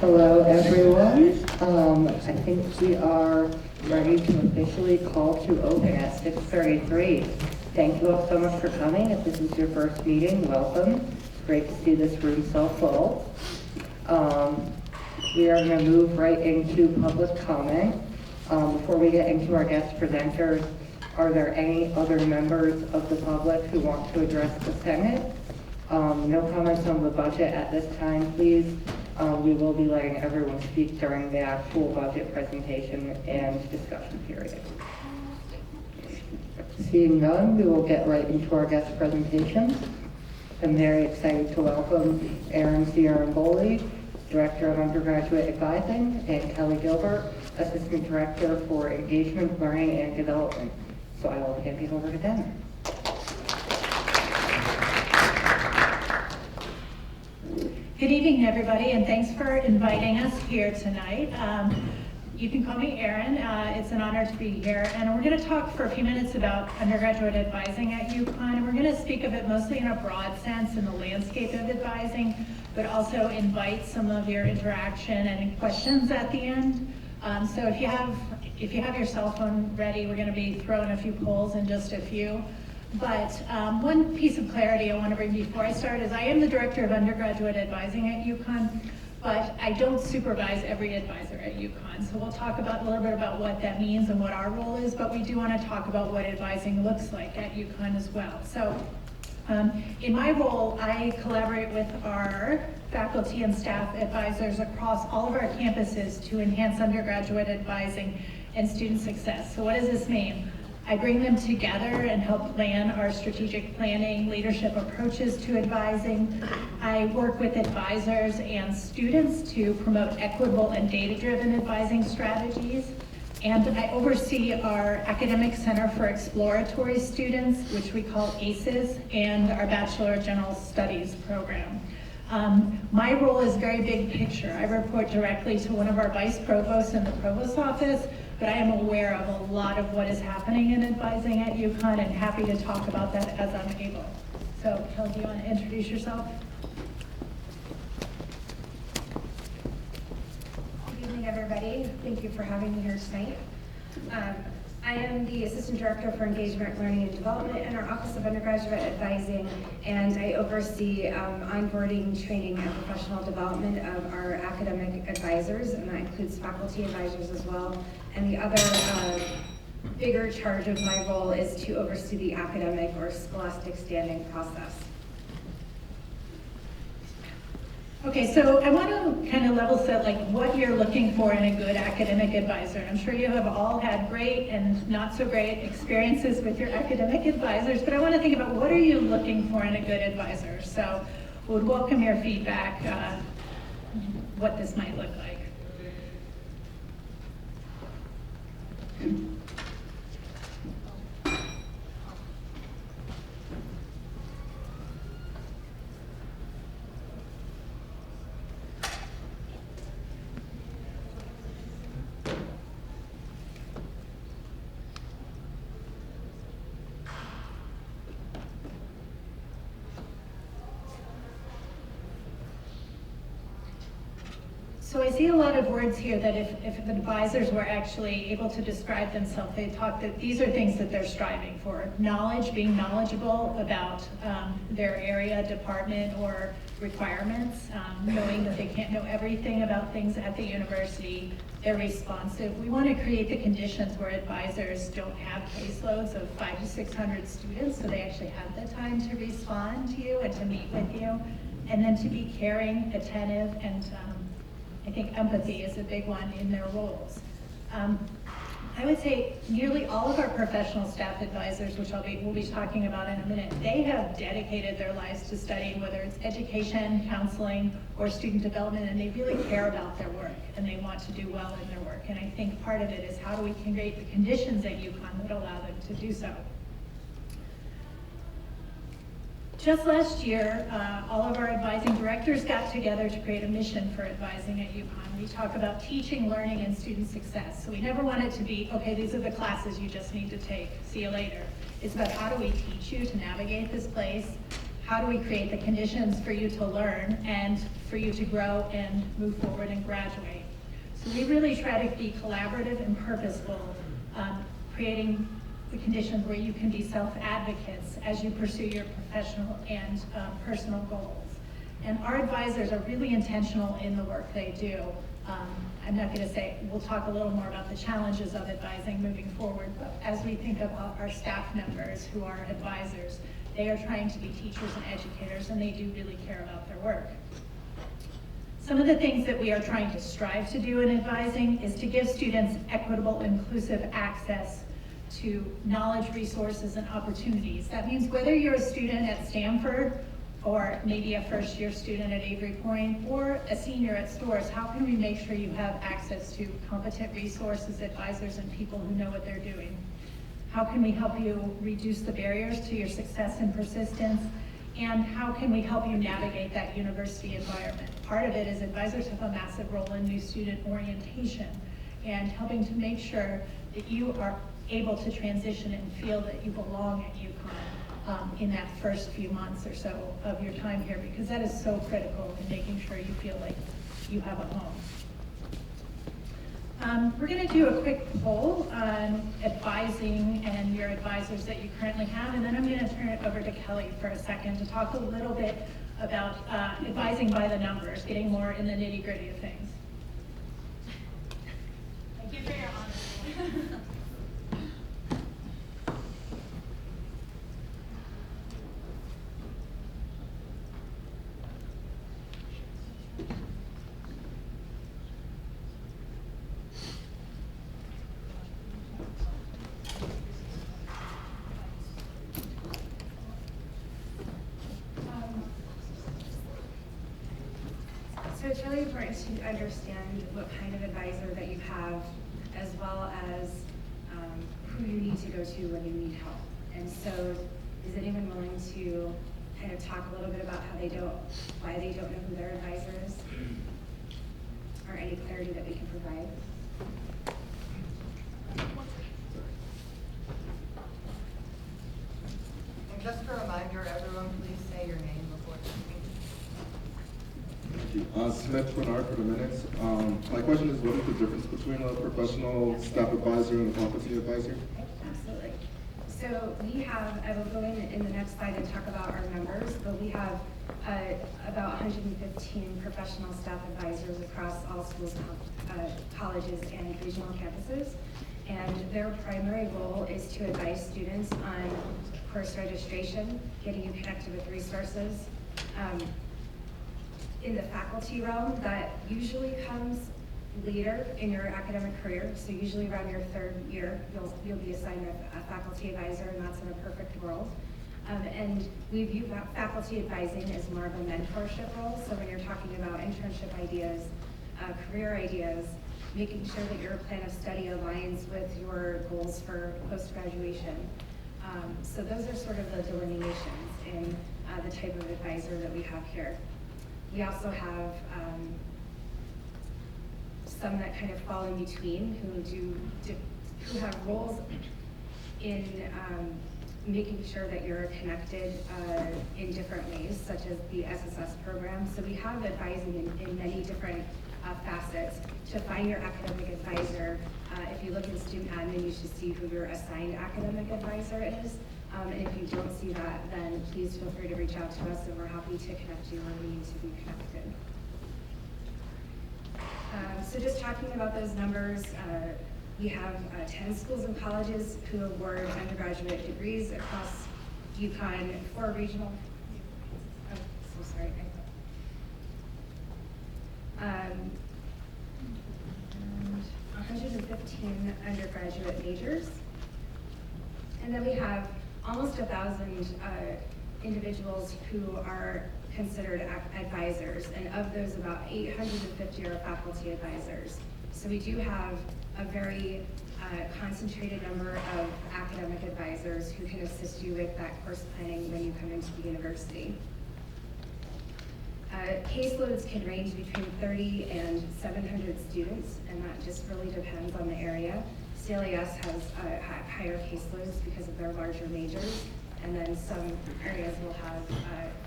Hello, everyone. I think we are ready to officially call to open at 6:33. Thank you all so much for coming. If this is your first meeting, welcome. It's great to see this room so full. We are going to move right into public comment. Before we get into our guest presenters, are there any other members of the public who want to address the Senate? No comments on the budget at this time, please. We will be letting everyone speak during the actual budget presentation and discussion period. Seeing none, we will get right into our guest presentations. I'm very excited to welcome Erin Ciaramboli, Director of Undergraduate Advising, and Kelly Gilbert, Assistant Director for Engagement, Learning, and Development. So I will hand it over to them. Good evening, everybody, and thanks for inviting us here tonight. You can call me Erin. It's an honor to be here, and we're going to talk for a few minutes about undergraduate advising at UConn, and we're going to speak of it mostly in a broad sense in the landscape of advising, but also invite some of your interaction and questions at the end. So if you have your cell phone ready, we're going to be throwing a few polls in just a few. But one piece of clarity I want to bring before I start is I am the Director of Undergraduate Advising at UConn, but I don't supervise every advisor at UConn. So we'll talk about a little bit about what that means and what our role is, but we do want to talk about what advising looks like at UConn as well. So in my role, I collaborate with our faculty and staff advisors across all of our campuses to enhance undergraduate advising and student success. So what does this mean? I bring them together and help plan our strategic planning, leadership approaches to advising. I work with advisors and students to promote equitable and data-driven advising strategies. And I oversee our Academic Center for Exploratory Students, which we call ACES, and our Bachelor of General Studies program. My role is very big picture. I report directly to one of our vice provosts in the provost's office, but I am aware of a lot of what is happening in advising at UConn and happy to talk about that as I'm able. So, Kelly, do you want to introduce yourself? Good evening, everybody. Thank you for having me here tonight. I am the Assistant Director for Engagement, Learning, and Development in our Office of Undergraduate Advising, and I oversee onboarding, training, and professional development of our academic advisors, and that includes faculty advisors as well. And the other bigger charge of my role is to oversee the academic or scholastic standing process. Okay, so I want to kind of level set like what you're looking for in a good academic advisor. I'm sure you have all had great and not so great experiences with your academic advisors, but I want to think about what are you looking for in a good advisor. So would welcome your feedback, what this might look like. So I see a lot of words here that if the advisors were actually able to describe themselves, they talk that these are things that they're striving for. Knowledge, being knowledgeable about their area, department, or requirements, knowing that they can't know everything about things at the university. They're responsive. We want to create the conditions where advisors don't have caseloads of 500 to 600 students, so they actually have the time to respond to you and to meet with you, and then to be caring, attentive, and I think empathy is a big one in their roles. I would say nearly all of our professional staff advisors, which we'll be talking about in a minute, they have dedicated their lives to studying, whether it's education, counseling, or student development, and they really care about their work, and they want to do well in their work. And I think part of it is how do we create the conditions at UConn that allow them to do so. Just last year, all of our advising directors got together to create a mission for advising at UConn. We talk about teaching, learning, and student success. So we never want it to be, okay, these are the classes you just need to take, see you later. It's about how do we teach you to navigate this place, how do we create the conditions for you to learn and for you to grow and move forward and grow graduate. So we really try to be collaborative and purposeful, creating the conditions where you can be self-advocates as you pursue your professional and personal goals. And our advisors are really intentional in the work they do. I'm not going to say, we'll talk a little more about the challenges of advising moving forward, but as we think about our staff members who are advisors, they are trying to be teachers and educators, and they do really care about their work. Some of the things that we are trying to strive to do in advising is to give students equitable, inclusive access to knowledge, resources, and opportunities. That means whether you're a student at Stanford, or maybe a first-year student at Avery Point, or a senior at Storrs, how can we make sure you have access to competent resources, advisors, and people who know what they're doing? How can we help you reduce the barriers to your success and persistence? And how can we help you navigate that university environment? Part of it is advisors have a massive role in new student orientation and helping to make sure that you are able to transition and feel that you belong at UConn. In that first few months or so of your time here, because that is so critical in making sure you feel like you have a home. We're going to do a quick poll on advising and your advisors that you currently have, and then I'm going to turn it over to Kelly for a second to talk a little bit about advising by the numbers, getting more in the nitty-gritty of things. Thank you for your honesty. So it's really important to understand what kind of advisor that you have, as well as who you need to go to when you need help. And so is anyone willing to kind of talk a little bit about why they don't know who their advisor is? Or any clarity that we can provide? And just a reminder, everyone, please say your name before speaking. Thank you. Smith Bernard for the minutes. My question is, what is the difference between a professional staff advisor and a faculty advisor? Absolutely. So we have, I will go in the next slide and talk about our numbers, but we have about 115 professional staff advisors across all schools, colleges, and regional campuses. And their primary role is to advise students on course registration, getting you connected with resources. In the faculty realm, that usually comes later in your academic career. So usually around your third year, you'll be assigned a faculty advisor, and that's in a perfect world. And we view faculty advising as more of a mentorship role. So when you're talking about internship ideas, career ideas, making sure that your plan of study aligns with your goals for post-graduation. So those are sort of the delineations in the type of advisor that we have here. We also have some that kind of fall in between who have roles in making sure that you're connected in different ways, such as the SSS program. So we have advising in many different facets. To find your academic advisor, if you look in student admin, you should see who your assigned academic advisor is. And if you don't see that, then please feel free to reach out to us, and we're happy to connect you where we need to be connected. So just talking about those numbers, we have 10 schools and colleges who award undergraduate degrees across UConn, 4 regional. Oh, so sorry. And 115 undergraduate majors. And then we have almost 1,000 individuals who are considered advisors, and of those, about 850 are faculty advisors. So we do have a very concentrated number of academic advisors who can assist you with that course planning when you come into the university. Caseloads can range between 30 and 700 students, and that just really depends on the area. CLES has higher caseloads because of their larger majors, And then some areas will have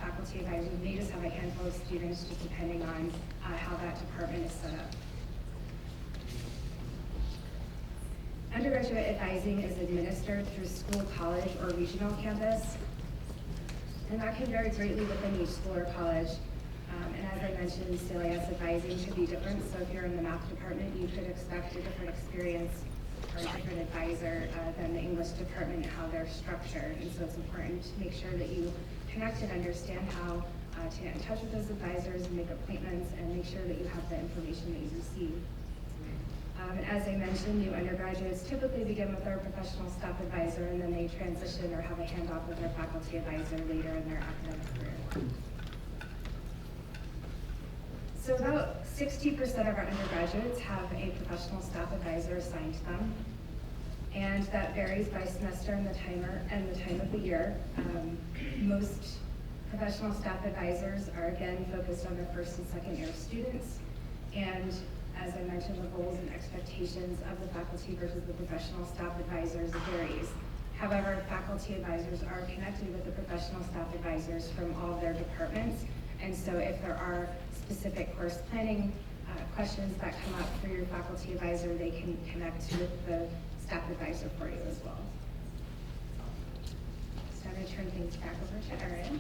faculty advisors, may just have a handful of students, just depending on how that department is set up. Undergraduate advising is administered through school, college, or regional campus. And that can vary greatly within each school or college. And as I mentioned, CLAS advising should be different. So if you're in the math department, you could expect a different experience or a different advisor than the English department, how they're structured. And so it's important to make sure that you connect and understand how to get in touch with those advisors and make appointments and make sure that you have the information that you receive. As I mentioned, new undergraduates typically begin with their professional staff advisor, and then they transition or have a handoff with their faculty advisor later in their academic career. So about 60% of our undergraduates have a professional staff advisor assigned to them, and that varies by semester and the time of the year. Most professional staff advisors are again focused on their first and second year students, and as I mentioned, the goals and expectations of the faculty versus the professional staff advisors varies. However, faculty advisors are connected with the professional staff advisors from all of their departments, and so if there are specific course planning questions that come up for your faculty advisor, they can connect with the staff advisor for you as well. So I'm going to turn things back over to Erin.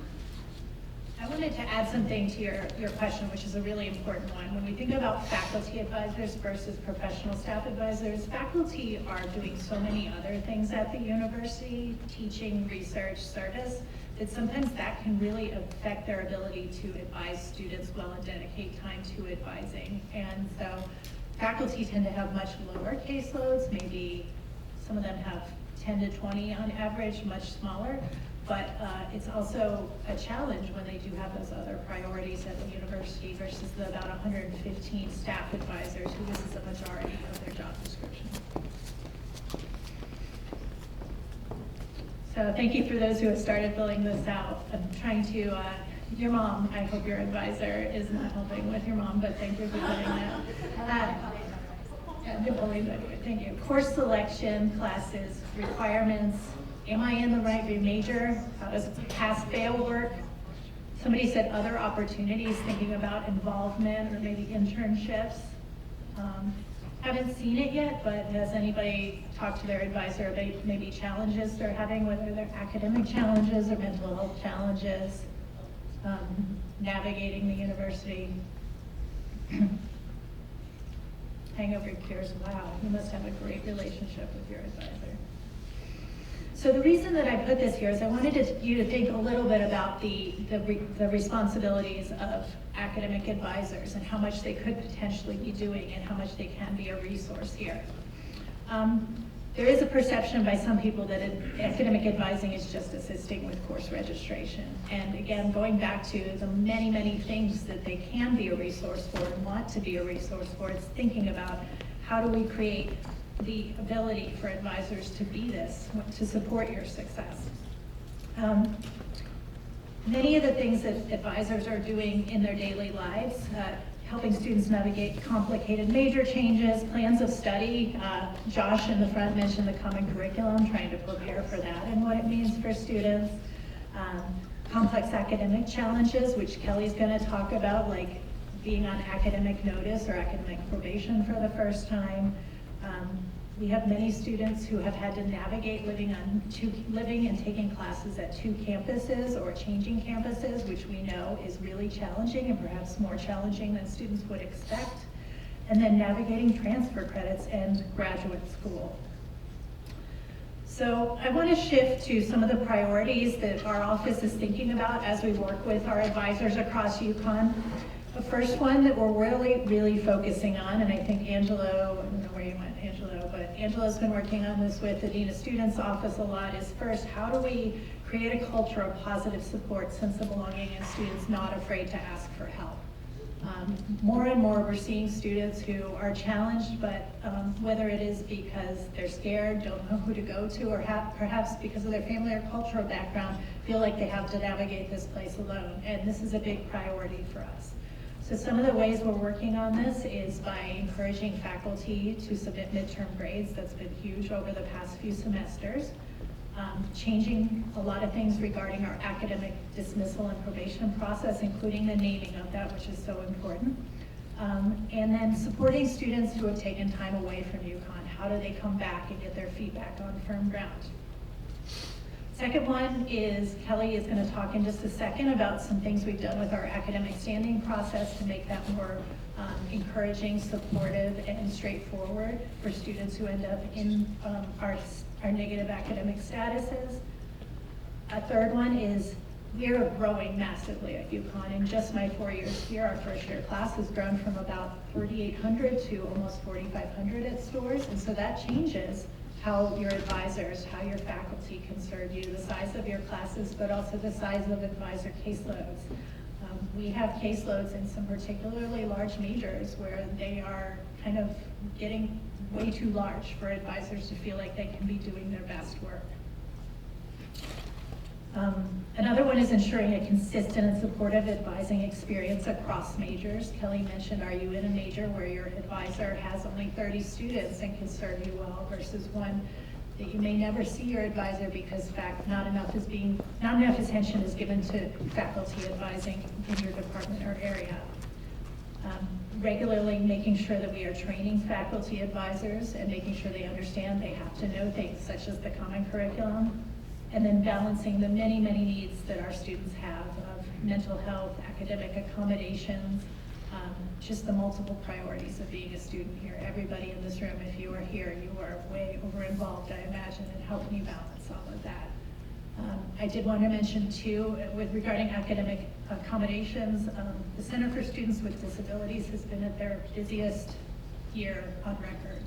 I wanted to add something to your question, which is a really important one. When we think about faculty advisors versus professional staff advisors, faculty are doing so many other things at the university, teaching, research, service, that sometimes that can really affect their ability to advise students well and dedicate time to advising. And so faculty tend to have much lower caseloads, maybe some of them have 10 to 20 on average, much smaller. But it's also a challenge when they do have those other priorities at the university versus the about 115 staff advisors who this is a majority of their job description. So thank you for those who have started filling this out. I'm trying to, your mom, I hope your advisor is not helping with your mom, but thank you for doing that. Thank you. Course selection, classes, requirements. Am I in the right major? How does pass-fail work? Somebody said other opportunities, thinking about involvement or maybe internships. Haven't seen it yet, but has anybody talked to their advisor about maybe challenges they're having, whether they're academic challenges or mental health challenges, navigating the university? Hangover cures, wow, you must have a great relationship with your advisor. So the reason that I put this here is I wanted you to think a little bit about the responsibilities of academic advisors and how much they could potentially be doing and how much they can be a resource here. There is a perception by some people that academic advising is just assisting with course registration. And again, going back to the many, many things that they can be a resource for and want to be a resource for, it's thinking about how do we create the ability for advisors to be this, to support your success. Many of the things that advisors are doing in their daily lives, helping students navigate complicated major changes, plans of study. Josh in the front mentioned the common curriculum, trying to prepare for that and what it means for students. Complex academic challenges, which Kelly's gonna talk about, like being on academic notice or academic probation for the first time. We have many students who have had to navigate living and taking classes at 2 campuses or changing campuses, which we know is really challenging and perhaps more challenging than students would expect. And then navigating transfer credits and graduate school. So I want to shift to some of the priorities that our office is thinking about as we work with our advisors across UConn. The first one that we're really focusing on, and I think Angelo, I don't know where you went, Angelo, but Angelo's been working on this with the Dean of Students Office a lot, is first, how do we create a culture of positive support, sense of belonging, and students not afraid to ask for help? More and more we're seeing students who are challenged, but whether it is because they're scared, don't know who to go to, or perhaps because of their family or cultural background, feel like they have to navigate this place alone, and this is a big priority for us. So some of the ways we're working on this is by encouraging faculty to submit midterm grades. That's been huge over the past few semesters. changing a lot of things regarding our academic dismissal and probation process, including the naming of that, which is so important. And then supporting students who have taken time away from UConn. How do they come back and get their feet back on firm ground? Second one is Kelly is going to talk in just a second about some things we've done with our academic standing process to make that more encouraging, supportive, and straightforward for students who end up in our negative academic statuses. A third one is we are growing massively at UConn. In just my 4 years here, our first year class has grown from about 4,800 to almost 4,500 at Storrs, and so that changes how your advisors, how your faculty can serve you, the size of your classes, but also the size of advisor caseloads. We have caseloads in some particularly large majors where they are kind of getting way too large for advisors to feel like they can be doing their best work. Another one is ensuring a consistent and supportive advising experience across majors. Kelly mentioned, are you in a major where your advisor has only 30 students and can serve you well versus one that you may never see your advisor because not enough attention is given to faculty advising in your department or area. Regularly making sure that we are training faculty advisors and making sure they understand they have to know things such as the common curriculum, and then balancing the many, many needs that our students have of mental health, academic accommodations, just the multiple priorities of being a student here. Everybody in this room, if you are here, you are way over involved, I imagine, in helping you balance all of that. I did want to mention too, regarding academic accommodations, the Center for Students with Disabilities has been at their busiest year on record.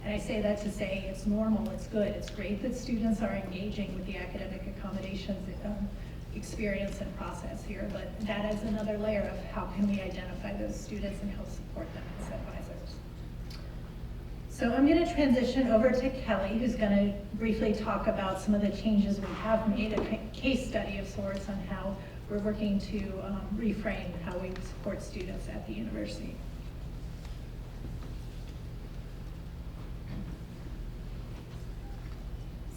And I say that to say it's normal, it's good, it's great that students are engaging with the academic accommodations experience and process here, but that is another layer of how can we identify those students and help support them as advisors. So I'm going to transition over to Kelly, who's going to briefly talk about some of the changes we have made, a case study of sorts on how we're working to reframe how we support students at the university.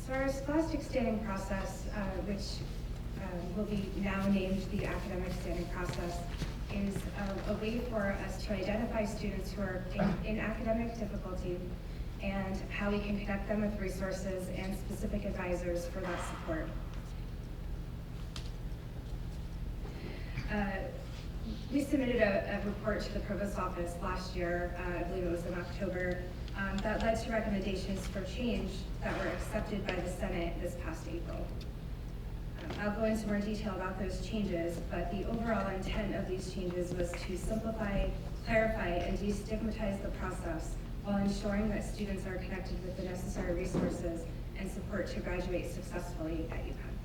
So our scholastic standing process, which will be now named the academic standing process, is a way for us to identify students who are in academic difficulty and how we can connect them with resources and specific advisors for that support. We submitted a report to the Provost's office last year, I believe it was in October, that led to recommendations for change that were accepted by the Senate this past April. I'll go into more detail about those changes, but the overall intent of these changes was to simplify, clarify, and destigmatize the process while ensuring that students are connected with the necessary resources and support to graduate successfully at UConn.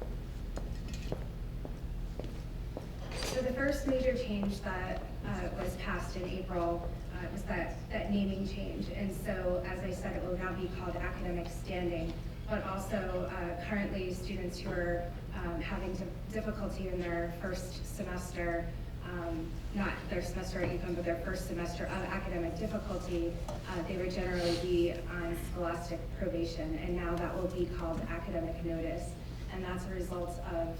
So the first major change that was passed in April was that naming change. And so, as I said, it will now be called academic standing, but also currently students who are having difficulty in their first semester, not their semester at UConn, but their first semester of academic difficulty, they would generally be on scholastic probation, and now that will be called academic notice. And that's a result of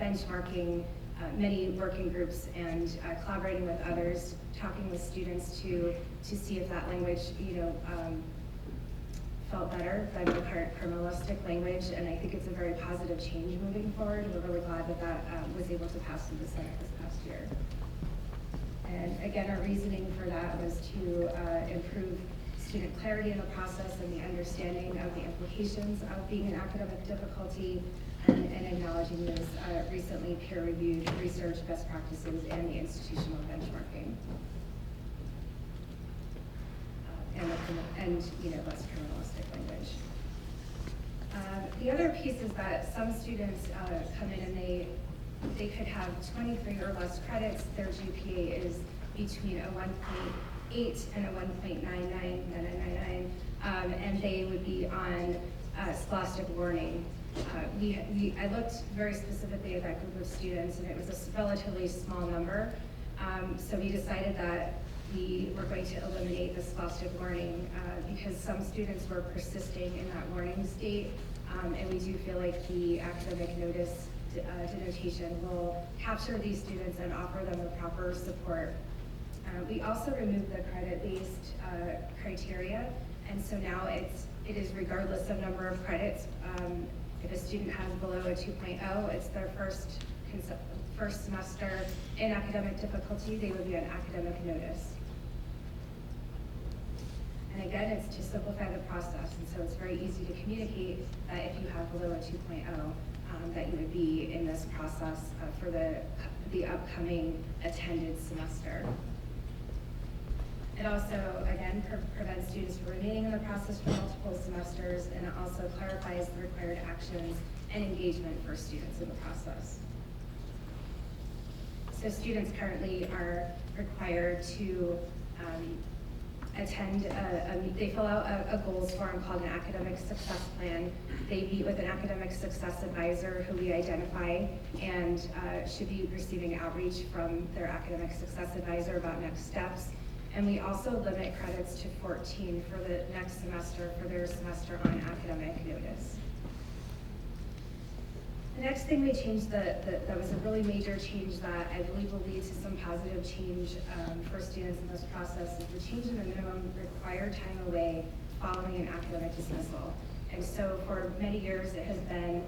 benchmarking many working groups and collaborating with others, talking with students to see if that language, felt better than the current criminalistic language, and I think it's a very positive change moving forward. We're really glad that that was able to pass through the Senate this past year. And again, our reasoning for that was to improve student clarity in the process and the understanding of the implications of being in academic difficulty, and acknowledging those recently peer-reviewed research best practices and the institutional benchmarking. And less criminalistic language. The other piece is that some students come in and they could have 23 or less credits. Their GPA is between a 1.8 and a 1.99, and they would be on scholastic learning. I looked very specifically at that group of students, and it was a relatively small number. So we decided that we were going to eliminate the scholastic learning because some students were persisting in that learning state And we do feel like the academic notice denotation will capture these students and offer them the proper support. We also removed the credit-based criteria, and so now it is regardless of number of credits. If a student has below a 2.0, it's their first semester in academic difficulty, they would be on academic notice. And again, it's to simplify the process, and so it's very easy to communicate that if you have below a 2.0, that you would be in this process for the upcoming attended semester. It also, again, prevents students from remaining in the process for multiple semesters, and it also clarifies the required actions and engagement for students in the process. So students currently are required to attend, they fill out a goals form called an academic success plan. They meet with an academic success advisor who we identify and should be receiving outreach from their academic success advisor about next steps. And we also limit credits to 14 for the next semester for their semester on academic notice. The next thing we changed that was a really major change that I believe will lead to some positive change for students in this process is the change in the minimum required time away following an academic dismissal. And so for many years it has been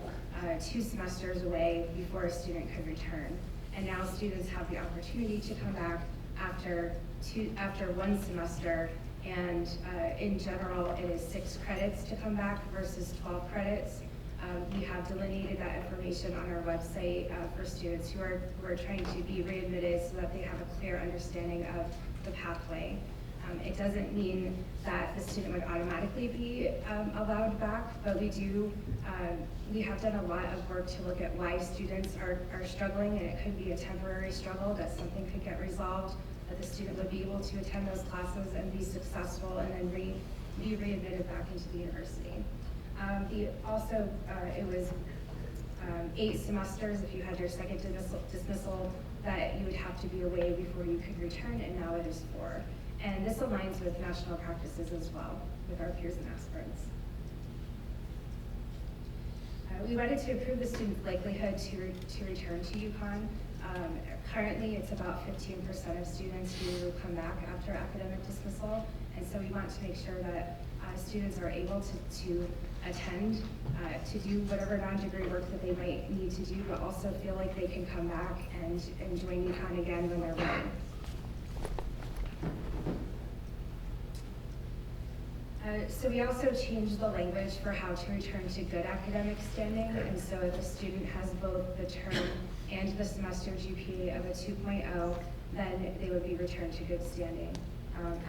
2 semesters away before a student could return. And now students have the opportunity to come back after 1 semester, and in general it is 6 credits to come back versus 12 credits. We have delineated that information on our website for students who are trying to be readmitted so that they have a clear understanding of the pathway. It doesn't mean that the student would automatically be allowed back, but we have done a lot of work to look at why students are struggling, and it could be a temporary struggle that something could get resolved, that the student would be able to attend those classes and be successful and then be readmitted back into the university. It was 8 semesters if you had your second dismissal that you would have to be away before you could return, and now it is 4. And this aligns with national practices as well, with our peers and aspirants. We wanted to improve the student's likelihood to return to UConn. Currently, it's about 15% of students who come back after academic dismissal, and so we want to make sure that students are able to attend, to do whatever non-degree work that they might need to do, but also feel like they can come back and join UConn again when they're ready. So we also changed the language for how to return to good academic standing, and so if a student has both the term and the semester GPA of a 2.0, then they would be returned to good standing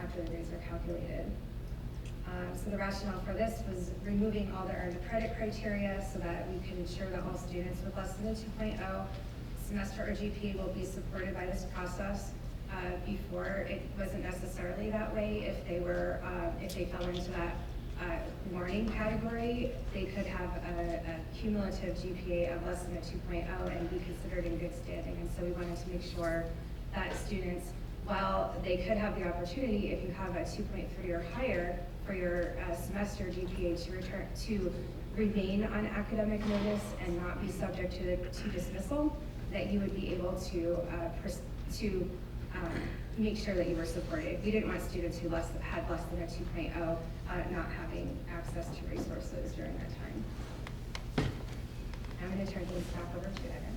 after the grades are calculated. So the rationale for this was removing all the earned credit criteria so that we can ensure that all students with less than a 2.0 semester or GPA will be supported by this process. Before, it wasn't necessarily that way. If they fell into that learning category, they could have a cumulative GPA of less than a 2.0 and be considered in good standing. And so we wanted to make sure that students, while they could have the opportunity, if you have a 2.3 or higher for your semester GPA, to remain on academic notice and not be subject to dismissal, that you would be able to make sure that you were supported. We didn't want students who had less than a 2.0 not having access to resources during that time. I'm going to turn things back over to Evan.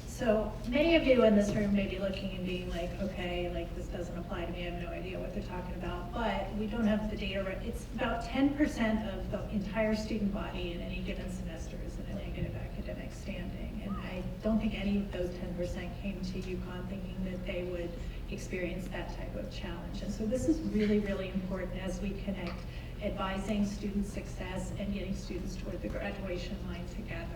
So many of you in this room may be looking and being like, okay, like this doesn't apply to me, I have no idea what they're talking about, but we don't have the data. It's about 10% of the entire student body in any given semester is in a negative academic standing. And I don't think any of those 10% came to UConn thinking that they would experience that type of challenge. And so this is really, really important as we connect advising student success and getting students toward the graduation line together.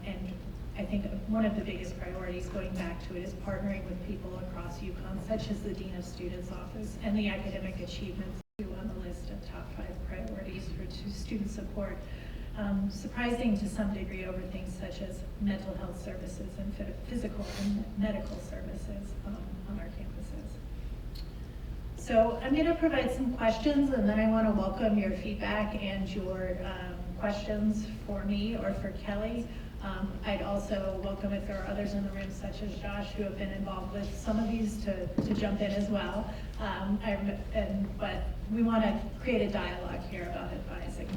And I think one of the biggest priorities going back to it is partnering with people across UConn, such as the Dean of Students Office and the academic achievements on the list of top 5 priorities for student support. Surprising to some degree over things such as mental health services and physical and medical services on our campuses. So I'm going to provide some questions, and then I want to welcome your feedback and your questions for me or for Kelly. I'd also welcome if there are others in the room, such as Josh, who have been involved with some of these, to jump in as well. But we want to create a dialogue here about advising.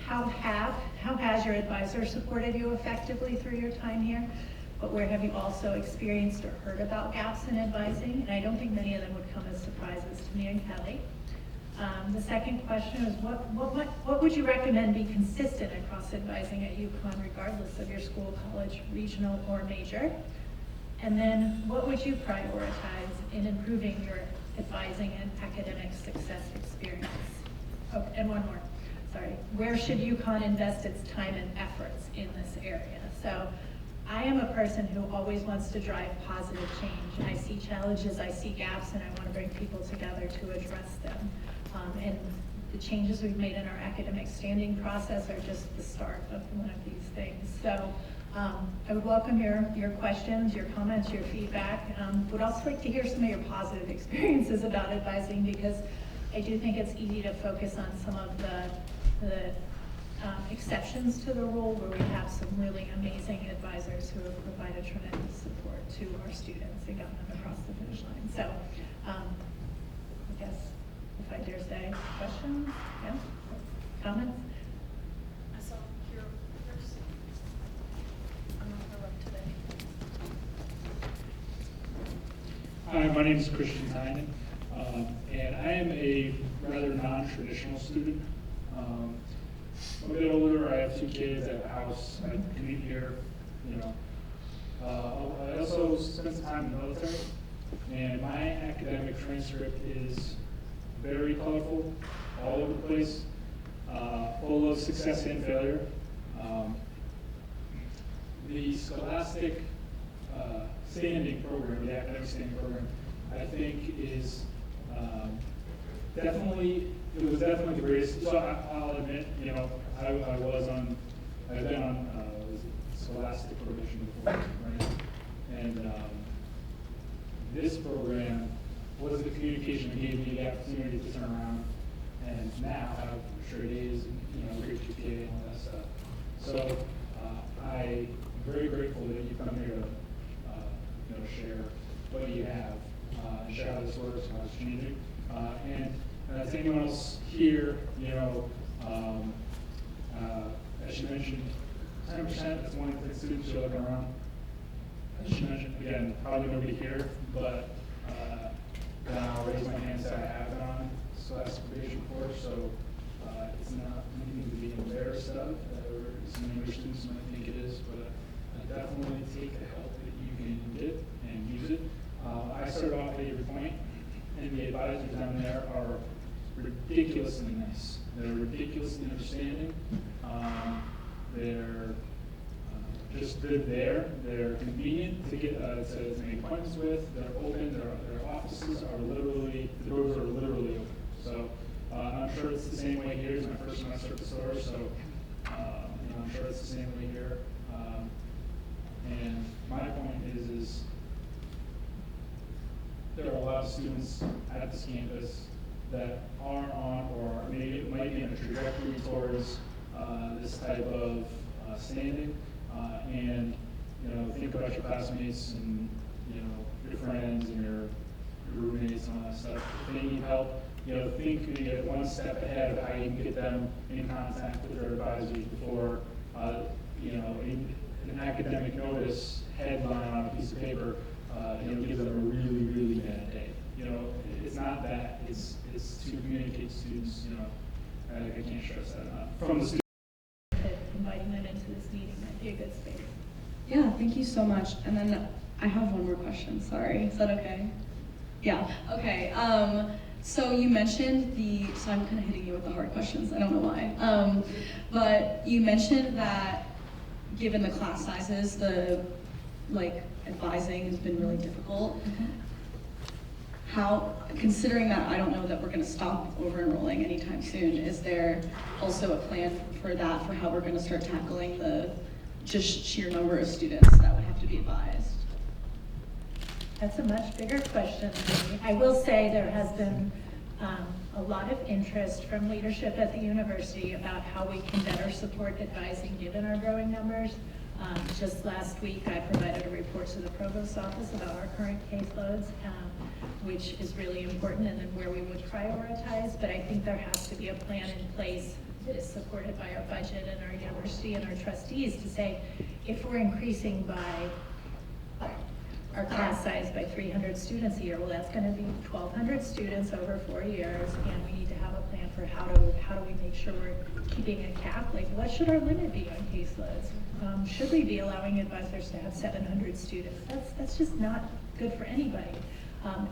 How has your advisor supported you effectively through your time here? But where have you also experienced or heard about gaps in advising? And I don't think many of them would come as surprises to me and Kelly. The second question is, what would you recommend be consistent across advising at UConn, regardless of your school, college, regional, or major? And then what would you prioritize in improving your advising and academic success experience? Oh, and one more, sorry. Where should UConn invest its time and efforts in this area? So I am a person who always wants to drive positive change. I see challenges, I see gaps, and I want to bring people together to address them. And the changes we've made in our academic standing process are just the start of one of these things. So I would welcome your questions, your comments, your feedback. Would also like to hear some of your positive experiences about advising, because I do think it's easy to focus on some of the exceptions to the rule, where we have some really amazing advisors who have provided tremendous support to our students and gotten them across the finish line. So I guess if I dare say, questions, yeah, comments? I saw here first. I'm not her up today. Hi, my name is Christian Tynan, and I am a rather non-traditional student. I'm a bit older, I have 2 kids, I have a house, I commute here, you know. I also spent some time in the military, and my academic transcript is very colorful, all over the place, full of success and failure. The scholastic standing program, the academic standing program, I think is definitely the greatest. So I'll admit, you know, I've been on scholastic probation before, right? And this program was the communication that gave me the opportunity to turn around and now have straight A's, you know, great GPA and all that stuff. So I'm very grateful that you come here to, you know, share what you have, and share how this works, how it's changing. And to anyone else here, you know, as she mentioned, 10%, that's one of the students you're looking around. As she mentioned, again, probably nobody here, but then I'll raise my hand and say I have been on scholastic probation course, so it's not anything to be embarrassed of, or some other students might think it is, but definitely take the help that you can get and use it. I started off at Avery Point, and the advisors down there are ridiculously nice. They're ridiculously understanding. They're there. They're convenient to get to make appointments with. They're open. Their offices are literally, the doors are literally open. So I'm sure it's the same way here. It's my first semester at the store, so you know, I'm sure it's the same way here. And my point is there are a lot of students at this campus that are on, or maybe might be on a trajectory towards this type of standing. And you know, think about your classmates and you know your friends and your roommates and all that stuff. If they need help, you know, think you get one step ahead of how you can get them in contact with their advisors before you know an academic notice headline on a piece of paper you know gives them a really, really bad day. You know, it's not that. It's to communicate to students. You know, I can't stress that enough. From the students. Inviting them into this meeting might be a good space. Yeah, thank you so much. And then I have one more question, sorry. Is that okay? Yeah, okay. So you mentioned so I'm kind of hitting you with the hard questions, I don't know why. But you mentioned that given the class sizes, the advising has been really difficult. How, considering that I don't know that we're going to stop over-enrolling anytime soon, is there also a plan for that, for how we're going to start tackling the just sheer number of students that would have to be advised? That's a much bigger question than me. I will say there has been a lot of interest from leadership at the university about how we can better support advising given our growing numbers. Just last week, I provided a report to the provost's office about our current caseloads, which is really important, and then where we would prioritize. But I think there has to be a plan in place that is supported by our budget and our university and our trustees to say, if we're increasing by our class size by 300 students a year, well, that's going to be 1,200 students over 4 years, and we need to have a plan for how do we make sure we're keeping a cap? Like, what should our limit be on caseloads? Should we be allowing advisors to have 700 students? That's just not good for anybody.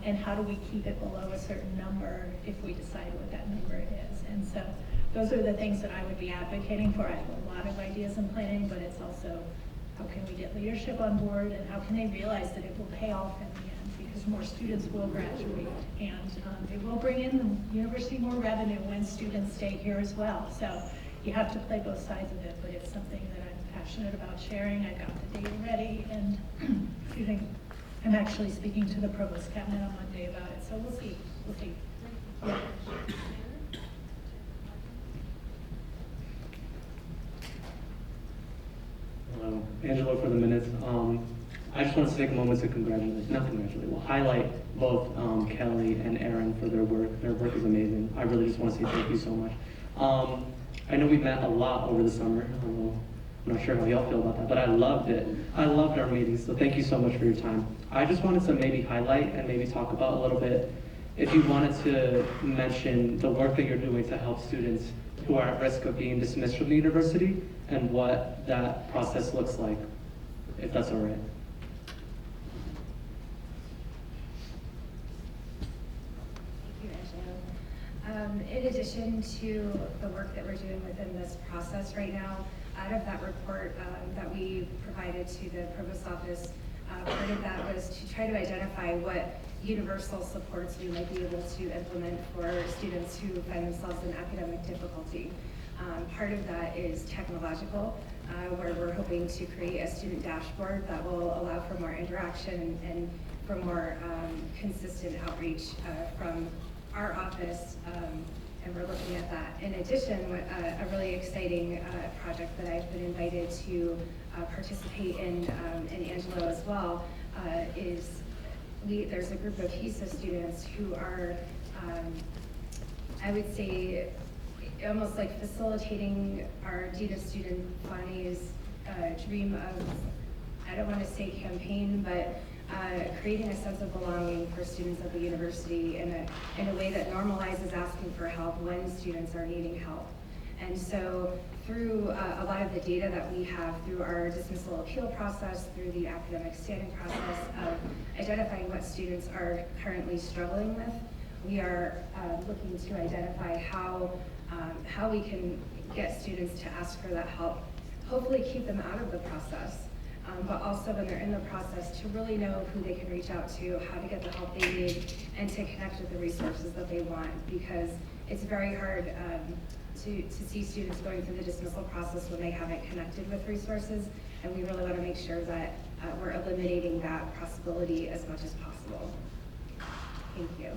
And how do we keep it below a certain number if we decide what that number is? And so those are the things that I would be advocating for. I have a lot of ideas in planning, but it's also how can we get leadership on board, and how can they realize that it will pay off in the end, because more students will graduate, and it will bring in the university more revenue when students stay here as well. So you have to play both sides of it, but it's something that I'm passionate about sharing. I got the data ready, and excuse me, I'm actually speaking to the provost cabinet on Monday about it, so we'll see. Yeah. Angelo for the minutes. I just want to take a moment to highlight both Kelly and Aaron for their work. Their work is amazing. I really just want to say thank you so much. I know we met a lot over the summer. I'm not sure how y'all feel about that, but I loved it. I loved our meetings, so thank you so much for your time. I just wanted to maybe highlight and maybe talk about a little bit, if you wanted to mention the work that you're doing to help students who are at risk of being dismissed from the university and what that process looks like, if that's all right. Thank you, Angelo. In addition to the work that we're doing within this process right now, out of that report that we provided to the provost's office, part of that was to try to identify what universal supports we might be able to implement for students who find themselves in academic difficulty. Part of that is technological, where we're hoping to create a student dashboard that will allow for more interaction and for more consistent outreach from our office, and we're looking at that. In addition, a really exciting project that I've been invited to participate in, and Angelo as well, is there's a group of HESA students who are, I would say, almost like facilitating our Dean of Student Bonnie's dream of, I don't want to say campaign, but creating a sense of belonging for students at the university in a way that normalizes asking for help when students are needing help. And so through a lot of the data that we have through our dismissal appeal process, through the academic standing process of identifying what students are currently struggling with, we are looking to identify how we can get students to ask for that help, hopefully keep them out of the process, but also when they're in the process to really know who they can reach out to, how to get the help they need, and to connect with the resources that they want, because it's very hard to see students going through the dismissal process when they haven't connected with resources, and we really want to make sure that we're eliminating that possibility as much as possible. Thank you.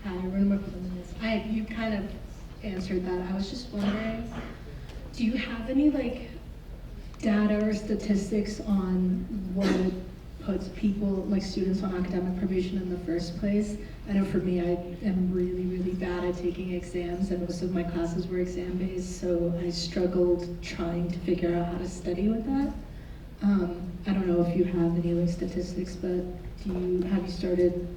Hi, Ruma for the minutes. You kind of answered that. I was just wondering, do you have any data or statistics on what puts people, students, on academic probation in the first place? I know for me, I am really, really bad at taking exams, and most of my classes were exam-based, so I struggled trying to figure out how to study with that. I don't know if you have any statistics, but have you started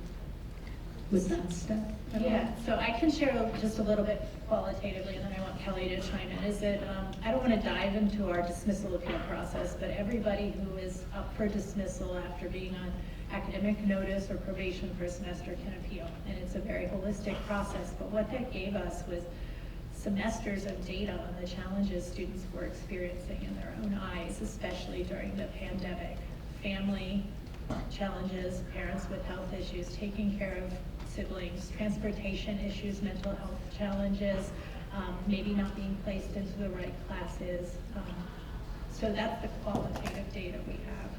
with that step at all? Yeah, so I can share just a little bit qualitatively, and then I want Kelly to chime in, is that I don't want to dive into our dismissal appeal process, but everybody who is up for dismissal after being on academic notice or probation for a semester can appeal, and it's a very holistic process. But what that gave us was semesters of data on the challenges students were experiencing in their own eyes, especially during the pandemic. Family challenges, parents with health issues, taking care of siblings, transportation issues, mental health challenges, maybe not being placed into the right classes. So that's the qualitative data we have.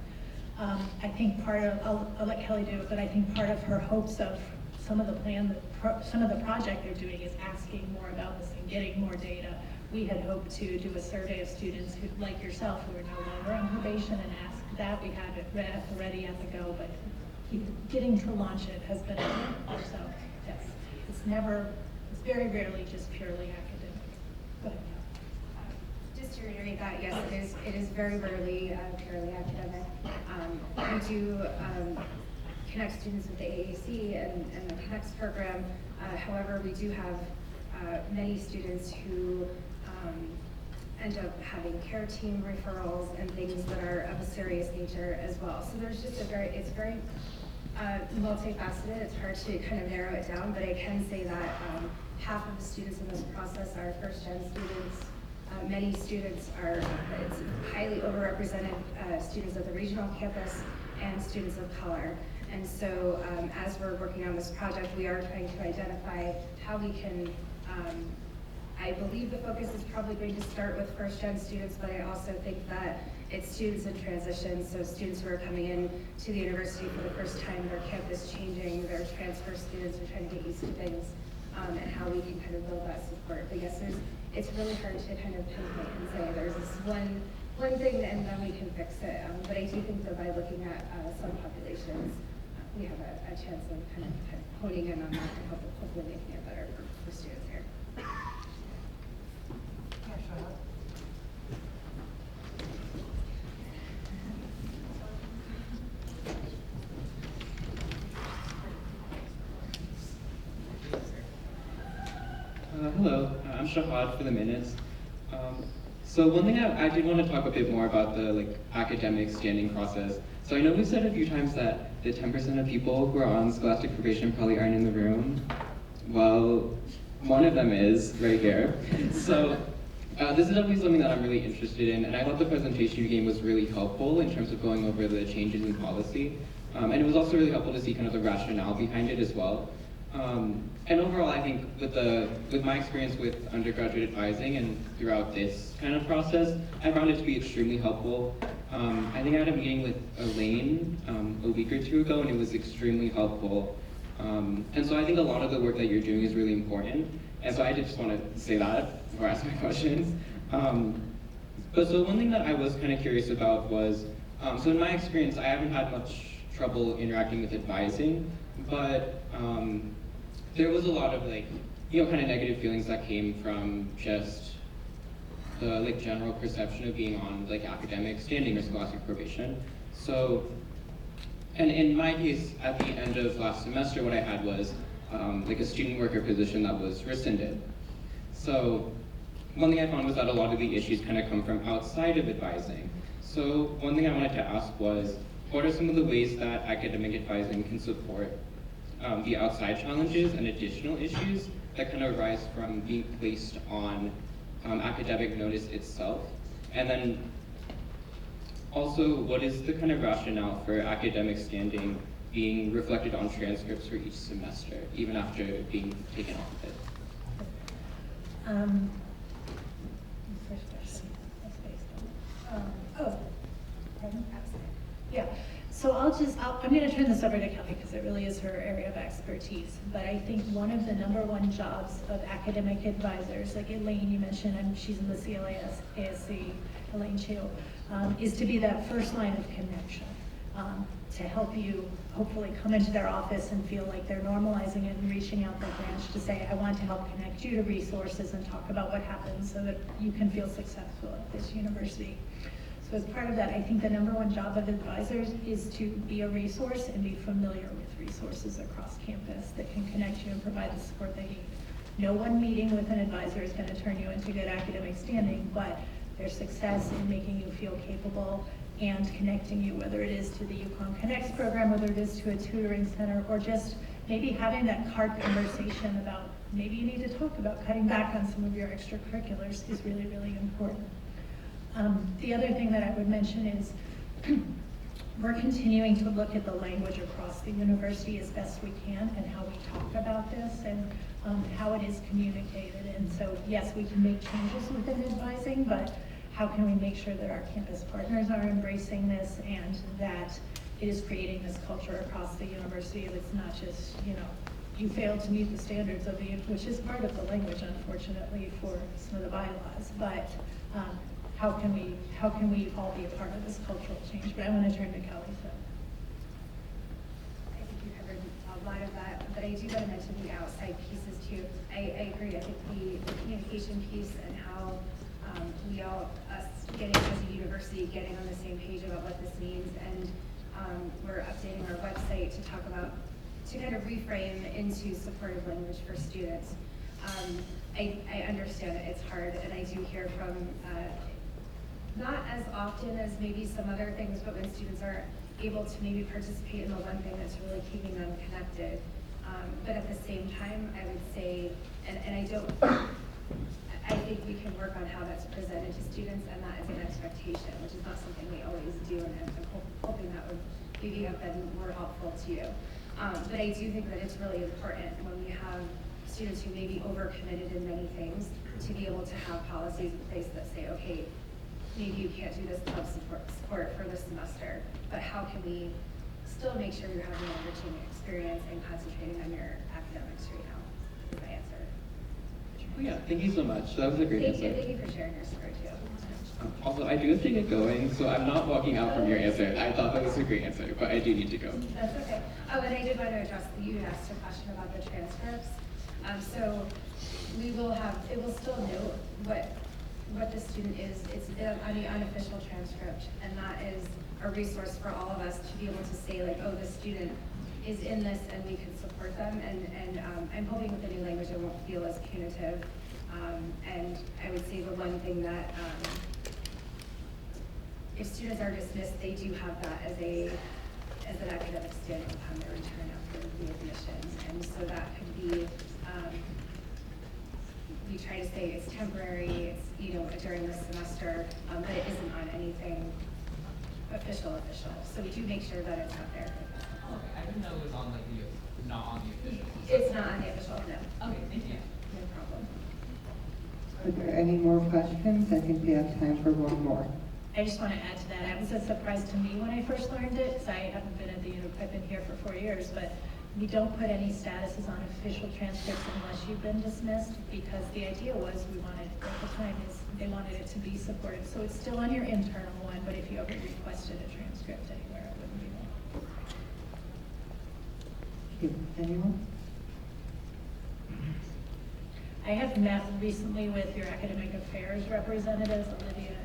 I think part of, I'll let Kelly do it, but I think part of her hopes of some of the some of the project they're doing is asking more about this and getting more data. We had hoped to do a survey of students who, like yourself, who are no longer on probation and ask that. We had it ready at the go, but getting to launch it has been a so yes, it's very rarely just purely academic. Go ahead. Just to reiterate that, yes, it is very rarely purely academic. We do connect students with the AAC and the Connects program. However, we do have many students who end up having care team referrals and things that are of a serious nature as well. So there's just it's very multifaceted. It's hard to kind of narrow it down, but I can say that half of the students in this process are first-gen students. Many students are, it's highly overrepresented students at the regional campus and students of color. And so as we're working on this project, we are trying to identify how we can, I believe the focus is probably going to start with first-gen students, but I also think that it's students in transition, so students who are coming in to the university for the first time, their campus changing, their transfer students are trying to get used to things, and how we can kind of build that support. But yes, it's really hard to kind of pinpoint and say there's this one thing and then we can fix it. But I do think that by looking at some populations, we have a chance of kind of honing in on that and hopefully making it better for students here. Hello, I'm Shahad for the minutes. So one thing I did want to talk a bit more about the academic standing process. So I know we've said a few times that the 10% of people who are on scholastic probation probably aren't in the room. Well, one of them is right here. So this is definitely something that I'm really interested in, and I thought the presentation you gave was really helpful in terms of going over the changes in policy. And it was also really helpful to see kind of the rationale behind it as well. And overall, I think with my experience with undergraduate advising and throughout this kind of process, I found it to be extremely helpful. I think I had a meeting with Elaine a week or two ago, and it was extremely helpful. And so I think a lot of the work that you're doing is really important. And so I did just want to say that before I ask my questions. But so one thing that I was kind of curious about was, so in my experience, I haven't had much trouble interacting with advising, but there was a lot of kind of negative feelings that came from just the general perception of being on academic standing or scholastic probation. So, and in my case, at the end of last semester, what I had was a student worker position that was rescinded. So one thing I found was that a lot of the issues kind of come from outside of advising. So one thing I wanted to ask was, what are some of the ways that academic advising can support the outside challenges and additional issues that kind of arise from being placed on academic notice itself? And then also, what is the kind of rationale for academic standing being reflected on transcripts for each semester, even after being taken off of it? First question, that's based on, pardon? Yeah. So I'm going to turn this over to Kelly because it really is her area of expertise. But I think one of the #1 jobs of academic advisors, like Elaine, you mentioned, and she's in the CLAS, ASC, Elaine Chu, is to be that first line of connection, to help you hopefully come into their office and feel like they're normalizing it and reaching out their branch to say, I want to help connect you to resources and talk about what happens so that you can feel successful at this university. So as part of that, I think the #1 job of advisors is to be a resource and be familiar with resources across campus that can connect you and provide the support they need. No one meeting with an advisor is going to turn you into good academic standing, but their success in making you feel capable and connecting you, whether it is to the UConn Connects program, whether it is to a tutoring center, or just maybe having that hard conversation about maybe you need to talk about cutting back on some of your extracurriculars is really, really important. The other thing that I would mention is we're continuing to look at the language across the university as best we can and how we talk about this and how it is communicated. And so, yes, we can make changes within advising, but how can we make sure that our campus partners are embracing this and that it is creating this culture across the university. It's not just, you failed to meet the standards of which is part of the language, unfortunately, for some of the bylaws. But how can we all be a part of this cultural change? But I want to turn to Kelly. So. I think you covered a lot of that, but I do want to mention the outside pieces too. I agree. I think the communication piece and how we all, us getting as a university, getting on the same page about what this means, and we're updating our website to talk about, to kind of reframe into supportive language for students. I understand that it's hard, and I do hear from, not as often as maybe some other things, but when students are able to maybe participate in the one thing that's really keeping them connected. But at the same time, I would say, I think we can work on how that's presented to students, and that is an expectation, which is not something we always do, and I'm hoping that would maybe have been more helpful to you. But I do think that it's really important when we have students who may be overcommitted in many things to be able to have policies in place that say, okay, maybe you can't do this club support for this semester, but how can we still make sure you're having an enriching experience and concentrating on your academics right now? Is my answer. Oh, yeah, thank you so much. That was a great answer. Thank you for sharing your story too. Also, I do have to get going, so I'm not walking out from your answer. I thought that was a great answer, but I do need to go. That's okay. Oh, and I did want to address, you asked a question about the transcripts. So we will have, it will still note what the student is. It's on the unofficial transcript, and that is a resource for all of us to be able to say like, oh, the student is in this and we can support them. And I'm hoping with the new language it won't feel as punitive. And I would say the one thing that, if students are dismissed, they do have that as an academic standing upon their return after the admissions. And so that could be, we try to say it's temporary, it's, during the semester, but it isn't on anything official. So we do make sure that it's not there. Oh, okay, I didn't know it was on like not on the official. It's not on the official, no. Okay, thank you. No problem. Are there any more questions? I think we have time for one more. I just want to add to that. It was a surprise to me when I first learned it, because I haven't been at the university. I've been here for 4 years, but we don't put any statuses on official transcripts unless you've been dismissed, because the idea was we wanted, at the time, they wanted it to be supported. So it's still on your internal one, but if you ever requested a transcript anywhere, it wouldn't be there. Anyone? I have met recently with your academic affairs representatives, Olivia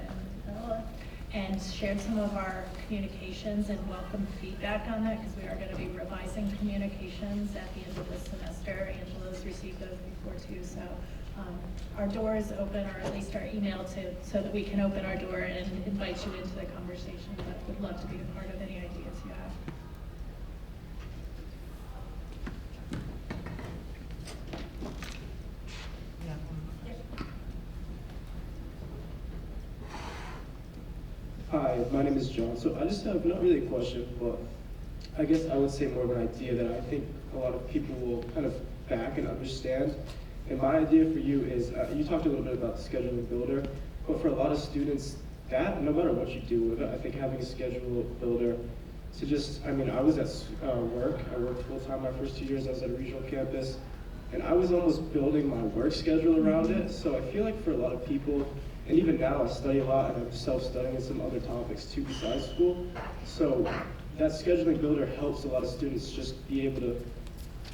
and Ella, and shared some of our communications and welcome feedback on that, because we are going to be revising communications at the end of this semester. Angela's received those before too, so our door is open, or at least our email, so that we can open our door and invite you into the conversation. But would love to be a part of any ideas you have. Hi, my name is John. So I just have not really a question, but I guess I would say more of an idea that I think a lot of people will kind of back and understand. And my idea for you is, you talked a little bit about the scheduling builder, but for a lot of students, that, no matter what you do with it, I think having a schedule builder to just, I mean, I was at work. I worked full-time my first 2 years. I was at a regional campus, and I was almost building my work schedule around it. So I feel like for a lot of people, and even now I study a lot, and I'm self-studying in some other topics too besides school. So that scheduling builder helps a lot of students just be able to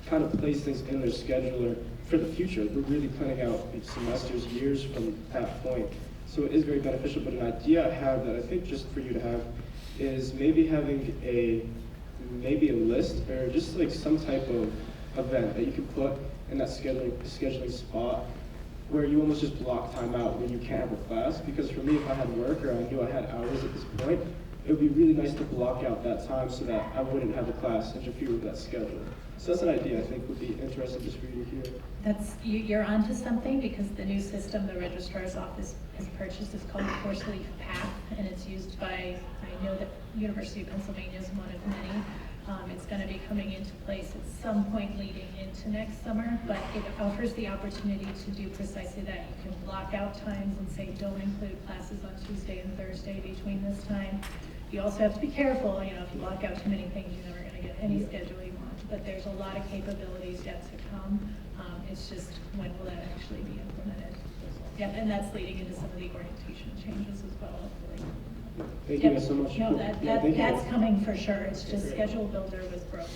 kind of place things in their scheduler for the future. We're really planning out semesters, years from that point. So it is very beneficial, but an idea I have that I think just for you to have is maybe having a list or just like some type of event that you can put in that scheduling spot where you almost just block time out when you can't have a class. Because for me, if I had work or I knew I had hours at this point, it would be really nice to block out that time so that I wouldn't have a class interfere with that schedule. So that's an idea I think would be interesting just for you to hear. You're onto something, because the new system the registrar's office has purchased is called Course Leaf Path, and it's used by, I know that University of Pennsylvania is one of many. It's going to be coming into place at some point leading into next summer, but it offers the opportunity to do precisely that. You can block out times and say don't include classes on Tuesday and Thursday between this time. You also have to be careful, if you block out too many things, you're never going to get any schedule you want. But there's a lot of capabilities yet to come. It's just when will that actually be implemented? Yep, and that's leading into some of the orientation changes as well, hopefully. Thank you guys so much. No, Yeah, thank you. that's coming for sure. It's just schedule builder was broken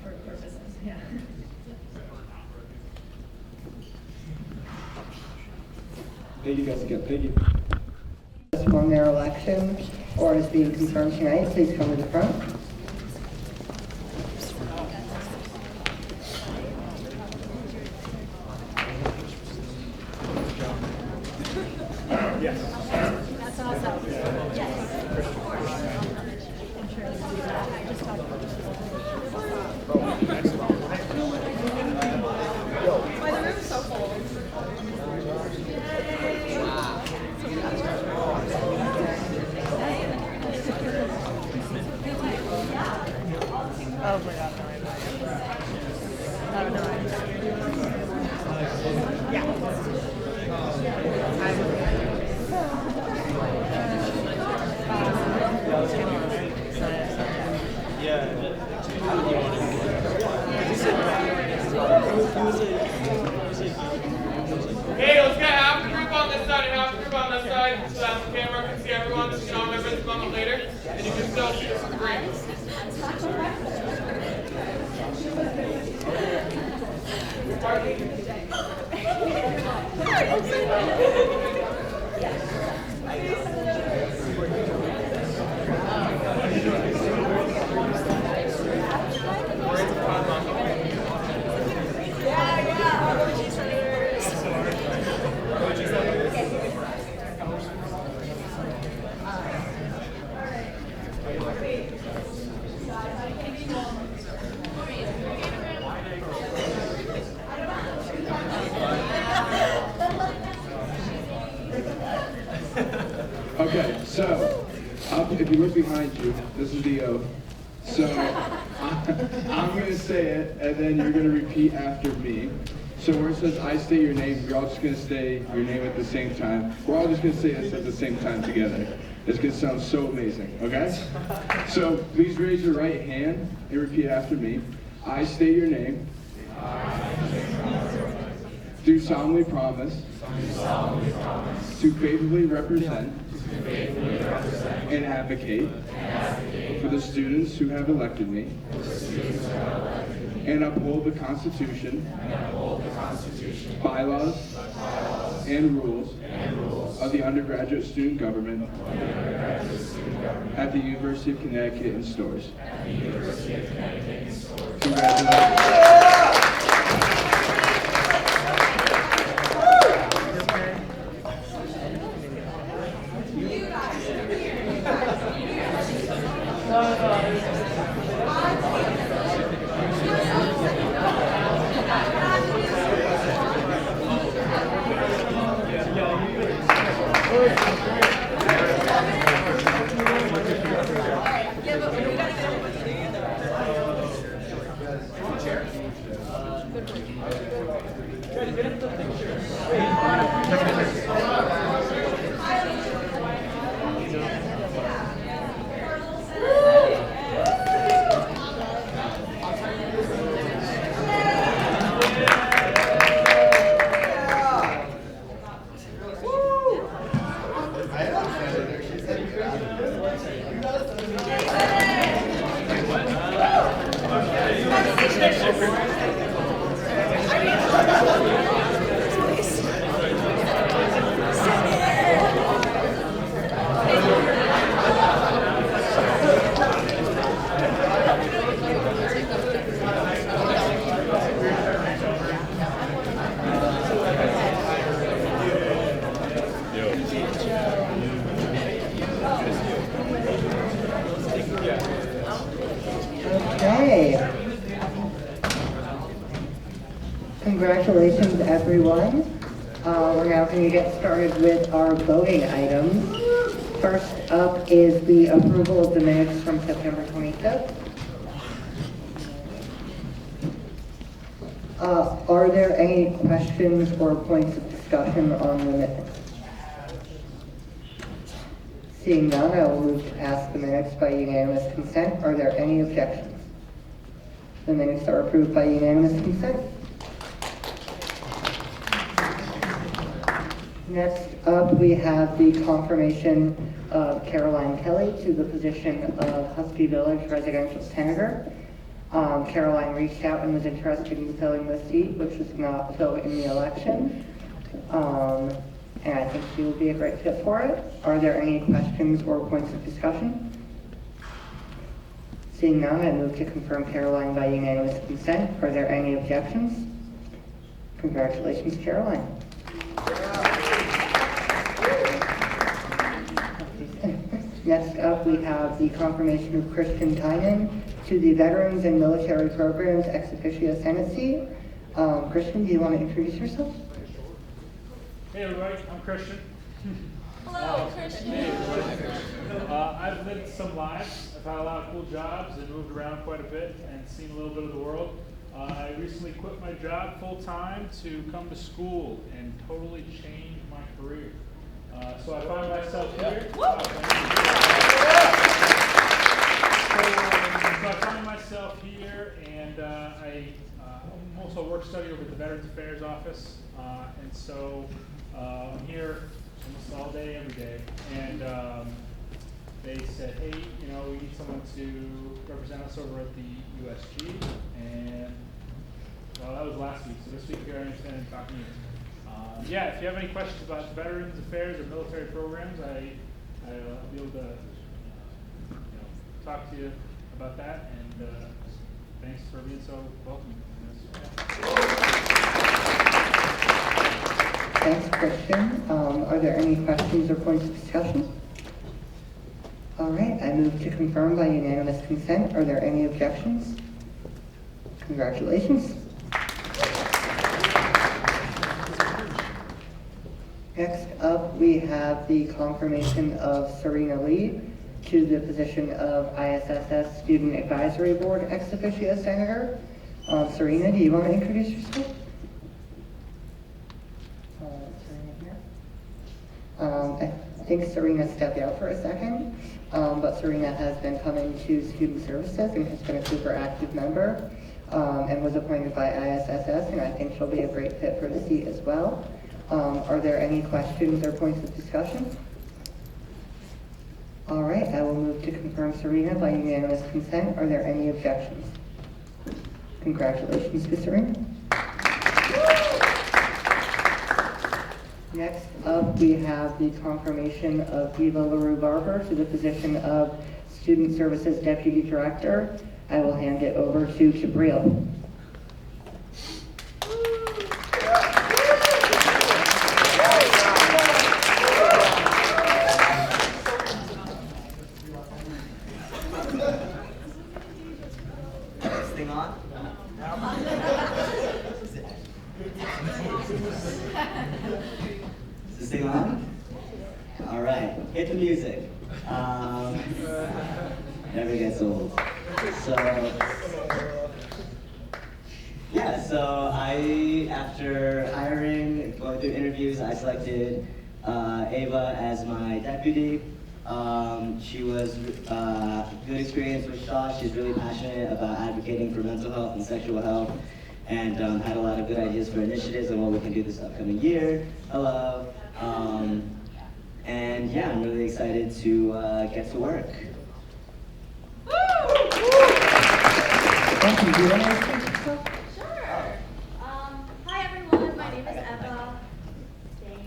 for purposes, yeah. Thank you guys again. Thank you. Won their election or is being confirmed tonight, please come to the front. That's awesome. Yes. I'm sure. I just talked about this. Why the room is so full. Oh my god, no, Okay, let's get half the group on this side and half the group on this side so that the camera can see everyone. So you can all remember this moment later. And you can still shoot some green. Okay, so if you look behind you, this is the oath. So I'm going to say it, and then you're going to repeat after me. So where it says I state your name, you're all just going to say your name at the same time. We're all just going to say this at the same time together. It's going to sound so amazing, okay? So please raise your right hand and repeat after me. I state your name. Do solemnly promise to faithfully represent and advocate for the students who have elected me and uphold the Constitution, bylaws, and rules of the undergraduate student government at the University of Connecticut in Stores. Congratulations. Okay. Congratulations, everyone. We're now going to get started with our voting items. First up is the approval of the minutes from September 25th. Are there any questions or points of discussion on the minutes? Seeing none, I will move to pass the minutes by unanimous consent. Are there any objections? The minutes are approved by unanimous consent. Next up, we have the confirmation of Caroline Kelly to the position of Husky Village Residential Senator. Caroline reached out and was interested in filling the seat, which was not filled in the election. And I think she will be a great fit for it. Are there any questions or points of discussion? Seeing none, I move to confirm Caroline by unanimous consent. Are there any objections? Congratulations, Caroline. Next up, we have the confirmation of Christian Tynan to the Veterans and Military Programs Ex Officio Senate seat. Christian, do you want to introduce yourself? Hey everybody, I'm Christian. Hello, Christian. Hey everybody. I've lived some lives. I've had a lot of cool jobs and moved around quite a bit and seen a little bit of the world. I recently quit my job full time to come to school and totally change my career. So I find myself here. So I find myself here, and I also work study over at the Veterans Affairs Office, and so I'm here almost all day, every day. And they said, hey, you know, we need someone to represent us over at the USG, and well, that was last week. So this week here I am standing talking to you. Yeah, if you have any questions about Veterans Affairs or military programs, I'll be able to talk to you about that. And thanks for being so welcoming. Thanks, Christian. Are there any questions or points of discussion? All right, I move to confirm by unanimous consent. Are there any objections? Congratulations. Next up, we have the confirmation of Sriya Lee to the position of ISSS Student Advisory Board Ex Officio Senator. Sriya, do you want to introduce yourself? I think Sriya stepped out for a second, but Sriya has been coming to Student Services and has been a super active member and was appointed by ISSS, and I think she'll be a great fit for the seat as well. Are there any questions or points of discussion? All right, I will move to confirm Sriya by unanimous consent. Are there any objections? Congratulations to Sriya. Next up, we have the confirmation of Eva LaRue Barber to the position of Student Services Deputy Director. I will hand it over to Jabril. Is this thing on? All right, hit the music. Never gets old. So after hiring, going through interviews, I selected Ava as my deputy. She was good experience with Shaw. She's really passionate about advocating for mental health and sexual health, and had a lot of good ideas for initiatives and what we can do this upcoming year. Hello. And yeah, I'm really excited to get to work. Thank you. Do you want to introduce yourself? Sure. Hi everyone, my name is Eva. Thank you.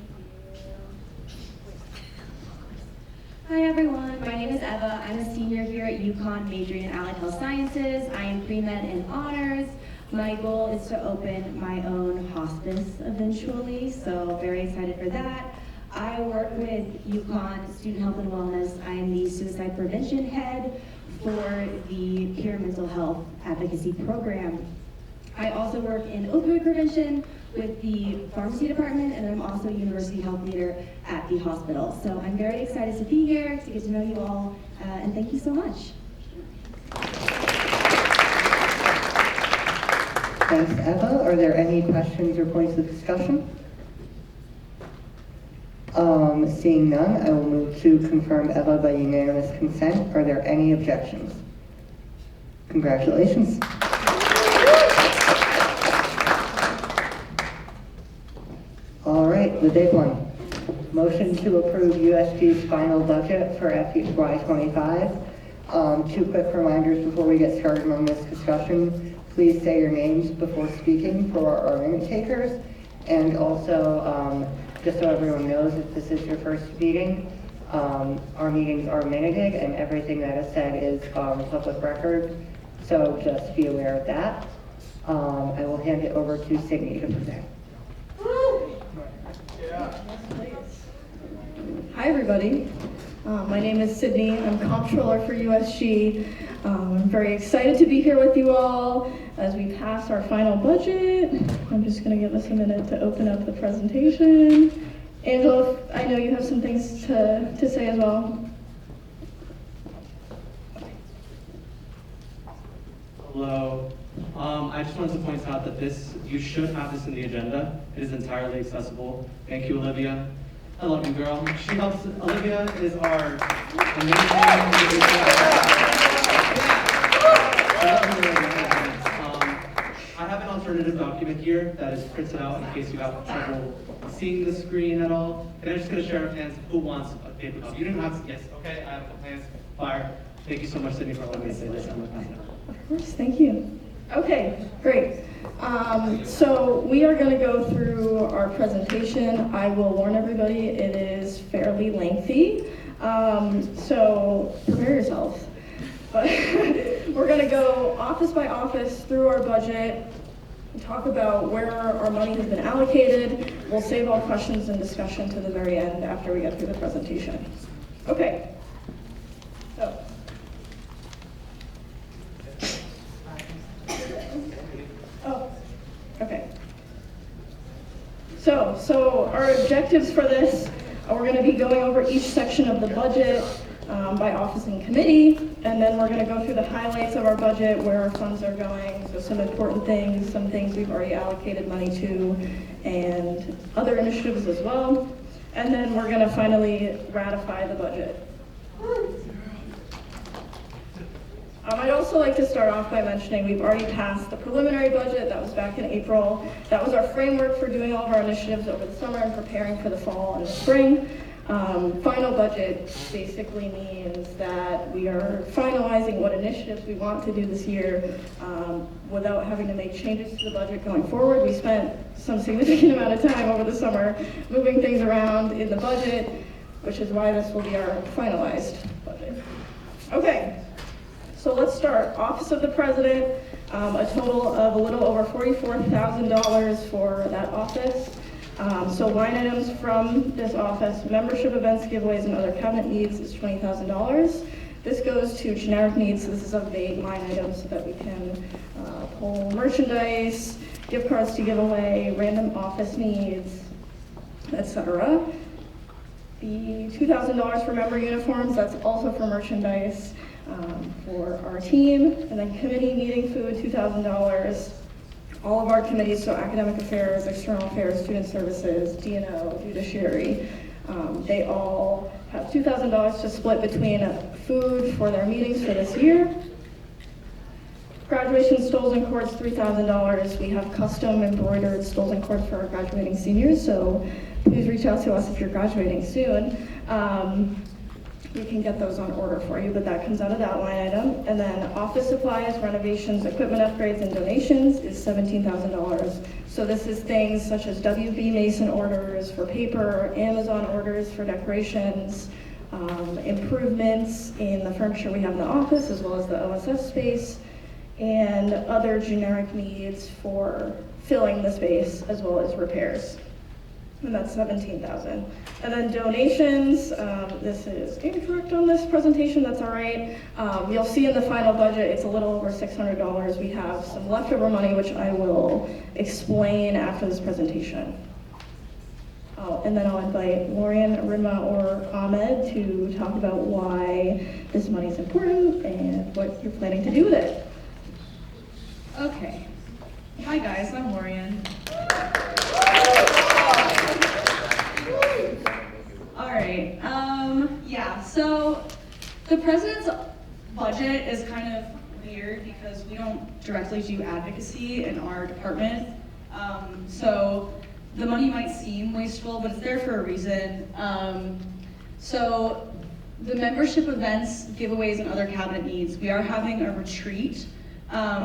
Hi everyone, my name is Eva. I'm a senior here at UConn, majoring in allied health sciences. I am pre-med in honors. My goal is to open my own hospice eventually, so very excited for that. I work with UConn Student Health and Wellness. I am the suicide prevention head for the peer mental health advocacy program. I also work in opioid prevention with the pharmacy department, and I'm also university health leader at the hospital. So I'm very excited to be here, to get to know you all, and thank you so much. Thanks, Eva. Are there any questions or points of discussion? Seeing none, I will move to confirm Eva by unanimous consent. Are there any objections? Congratulations. All right, the big one. Motion to approve USG's final budget for FY25. Two quick reminders before we get started on this discussion. Please say your names before speaking for our minute takers. And also, just so everyone knows, if this is your first meeting, our meetings are minuted and everything that is said is public record. So just be aware of that. I will hand it over to Sydney to present. Hi everybody, my name is Sydney. I'm comptroller for USG. I'm very excited to be here with you all as we pass our final budget. I'm just going to give us a minute to open up the presentation. Angela, I know you have some things to say as well. Hello. I just wanted to point out that you should have this in the agenda. It is entirely accessible. Thank you, Olivia. I love you, girl. She helps. Olivia is our I have an alternative document here that is printed out in case you have trouble seeing the screen at all. And I'm just going to share of hands who wants a paper copy. You didn't have to. Yes, okay. I have hands. Fire. Thank you so much, Sydney, for letting me say this. I'm going to pass it. Of course, thank you. Okay, great. So we are going to go through our presentation. I will warn everybody, it is fairly lengthy, so prepare yourselves. But we're going to go office by office through our budget, talk about where our money has been allocated. We'll save all questions and discussion to the very end after we get through the presentation. Okay. So. Oh, okay. So our objectives for this, we're going to be going over each section of the budget by office and committee, and then we're going to go through the highlights of our budget, where our funds are going, so some important things, some things we've already allocated money to, and other initiatives as well. And then we're going to finally ratify the budget. I'd also like to start off by mentioning we've already passed the preliminary budget. That was back in April. That was our framework for doing all of our initiatives over the summer and preparing for the fall and the spring. Final budget basically means that we are finalizing what initiatives we want to do this year without having to make changes to the budget going forward. We spent some significant amount of time over the summer moving things around in the budget, which is why this will be our finalized budget. Okay. So let's start. Office of the President, a total of a little over $44,000 for that office. So line items from this office, membership events, giveaways, and other cabinet needs is $20,000. This goes to generic needs, so this is a vague line item so that we can pull merchandise, gift cards to give away, random office needs, etc. The $2,000 for member uniforms, that's also for merchandise. For our team, and then committee meeting food, $2,000. All of our committees, so academic affairs, external affairs, student services, D&O, judiciary, they all have $2,000 to split between food for their meetings for this year. Graduation stoles and cords, $3,000. We have custom embroidered stoles and cords for our graduating seniors, so please reach out to us if you're graduating soon. We can get those on order for you, but that comes out of that line item. And then office supplies, renovations, equipment upgrades, and donations is $17,000. So this is things such as WB Mason orders for paper, Amazon orders for decorations, improvements in the furniture we have in the office, as well as the OSF space, and other generic needs for filling the space, as well as repairs. And that's $17,000. And then donations, this is incorrect on this presentation, that's all right. You'll see in the final budget, it's a little over $600. We have some leftover money, which I will explain after this presentation. And then I'll invite Lorian, Rima, or Ahmed to talk about why this money is important and what you're planning to do with it. Okay. Hi guys, I'm Lorian. All right, yeah, so the president's budget is kind of weird because we don't directly do advocacy in our department. So the money might seem wasteful, but it's there for a reason. So the membership events, giveaways, and other cabinet needs, we are having a retreat,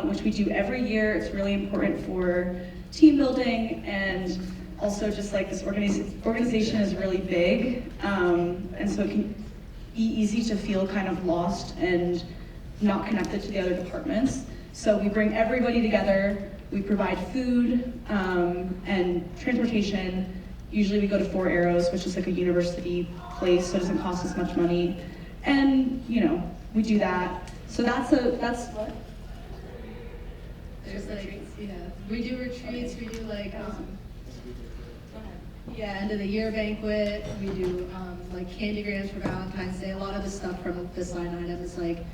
which we do every year. It's really important for team building, and also just like this organization is really big, and so it can be easy to feel kind of lost and not connected to the other departments. So we bring everybody together, we provide food and transportation. Usually we go to Four Arrows, which is like a university place, so it doesn't cost us much money. And, you know, we do that. So that's what? There's like, yeah, we do retreats, we do like, yeah, end of the year banquet, we do like candygrams for Valentine's Day. A lot of the stuff from this line item is like,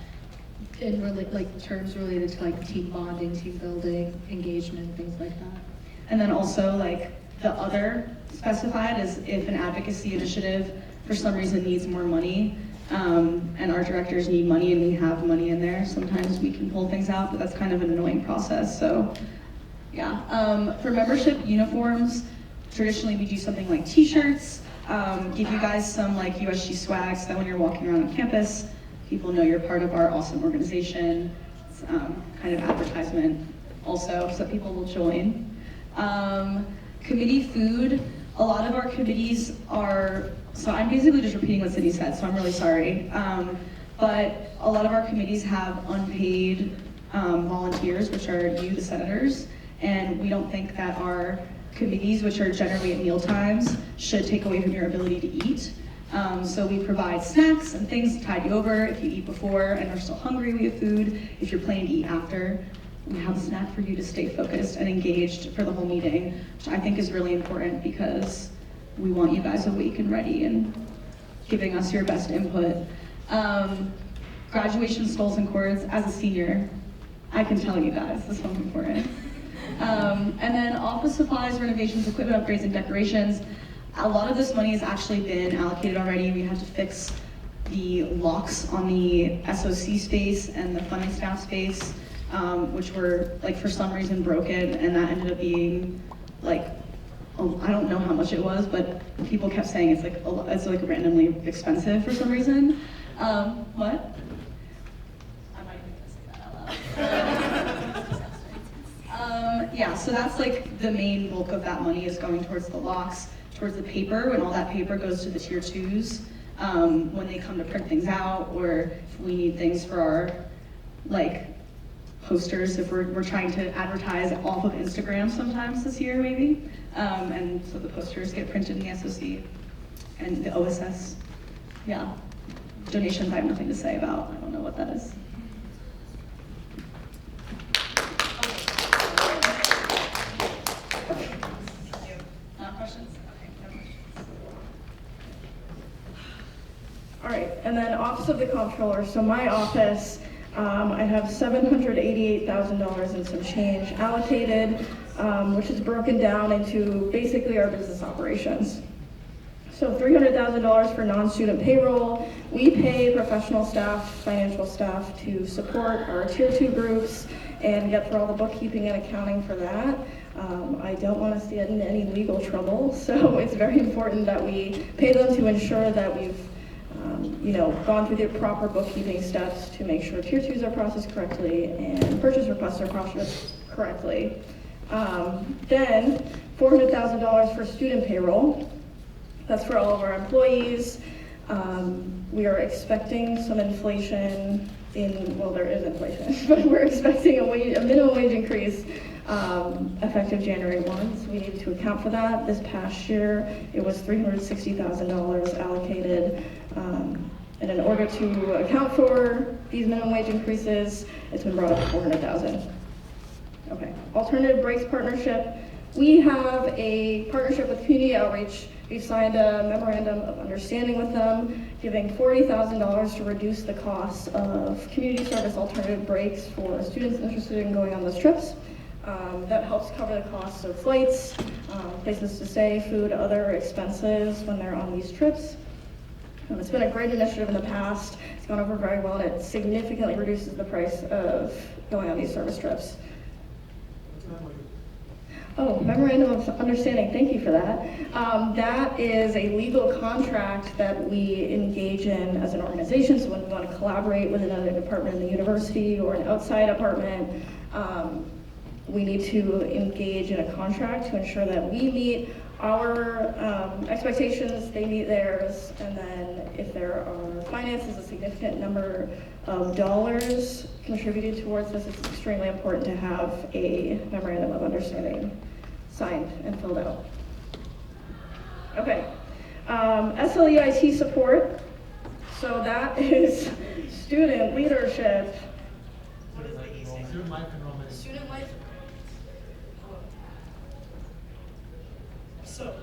in like terms related to like team bonding, team building, engagement, things like that. And then also like the other specified is if an advocacy initiative for some reason needs more money, and our directors need money and we have money in there, sometimes we can pull things out, but that's kind of an annoying process, so yeah. For membership uniforms, traditionally we do something like t-shirts, give you guys some like USG swag so that when you're walking around on campus, people know you're part of our awesome organization. It's kind of advertisement also, so that people will join. Committee food, a lot of our committees are, so I'm basically just repeating what Sydney said, so I'm really sorry. But a lot of our committees have unpaid volunteers, which are you, the senators, and we don't think that our committees, which are generally at meal times, should take away from your ability to eat. So we provide snacks and things to tide you over. If you eat before and are still hungry, we have food. If you're planning to eat after, we have a snack for you to stay focused and engaged for the whole meeting, which I think is really important because we want you guys awake and ready and giving us your best input. Graduation skulls and cords, as a senior, I can tell you guys, this one's important. And then office supplies, renovations, equipment upgrades, and decorations. A lot of this money has actually been allocated already. We had to fix the locks on the SOC space and the funding staff space, which were like for some reason broken, and that ended up being like, I don't know how much it was, but people kept saying it's like randomly expensive for some reason. What? I might say that out loud. Yeah, so that's like the main bulk of that money is going towards the locks, towards the paper, when all that paper goes to the tier 2s, when they come to print things out, or if we need things for our like posters, if we're trying to advertise off of Instagram sometimes this year maybe, and so the posters get printed in the SOC and the OSS. Yeah, donations I have nothing to say about. I don't know what that is. All right, and then Office of the Comptroller. So my office, I have $788,000 and some change allocated, which is broken down into basically our business operations. So $300,000 for non-student payroll. We pay professional staff, financial staff to support our tier 2 groups and get through all the bookkeeping and accounting for that. I don't want us to get into any legal trouble, so it's very important that we pay them to ensure that we've gone through the proper bookkeeping steps to make sure tier 2s are processed correctly and purchase requests are processed correctly. Then $400,000 for student payroll. That's for all of our employees. We are expecting some inflation well, there is inflation, but we're expecting a minimum wage increase effective January 1, so we needed to account for that. This past year, it was $360,000 allocated, and in order to account for these minimum wage increases, it's been brought up to $400,000. Okay, Alternative Breaks Partnership. We have a partnership with Community Outreach. We've signed a memorandum of understanding with them, giving $40,000 to reduce the cost of community service alternative breaks for students interested in going on those trips. that helps cover the costs of flights, places to stay, food, other expenses when they're on these trips. It's been a great initiative in the past. It's gone over very well, and it significantly reduces the price of going on these service trips. Oh, memorandum of understanding, thank you for that. That is a legal contract that we engage in as an organization. So when we want to collaborate with another department in the university or an outside department, we need to engage in a contract to ensure that we meet our expectations, they meet theirs, and then if there are finances, a significant number of dollars contributed towards this, it's extremely important to have a memorandum of understanding signed and filled out. Okay, SLEIT support. So that is student leadership. What is the Student life enrollment. Student life. So.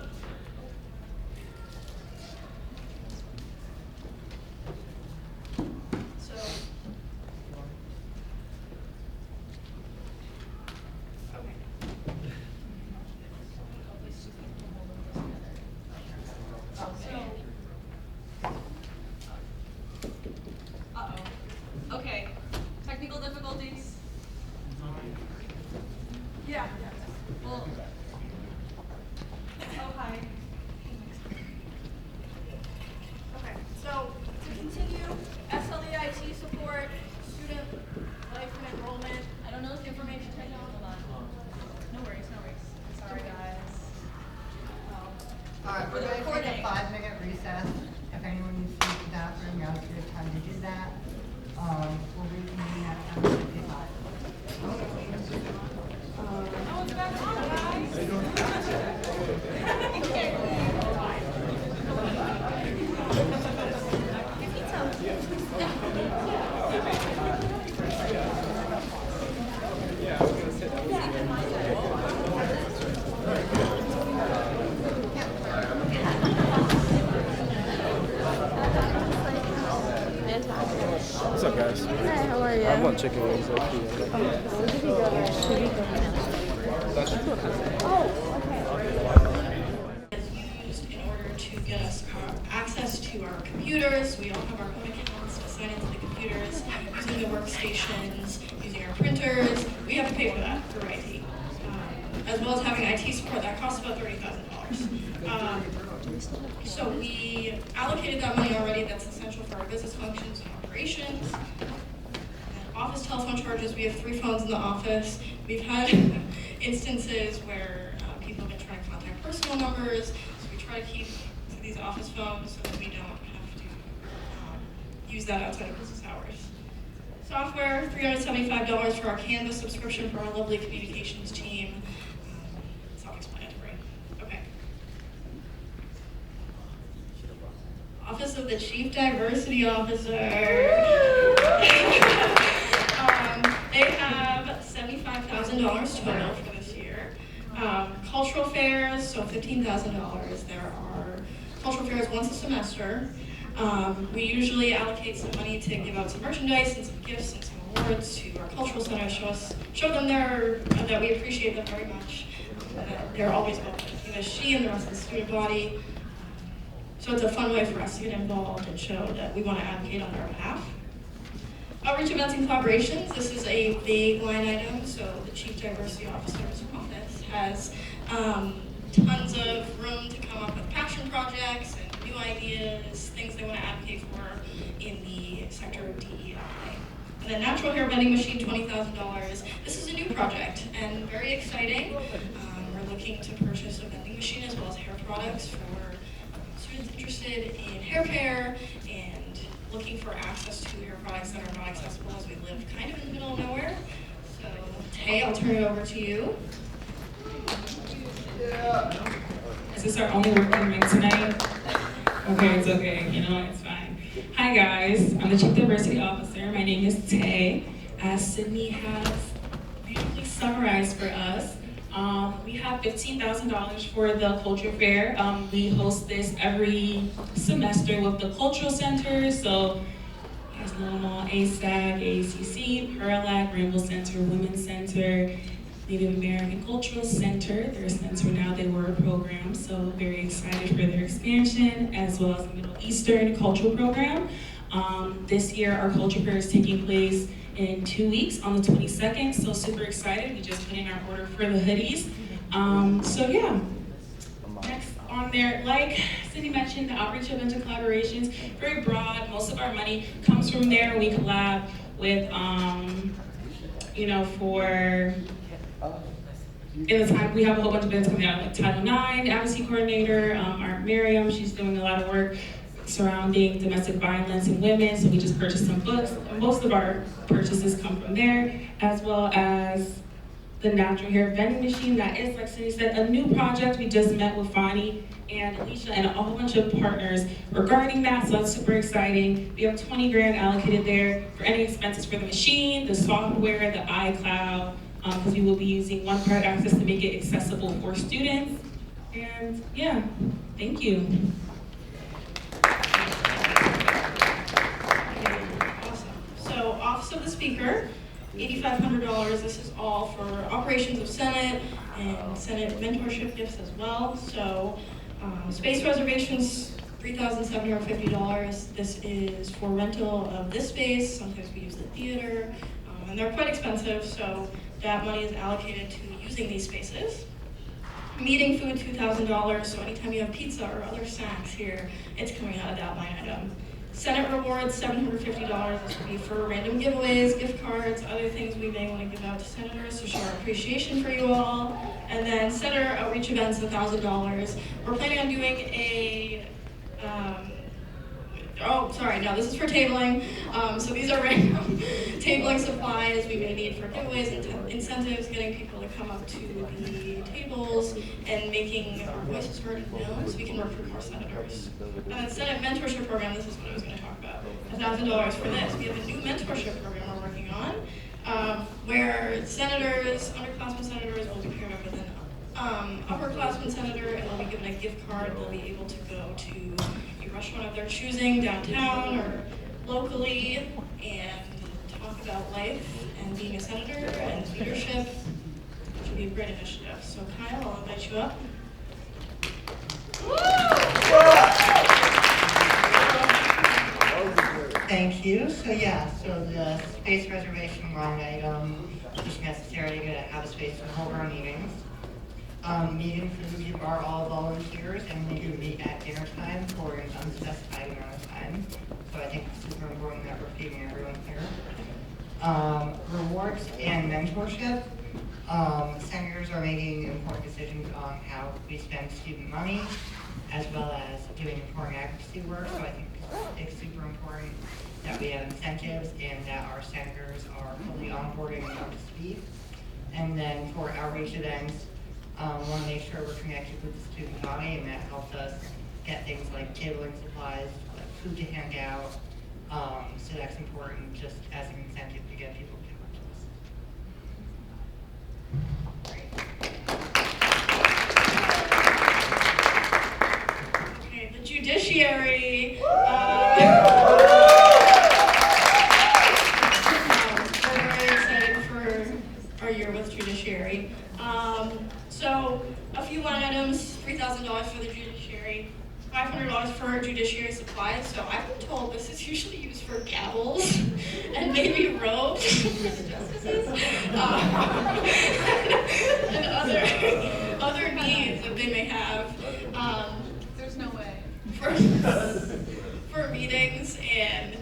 Okay, technical difficulties? Yeah. Well, oh, hi. Okay, so to continue, SLEIT support, student life and enrollment. I don't know if the information technology. Hold on. No worries, no worries. Sorry, guys. All right, we're going to take a 5-minute recess. If anyone needs to use the bathroom, now's your time to do that. We'll reconvene at 7:55. No one's back on, guys. What's up, guys? Hi, how are you? I want chicken wings. Should we go Used in order to get us access to our computers. We all have our own accounts to sign into the computers, using the workstations, using our printers. We have to pay for that through IT. As well as having IT support, that costs about $30,000. So we allocated that money already. That's essential for our business functions and operations. Office telephone charges, we have 3 phones in the office. We've had instances where people have been trying to contact personal numbers, so we try to keep to these office phones so that we don't have to use that outside of business hours. Software, $375 for our Canvas subscription for our lovely communications team. Self-explanatory. Okay. Office of the Chief Diversity Officer. They have $75,000 total for this year. Cultural fairs, so $15,000. There are cultural fairs once a semester. We usually allocate some money to give out some merchandise and some gifts and some awards to our cultural center, show them that we appreciate them very much. They're always welcome. USG and the rest of the student body. So it's a fun way for us to get involved and show that we want to advocate on their behalf. Outreach events and collaborations, this is a vague line item, so the Chief Diversity Officer's office has tons of room to come up with passion projects and new ideas, things they want to advocate for in the sector of DEI. And then natural hair vending machine, $20,000. This is a new project and very exciting. We're looking to purchase a vending machine as well as hair products for students interested in hair care and looking for access to hair products that are not accessible as we live kind of in the middle of nowhere. So, Tay, I'll turn it over to you. Is this our only working ring tonight? Okay, it's okay. You know, it's fine. Hi, guys. I'm the Chief Diversity Officer. My name is Tay. As Sydney has beautifully summarized for us, we have $15,000 for the culture fair. We host this every semester with the cultural centers. So, as normal, ASAC, ACC, Perlac, Rainbow Center, Women's Center. Native American Cultural Center. They're a center now, they were a program, so very excited for their expansion, as well as the Middle Eastern Cultural Program. This year, our culture fair is taking place in 2 weeks on the 22nd, so super excited. We just put in our order for the hoodies. So yeah, next on there, like Cindy mentioned, the outreach events and collaborations, very broad. Most of our money comes from there. We collab with, you know, for, in the time, we have a whole bunch of events coming out, like Title IX, Advocacy Coordinator, our Miriam, she's doing a lot of work surrounding domestic violence and women, so we just purchased some books. Most of our purchases come from there, as well as the natural hair vending machine. That is, like Cindy said, a new project. We just met with Fani and Alicia and a whole bunch of partners regarding that, so that's super exciting. We have 20 grand allocated there for any expenses for the machine, the software, the iCloud, because we will be using one-part access to make it accessible for students. And yeah, thank you. So, Office of the Speaker, $8,500. This is all for operations of Senate and Senate mentorship gifts as well. So, space reservations, $3,750. This is for rental of this space. Sometimes we use the theater, and they're quite expensive, so that money is allocated to using these spaces. Meeting food, $2,000. So anytime you have pizza or other snacks here, it's coming out of that line item. Senate rewards, $750. This would be for random giveaways, gift cards, other things we may want to give out to senators to show our appreciation for you all. And then Senator outreach events, $1,000. We're planning on doing a, this is for tabling. So these are random tabling supplies we may need for giveaways and incentives, getting people to come up to the tables and making our voices heard and known so we can recruit more senators. And then Senate mentorship program, this is what I was going to talk about. $1,000 for this. We have a new mentorship program we're working on where senators, underclassmen senators will be paired up with an upperclassmen senator and they'll be given a gift card. They'll be able to go to a restaurant of their choosing downtown or locally and talk about life and being a senator and leadership. It should be a great initiative. So Kyle, I'll invite you up. Thank you. So the space reservation line item is necessary to have a space to hold our meetings. Meeting food are all volunteers and we do meet at dinner time for an unspecified amount of time. So I think it's super important that we're feeding everyone here. Rewards and mentorship. Senators are making important decisions on how we spend student money, as well as doing important advocacy work. So I think it's super important that we have incentives and that our senators are fully onboarding and up to speed. And then for outreach events, want to make sure we're connected with the student body, and that helps us get things like tabling supplies, like food to hand out. So that's important just as an incentive to get people to come to us. Okay, the judiciary. We're very excited for our year with judiciary. So a few line items, $3,000 for the judiciary, $500 for judiciary supplies. So I've been told this is usually used for gavels and maybe robes for the justices and other needs that they may have. There's no way. For meetings and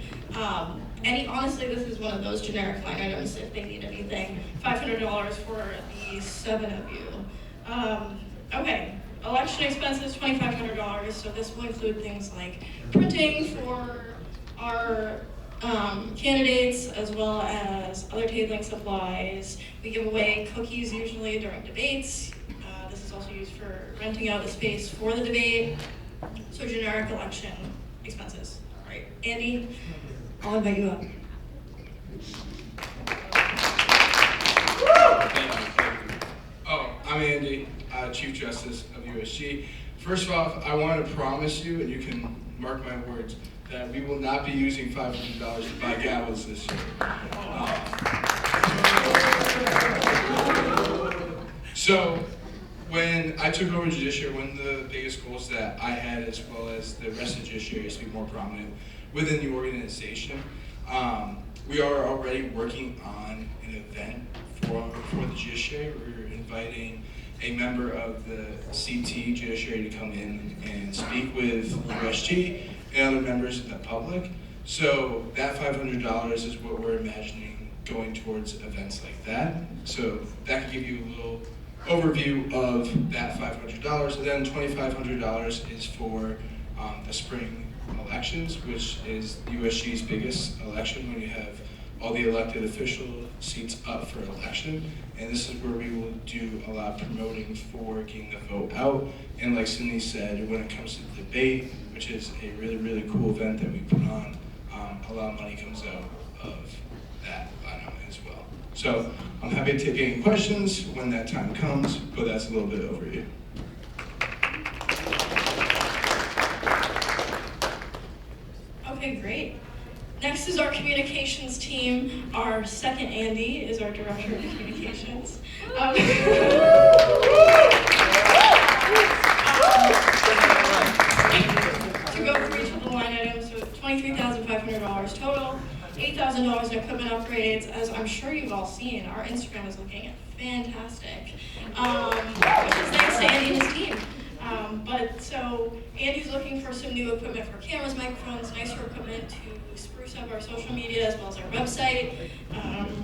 honestly, this is one of those generic line items if they need anything. $500 for the 7 of you. Okay, election expenses, $2,500. So this will include things like printing for our candidates, as well as other tabling supplies. We give away cookies usually during debates. This is also used for renting out the space for the debate. So generic election expenses. All right, Andy, I'll invite you up. I'm Andy, Chief Justice of USG. First off, I want to promise you, and you can mark my words, that we will not be using $500 to buy gavels this year. So when I took over judiciary, one of the biggest goals that I had, as well as the rest of the judiciary, is to be more prominent within the organization. We are already working on an event for the judiciary. We're inviting a member of the CT judiciary to come in and speak with USG and other members of the public. So that $500 is what we're imagining going towards events like that. So that can give you a little overview of that $500. And then $2,500 is for the spring elections, which is USG's biggest election, when you have all the elected official seats up for election. And this is where we will do a lot of promoting for getting the vote out. And like Cindy said, when it comes to the debate, which is a really, really cool event that we put on, a lot of money comes out of that item as well. So I'm happy to take any questions when that time comes, but that's a little bit overview. Okay, great. Next is our communications team. Our second Andy is our director of communications. To go through each of the line items, so $23,500 total, $8,000 in equipment upgrades. As I'm sure you've all seen, our Instagram is looking fantastic, which is thanks to Andy and his team. But so Andy's looking for some new equipment for cameras, microphones, nicer equipment to spruce up our social media as well as our website,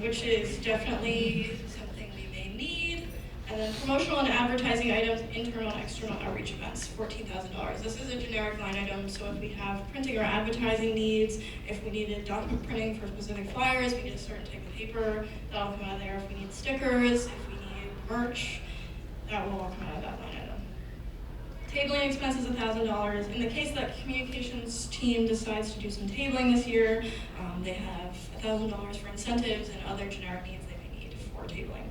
which is definitely something we may need. And then promotional and advertising items, internal and external outreach events, $14,000. This is a generic line item, so if we have printing or advertising needs, if we needed document printing for specific flyers, we need a certain type of paper, that'll come out of there. If we need stickers, if we need merch, that will all come out of that line item. Tabling expenses, $1,000. In the case that communications team decides to do some tabling this year, they have $1,000 for incentives and other generic needs they may need for tabling.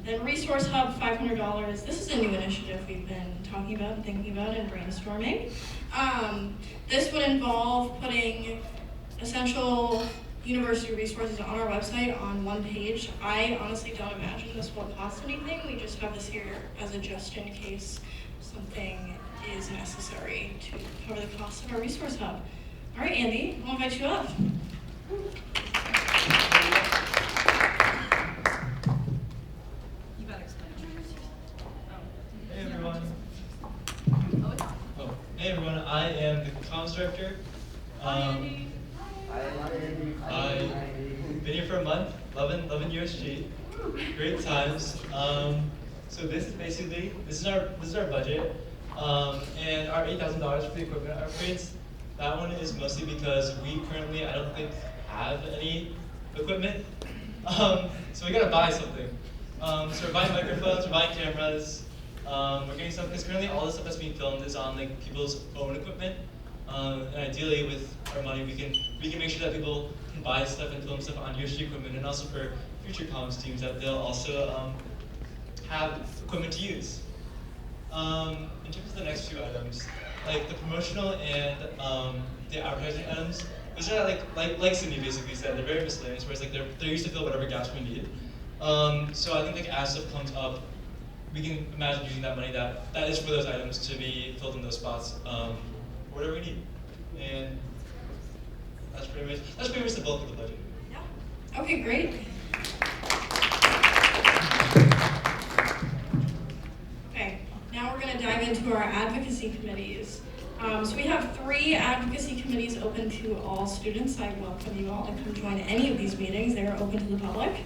Then Resource Hub, $500. This is a new initiative we've been talking about and thinking about and brainstorming. This would involve putting essential university resources on our website on one page. I honestly don't imagine this will cost anything. We just have this here as a just in case something is necessary to cover the cost of our resource hub. All right, Andy, I'll invite you up. You gotta explain. Hey everyone. Hey everyone, I am the comms director. I've been here for a month, loving USG, great times. So this is basically, this is our budget, and our $8,000 for the equipment upgrades. That one is mostly because we currently, I don't think, have any equipment. So we gotta buy something. So we're buying microphones, we're buying cameras, we're getting stuff, because currently all the stuff that's being filmed is on like people's own equipment. And ideally with our money we can make sure that people can buy stuff and film stuff on USG equipment, and also for future comms teams that they'll also have equipment to use. In terms of the next few items, like the promotional and the advertising items, those are like Cindy basically said, they're very miscellaneous, whereas like they're used to fill whatever gaps we need. So I think like as stuff comes up, we can imagine using that money that is for those items to be filled in those spots, whatever we need. And that's pretty much the bulk of the budget. Yeah. Okay, great. Okay, now we're going to dive into our advocacy committees. So we have 3 advocacy committees open to all students. I welcome you all to come join any of these meetings. They are open to the public.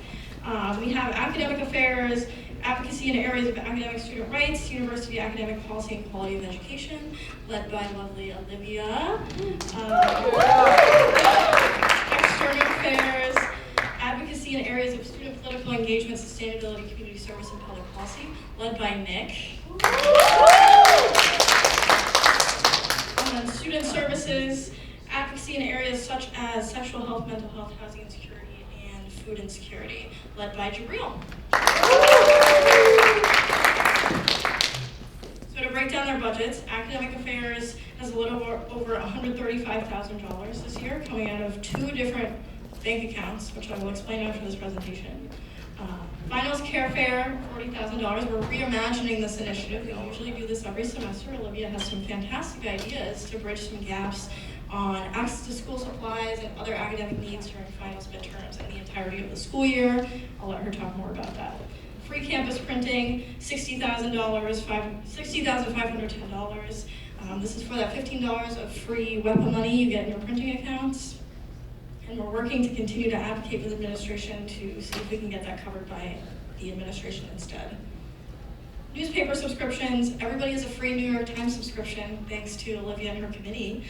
We have academic affairs, advocacy in areas of academic student rights, university academic policy and quality of education, led by lovely Olivia. External affairs, advocacy in areas of student political engagement, sustainability, community service, and public policy, led by Nick. And then student services, advocacy in areas such as sexual health, mental health, housing insecurity, and food insecurity, led by Jabril. So to break down their budgets, academic affairs has a little over $135,000 this year, coming out of 2 different bank accounts, which I will explain after this presentation. Finals Care Fair, $40,000. We're reimagining this initiative. We usually do this every semester. Olivia has some fantastic ideas to bridge some gaps on access to school supplies and other academic needs during finals, midterms, and the entirety of the school year. I'll let her talk more about that. Free campus printing, $60,510. This is for that $15 of free WEPA money you get in your printing accounts. And we're working to continue to advocate with administration to see if we can get that covered by the administration instead. Newspaper subscriptions, everybody has a free New York Times subscription, thanks to Olivia and her committee.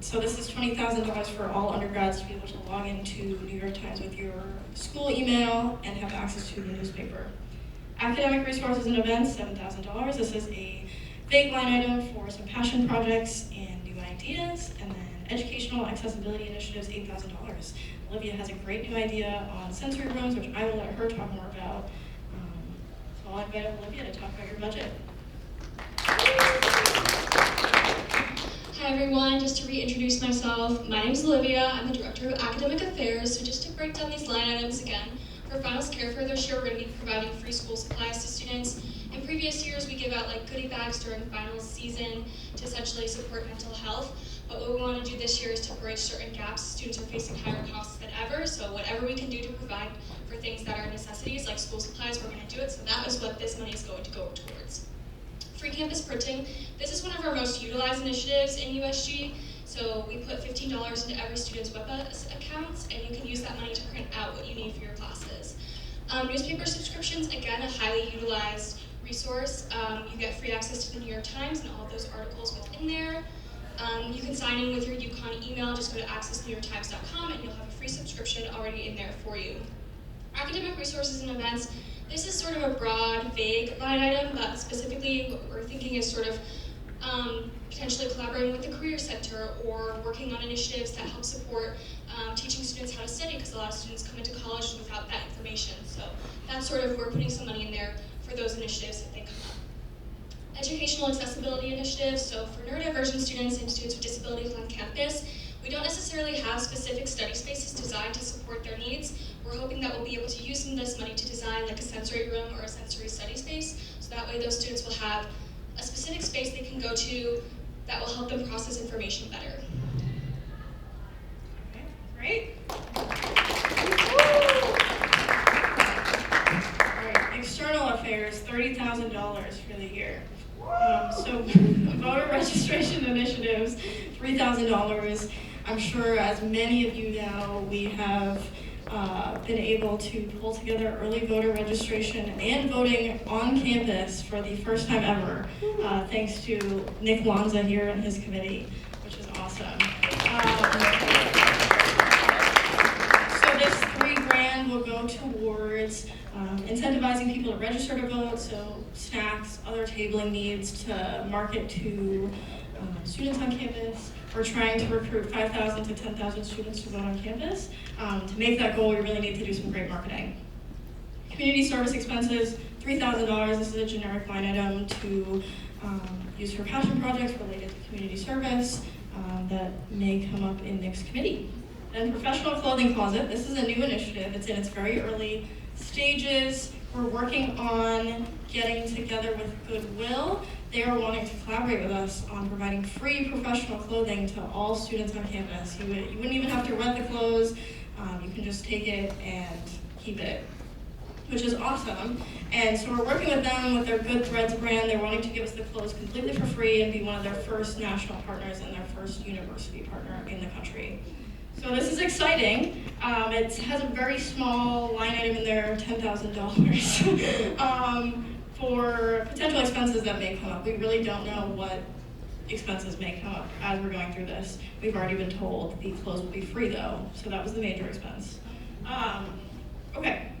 So this is $20,000 for all undergrads to be able to log into New York Times with your school email and have access to the newspaper. Academic resources and events, $7,000. This is a vague line item for some passion projects and new ideas. And then educational accessibility initiatives, $8,000. Olivia has a great new idea on sensory rooms, which I will let her talk more about. So I'll invite Olivia to talk about your budget. Hi everyone, just to reintroduce myself, my name is Olivia. I'm the Director of Academic Affairs. So just to break down these line items again, for Finals Care Fair this year, we're going to be providing free school supplies to students. In previous years, we give out like goodie bags during finals season to essentially support mental health. But what we want to do this year is to bridge certain gaps. Students are facing higher costs than ever, so whatever we can do to provide for things that are necessities like school supplies, we're going to do it. So that is what this money is going to go towards. Free campus printing. This is one of our most utilized initiatives in USG. So we put $15 into every student's WEPA accounts, and you can use that money to print out what you need for your classes. Newspaper subscriptions, again, a highly utilized resource. You get free access to the New York Times and all of those articles within there. You can sign in with your UConn email, just go to accessnewyorktimes.com and you'll have a free subscription already in there for you. Academic resources and events, this is sort of a broad, vague line item, but specifically what we're thinking is sort of potentially collaborating with the Career Center or working on initiatives that help support teaching students how to study, because a lot of students come into college without that information. So that's sort of, we're putting some money in there for those initiatives if they come up. Educational accessibility initiatives, so for neurodivergent students and students with disabilities on campus, we don't necessarily have specific study spaces designed to support their needs. We're hoping that we'll be able to use some of this money to design like a sensory room or a sensory study space, so that way those students will have a specific space they can go to that will help them process information better. Okay, great. All right, external affairs, $30,000 for the year. So voter registration initiatives, $3,000. I'm sure as many of you know, we have been able to pull together early voter registration and voting on campus for the first time ever, thanks to Nick Lanza here and his committee, which is awesome. So this $3,000 will go towards incentivizing people to register to vote, so snacks, other tabling needs to market to students on campus. We're trying to recruit 5,000 to 10,000 students to vote on campus. To make that goal, we really need to do some great marketing. Community service expenses, $3,000. This is a generic line item to use for passion projects related to community service that may come up in Nick's committee. Then professional clothing closet. This is a new initiative. It's in its very early stages. We're working on getting together with Goodwill. They are wanting to collaborate with us on providing free professional clothing to all students on campus. You wouldn't even have to rent the clothes. You can just take it and keep it, which is awesome. And so we're working with them with their Good Threads brand. They're wanting to give us the clothes completely for free and be one of their first national partners and their first university partner in the country. So this is exciting. It has a very small line item in there, $10,000, for potential expenses that may come up. We really don't know what expenses may come up as we're going through this. We've already been told the clothes will be free though, so that was the major expense. Okay,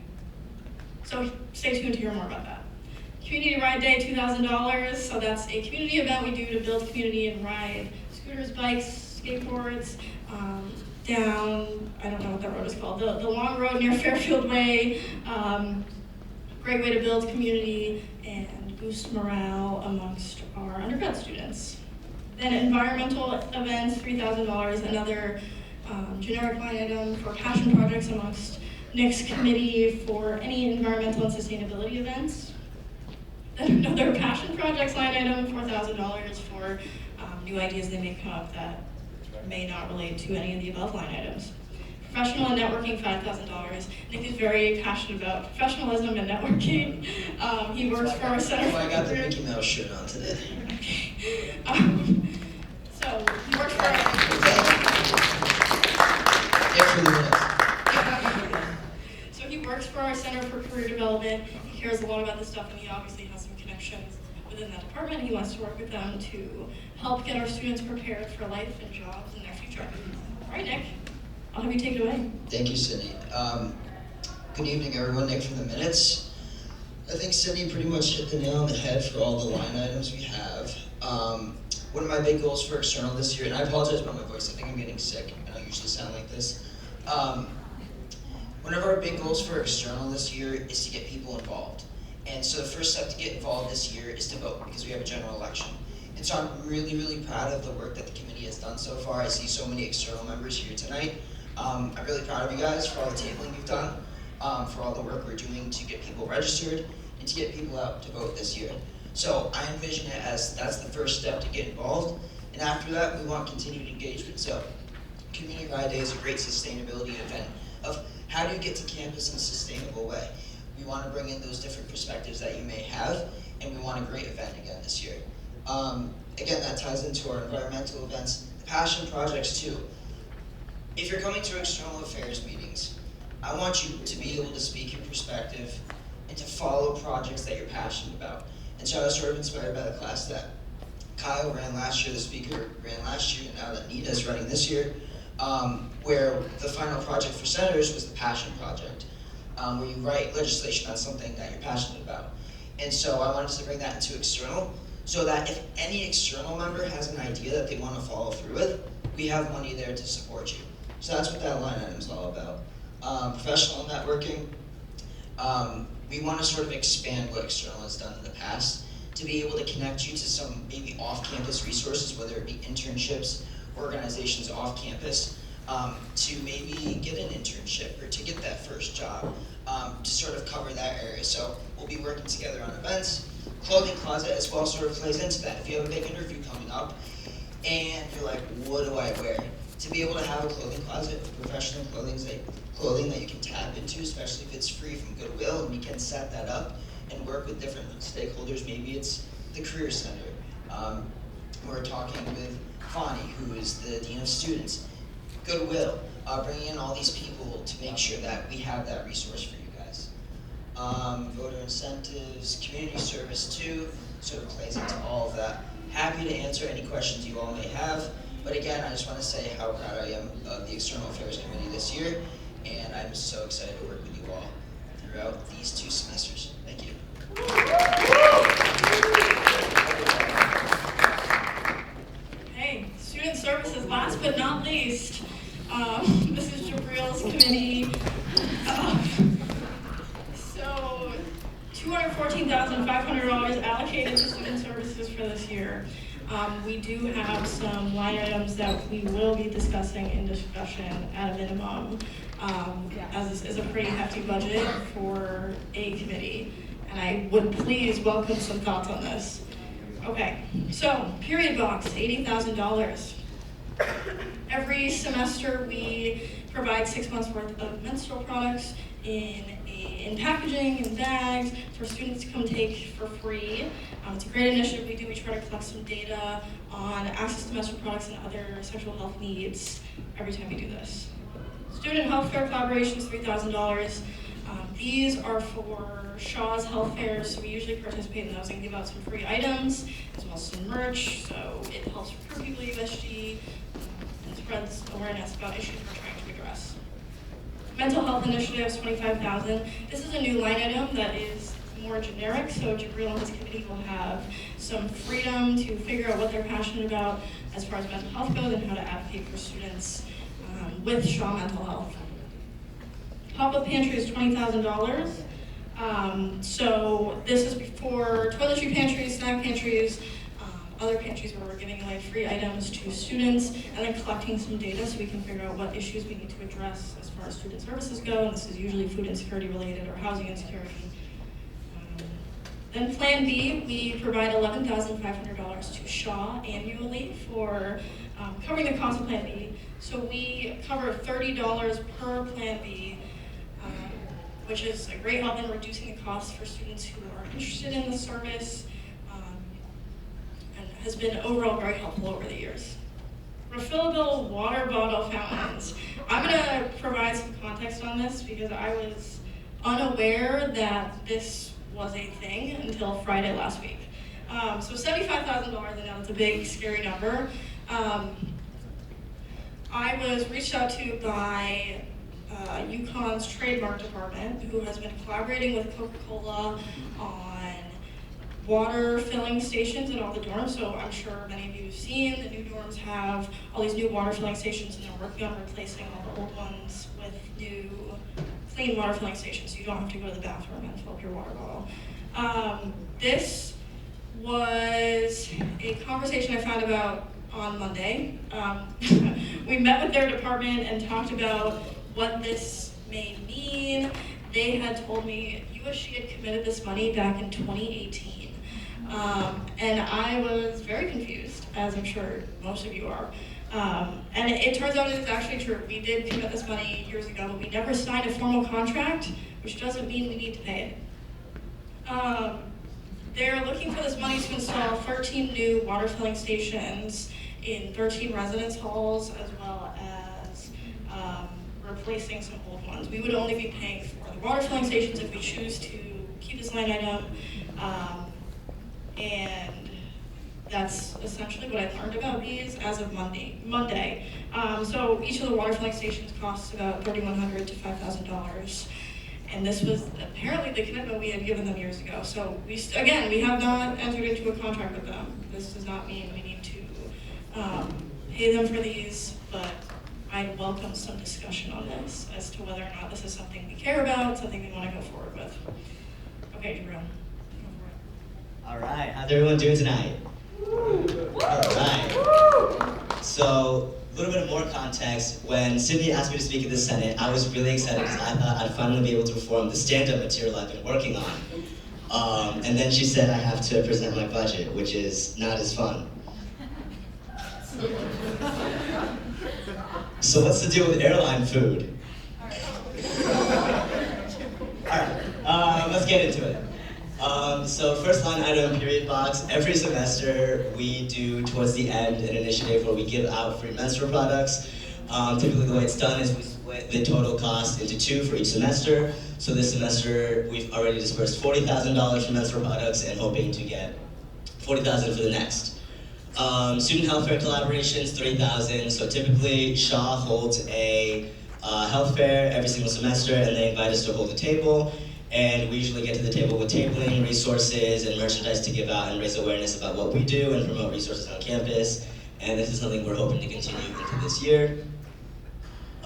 so stay tuned to hear more about that. Community Ride Day, $2,000, so that's a community event we do to build community and ride scooters, bikes, skateboards, down, I don't know what that road is called, the long road near Fairfield Way. Great way to build community and boost morale amongst our undergrad students. Then environmental events, $3,000, another generic line item for passion projects amongst Nick's committee for any environmental and sustainability events. Then another passion projects line item, $4,000 for new ideas they may come up that may not relate to any of the above line items. Professional and networking, $5,000. Nick is very passionate about professionalism and networking. He works for our center. Oh, I got the Mickey Mouse shirt on today. So he works for So he works for our Center for Career Development. He cares a lot about this stuff, and he obviously has some connections within that department. He wants to work with them to help get our students prepared for life and jobs in their future. All right, Nick, I'll have you take it away. Thank you, Sydney. Good evening, everyone. Nick from the minutes. I think Sydney pretty much hit the nail on the head for all the line items we have. One of my big goals for external this year, and I apologize about my voice, I think I'm getting sick. I don't usually sound like this. One of our big goals for external this year is to get people involved. And so the first step to get involved this year is to vote, because we have a general election. And so I'm really, really proud of the work that the committee has done so far. I see so many external members here tonight. I'm really proud of you guys for all the tabling you've done, for all the work we're doing to get people registered, and to get people out to vote this year. So I envision it as that's the first step to get involved, and after that we want continued engagement. So Community Ride Day is a great sustainability event of how do you get to campus in a sustainable way. We want to bring in those different perspectives that you may have, and we want a great event again this year. Again, that ties into our environmental events, the passion projects too. If you're coming to external affairs meetings, I want you to be able to speak your perspective and to follow projects that you're passionate about. And so I was sort of inspired by the class that Kyle ran last year, the speaker ran last year, and now that Nita's running this year, where the final project for senators was the passion project, where you write legislation on something that you're passionate about. And so I wanted to bring that into external, so that if any external member has an idea that they want to follow through with, we have money there to support you. So that's what that line item is all about. Professional networking, we want to sort of expand what external has done in the past to be able to connect you to some maybe off-campus resources, whether it be internships, organizations off campus, to maybe get an internship or to get that first job, to sort of cover that area. So we'll be working together on events. Clothing closet as well sort of plays into that. If you have a big interview coming up and you're like, what do I wear? To be able to have a clothing closet with professional clothing that you can tap into, especially if it's free from Goodwill, and we can set that up and work with different stakeholders. Maybe it's the Career Center. We're talking with Fani, who is the Dean of Students. Goodwill, bringing in all these people to make sure that we have that resource for you guys. Voter incentives, community service too, sort of plays into all of that. Happy to answer any questions you all may have. But again, I just want to say how proud I am of the External Affairs Committee this year, and I'm so excited to work with you all throughout these 2 semesters. Thank you. Hey, student services, last but not least, this is Jabril's committee. So $214,500 allocated to student services for this year. We do have some line items that we will be discussing in discussion at a minimum, as this is a pretty hefty budget for a committee. And I would please welcome some thoughts on this. Okay, so period box, $80,000. Every semester we provide 6 months worth of menstrual products in packaging and bags for students to come take for free. It's a great initiative we do. We try to collect some data on access to menstrual products and other sexual health needs every time we do this. Student health fair collaborations, $3,000. These are for Shaw's health fairs, so we usually participate in those and give out some free items, as well as some merch, so it helps recruit people to USG and spreads awareness about issues we're trying to address. Mental health initiatives, $25,000. This is a new line item that is more generic, so Jabril and his committee will have some freedom to figure out what they're passionate about as far as mental health goes and how to advocate for students with Shaw Mental Health. Pop-up pantry is $20,000. So this is for toiletry pantries, snack pantries, other pantries where we're giving away free items to students and then collecting some data so we can figure out what issues we need to address as far as student services go. And this is usually food insecurity related or housing insecurity. Then Plan B, we provide $11,500 to Shaw annually for covering the cost of Plan B. So we cover $30 per Plan B, which is a great help in reducing the costs for students who are interested in the service, and has been overall very helpful over the years. Refillable water bottle fountains. I'm gonna provide some context on this because I was unaware that this was a thing until Friday last week. So $75,000, I know it's a big, scary number. I was reached out to by UConn's trademark department, who has been collaborating with Coca-Cola on water filling stations in all the dorms. So I'm sure many of you have seen the new dorms have all these new water filling stations, and they're working on replacing all the old ones with new clean water filling stations, so you don't have to go to the bathroom and fill up your water bottle. This was a conversation I found about on Monday. We met with their department and talked about what this may mean. They had told me USG had committed this money back in 2018. And I was very confused, as I'm sure most of you are. And it turns out it's actually true. We did commit this money years ago, but we never signed a formal contract, which doesn't mean we need to pay it. They're looking for this money to install 13 new water filling stations in 13 residence halls, as well as replacing some old ones. We would only be paying for the water filling stations if we choose to keep this line item. And that's essentially what I learned about these as of Monday. So each of the water filling stations costs about $3,100 to $5,000. And this was apparently the commitment we had given them years ago. So we have not entered into a contract with them. This does not mean we need to pay them for these, but I'd welcome some discussion on this as to whether or not this is something we care about, something we want to go forward with. Okay, Jerome. All right, how's everyone doing tonight? All right. So, a little bit of more context. When Sydney asked me to speak at the Senate, I was really excited because I thought I'd finally be able to perform the stand-up material I've been working on. And then she said I have to present my budget, which is not as fun. So what's the deal with airline food? Alright, let's get into it. So first line item, period box. Every semester we do towards the end an initiative where we give out free menstrual products. Typically the way it's done is we split the total cost into two for each semester. So this semester we've already dispersed $40,000 for menstrual products and hoping to get $40,000 for the next. Student health fair collaborations, $3,000. So typically Shaw holds a health fair every single semester and they invite us to hold a table. And we usually get to the table with tabling, resources, and merchandise to give out and raise awareness about what we do and promote resources on campus. And this is something we're hoping to continue into this year.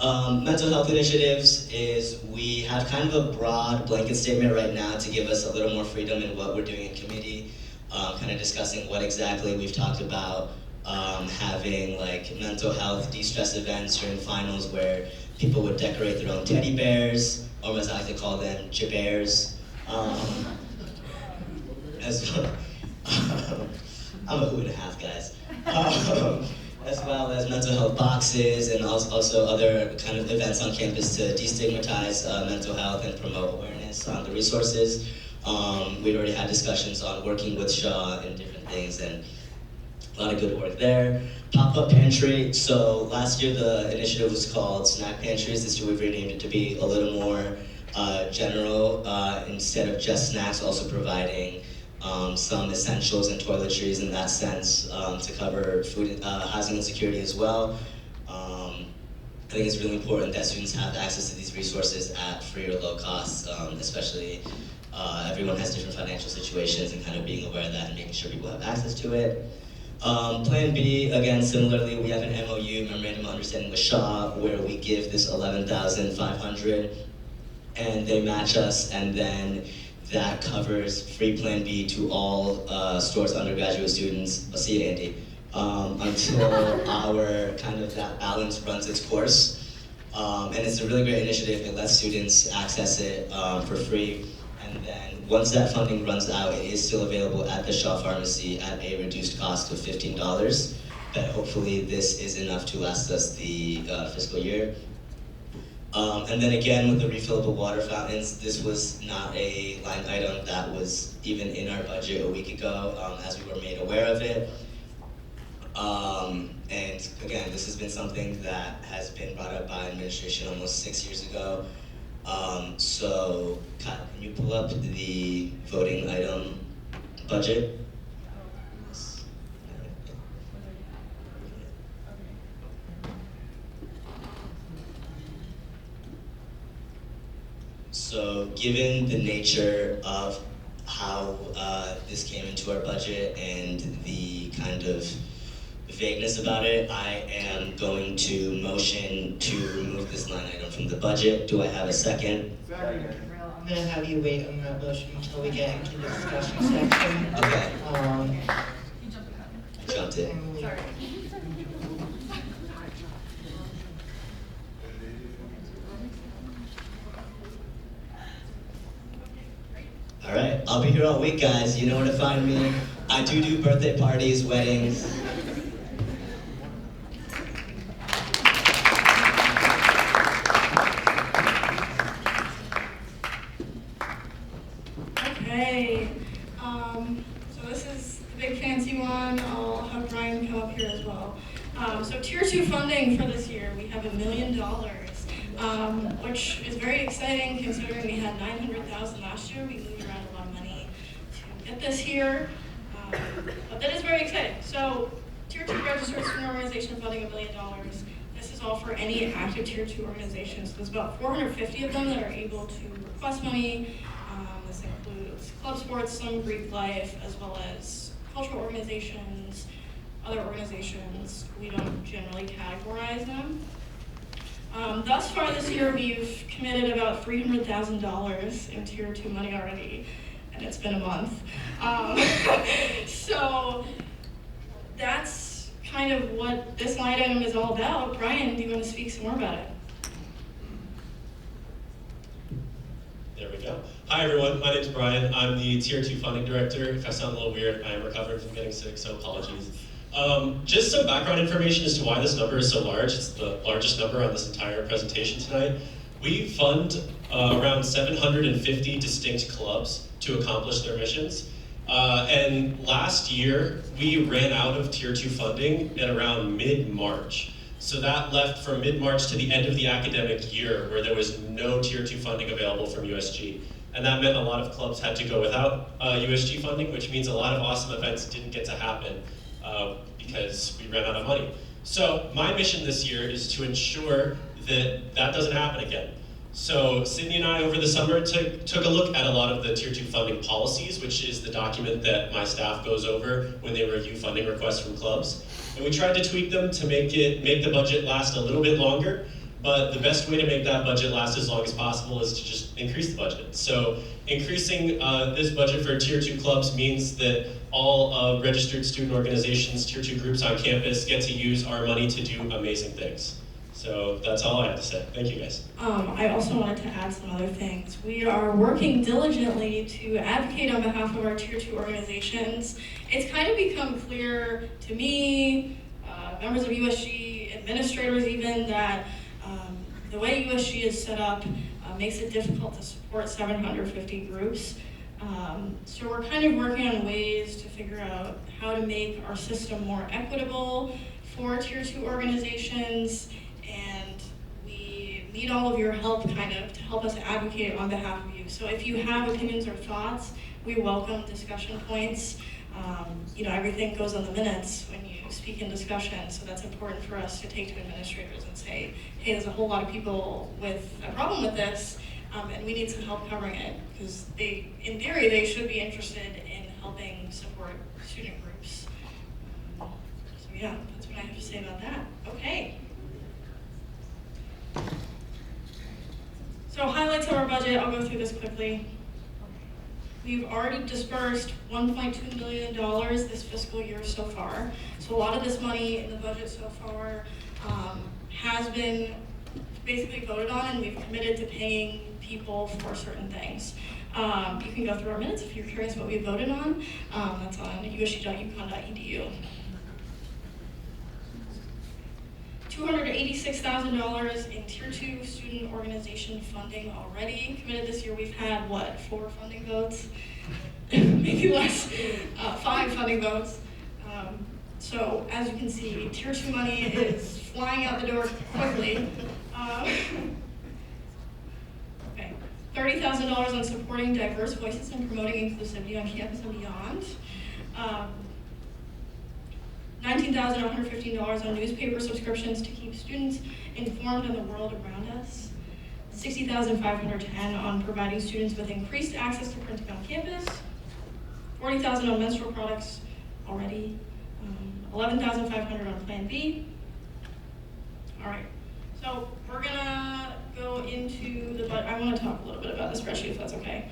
Mental health initiatives is we have kind of a broad blanket statement right now to give us a little more freedom in what we're doing in committee. Kind of discussing what exactly we've talked about, having like mental health de-stress events during finals where people would decorate their own teddy bears, or as I like to call them, jabears. I'm a who and a half, guys. As well as mental health boxes and also other kind of events on campus to destigmatize mental health and promote awareness on the resources. We've already had discussions on working with Shaw and different things, and a lot of good work there. Pop-up pantry. So last year the initiative was called Snack Pantries. This year we've renamed it to be a little more general. Instead of just snacks, also providing some essentials and toiletries in that sense to cover food, housing insecurity as well. I think it's really important that students have access to these resources at free or low costs, especially everyone has different financial situations, and kind of being aware of that and making sure people have access to it. Plan B, again, similarly, we have an MOU, Memorandum of Understanding with Shaw, where we give this $11,500, and they match us, and then that covers free Plan B to all Store's undergraduate students. I'll see you, Andy. Until our kind of that balance runs its course. And it's a really great initiative. It lets students access it for free. And then once that funding runs out, it is still available at the Shaw Pharmacy at a reduced cost of $15. But hopefully this is enough to last us the fiscal year. And then again, with the refillable water fountains, this was not a line item that was even in our budget a week ago, as we were made aware of it. And again, this has been something that has been brought up by administration almost 6 years ago. So Kyle, can you pull up the voting item budget? So given the nature of how this came into our budget and the kind of vagueness about it, I am going to motion to remove this line item from the budget. Do I have a second? I'm gonna have you wait on that motion until we get into the discussion section. Okay. I jumped it. Sorry. All right, I'll be here all week, guys. You know where to find me. I do birthday parties, weddings. Okay, so this is the big fancy one. I'll have Brian come up here as well. So tier 2 funding for this year, we have $1 million, which is very exciting considering we had $900,000 last year. We moved around a lot of money to get this here, but that is very exciting. So tier 2 registered student organization funding $1 million. This is all for any active tier 2 organizations. There's about 450 of them that are able to request money. This includes club sports, some Greek life, as well as cultural organizations, other organizations. We don't generally categorize them. Thus far this year, we've committed about $300,000 in tier 2 money already, and it's been a month. So that's kind of what this line item is all about. Brian, do you want to speak some more about it? There we go. Hi everyone, my name's Brian. I'm the Tier 2 Funding Director. If I sound a little weird, I am recovering from getting sick, so apologies. Just some background information as to why this number is so large. It's the largest number on this entire presentation tonight. We fund around 750 distinct clubs to accomplish their missions. And last year, we ran out of Tier 2 funding at around mid-March. So that left from mid-March to the end of the academic year where there was no Tier 2 funding available from USG. And that meant a lot of clubs had to go without USG funding, which means a lot of awesome events didn't get to happen because we ran out of money. So my mission this year is to ensure that that doesn't happen again. So Sydney and I over the summer took a look at a lot of the Tier 2 funding policies, which is the document that my staff goes over when they review funding requests from clubs. And we tried to tweak them to make the budget last a little bit longer, but the best way to make that budget last as long as possible is to just increase the budget. So increasing this budget for Tier 2 clubs means that all registered student organizations, Tier 2 groups on campus get to use our money to do amazing things. So that's all I have to say. Thank you guys. I also wanted to add some other things. We are working diligently to advocate on behalf of our Tier 2 organizations. It's kind of become clear to me, members of USG, administrators even, that the way USG is set up makes it difficult to support 750 groups. So we're kind of working on ways to figure out how to make our system more equitable for Tier 2 organizations, and we need all of your help kind of to help us advocate on behalf of you. So if you have opinions or thoughts, we welcome discussion points. You know, everything goes on the minutes when you speak in discussion, so that's important for us to take to administrators and say, hey, there's a whole lot of people with a problem with this, and we need some help covering it, because in theory, they should be interested in helping support student groups. So yeah, that's what I have to say about that. Okay. So highlights of our budget, I'll go through this quickly. We've already dispersed $1.2 million this fiscal year so far. So a lot of this money in the budget so far has been basically voted on, and we've committed to paying people for certain things. You can go through our minutes if you're curious what we voted on. That's on usg.uconn.edu. $286,000 in Tier 2 student organization funding already committed this year. We've had, what, 4 funding votes? Maybe less, 5 funding votes. So as you can see, Tier 2 money is flying out the door quickly. Okay, $30,000 on supporting diverse voices and promoting inclusivity on campus and beyond. $19,115 on newspaper subscriptions to keep students informed on the world around us. $60,510 on providing students with increased access to printing on campus. $40,000 on menstrual products already. $11,500 on Plan B. All right, so we're gonna go into the budget. I want to talk a little bit about the spreadsheet if that's okay.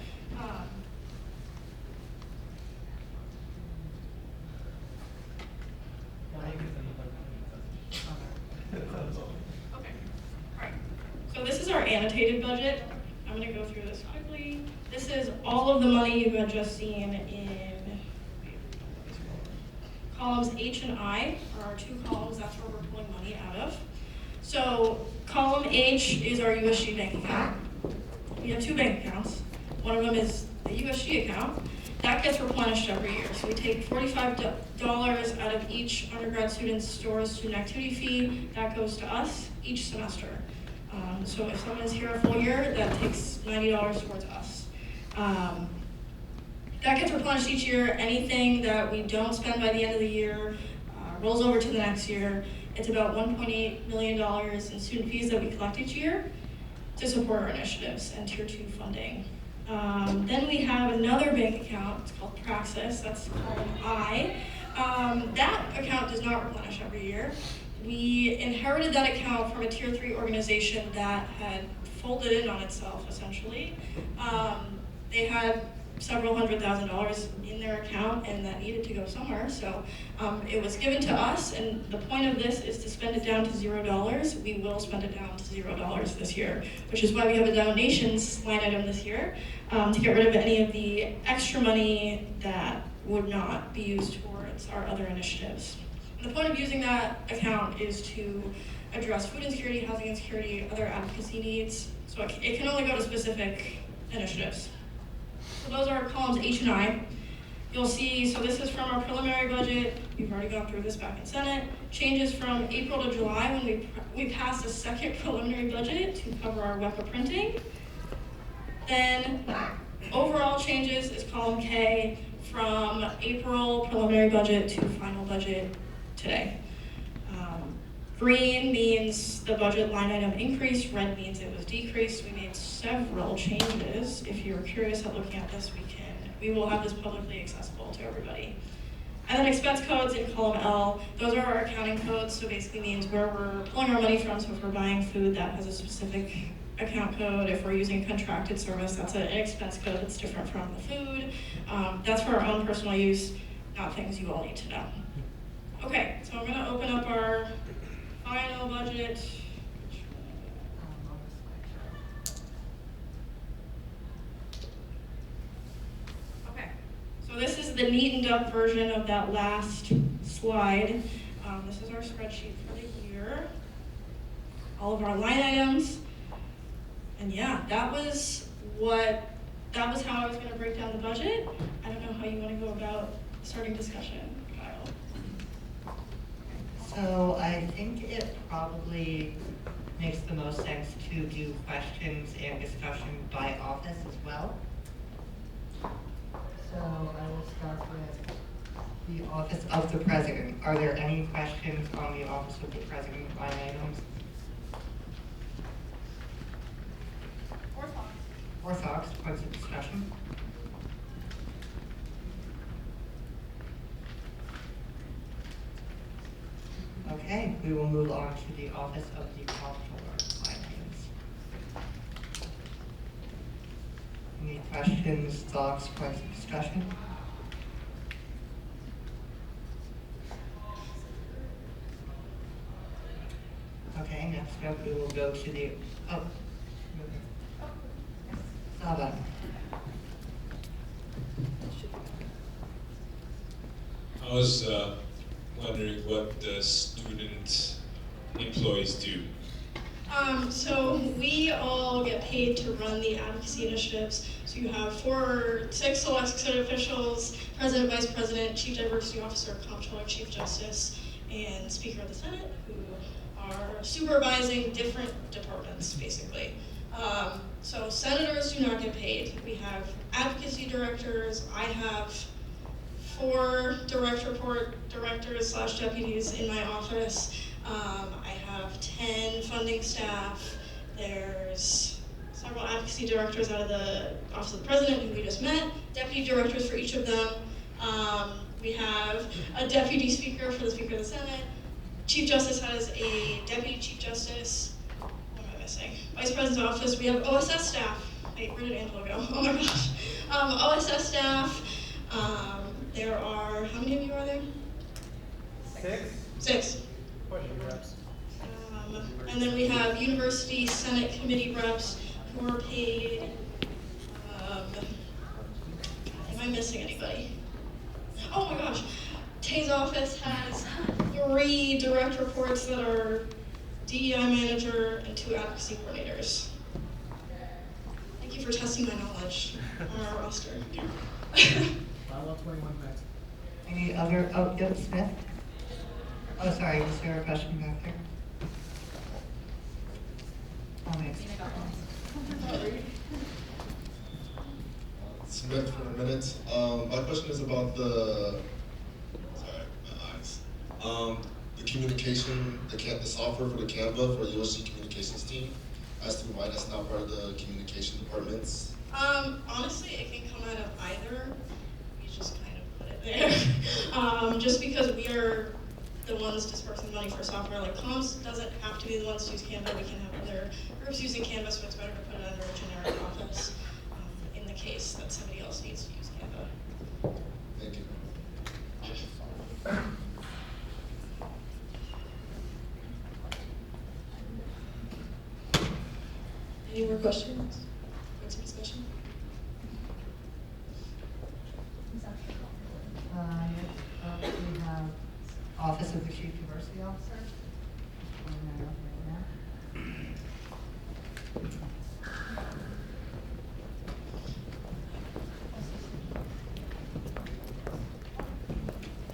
Okay, all right. So this is our annotated budget. I'm gonna go through this quickly. This is all of the money you had just seen in columns H and I are our 2 columns. That's where we're pulling money out of. So column H is our USG bank account. We have 2 bank accounts. One of them is the USG account. That gets replenished every year. So we take $45 out of each undergrad student's STORE's student activity fee. That goes to us each semester. So if someone is here a full year, that takes $90 towards us. That gets replenished each year. Anything that we don't spend by the end of the year rolls over to the next year. It's about $1.8 million in student fees that we collect each year to support our initiatives and Tier 2 funding. Then we have another bank account. It's called Praxis. That's column I. That account does not replenish every year. We inherited that account from a Tier 3 organization that had folded in on itself, essentially. They had several $100,000 in their account, and that needed to go somewhere. So it was given to us, and the point of this is to spend it down to $0. We will spend it down to $0 this year, which is why we have a donations line item this year, to get rid of any of the extra money that would not be used towards our other initiatives. And the point of using that account is to address food insecurity, housing insecurity, other advocacy needs. So it can only go to specific initiatives. So those are columns H and I. You'll see, so this is from our preliminary budget. We've already gone through this back in Senate. Changes from April to July when we passed a second preliminary budget to cover our WEPA printing. Then overall changes is column K from April preliminary budget to final budget today. Green means the budget line item increased, red means it was decreased. We made several changes. If you're curious at looking at this, we will have this publicly accessible to everybody. And then expense codes in column L, those are our accounting codes, so basically means where we're pulling our money from. So if we're buying food, that has a specific account code. If we're using contracted service, that's an expense code that's different from the food. That's for our own personal use, not things you all need to know. Okay, so I'm gonna open up our final budget. Okay, so this is the neatened up version of that last slide. This is our spreadsheet for the year. All of our line items. And yeah, that was how I was gonna break down the budget. I don't know how you wanna go about starting discussion, Kyle. So I think it probably makes the most sense to do questions and discussion by office as well. So I will start with the Office of the President. Are there any questions on the Office of the President line items? Or thoughts, points of discussion? Okay, we will move on to the Office of the Comptroller line items. questions, thoughts, points of discussion? Okay, next up we will go to the, Saba. I was wondering what the student employees do. So we all get paid to run the advocacy initiatives. So you have 6 elected officials, president, vice president, chief diversity officer, comptroller, chief justice, and speaker of the Senate, who are supervising different departments, basically. So senators do not get paid. We have advocacy directors. I have 4 direct report directors / deputies in my office. I have 10 funding staff. There's several advocacy directors out of the Office of the President, who we just met, deputy directors for each of them. We have a deputy speaker for the Speaker of the Senate. Chief Justice has a deputy chief justice. What am I missing? Vice President's office. We have OSS staff. Wait, where did Angela go? Oh my gosh. OSS staff. There are, how many of you are there? 6. And then we have University Senate Committee reps who are paid, am I missing anybody? Oh my gosh, Tay's office has 3 direct reports that are DEI manager and 2 advocacy coordinators. Thank you for testing my knowledge on our roster. Any other, yep, Smith? Oh, sorry, is there a question back there? Smith for a minute. My question is about the the communication, the software for the Canva for the USG communications team, as to why that's not part of the communication departments. Honestly, it can come out of either. We just kind of put it there. Just because we are the ones dispersing money for software, like comms doesn't have to be the ones to use Canva. We can have other groups using Canva, so it's better to put it under a generic office in the case that somebody else needs to use Canva. Thank you. Any more questions? What's the discussion? We have Office of the Chief Diversity Officer.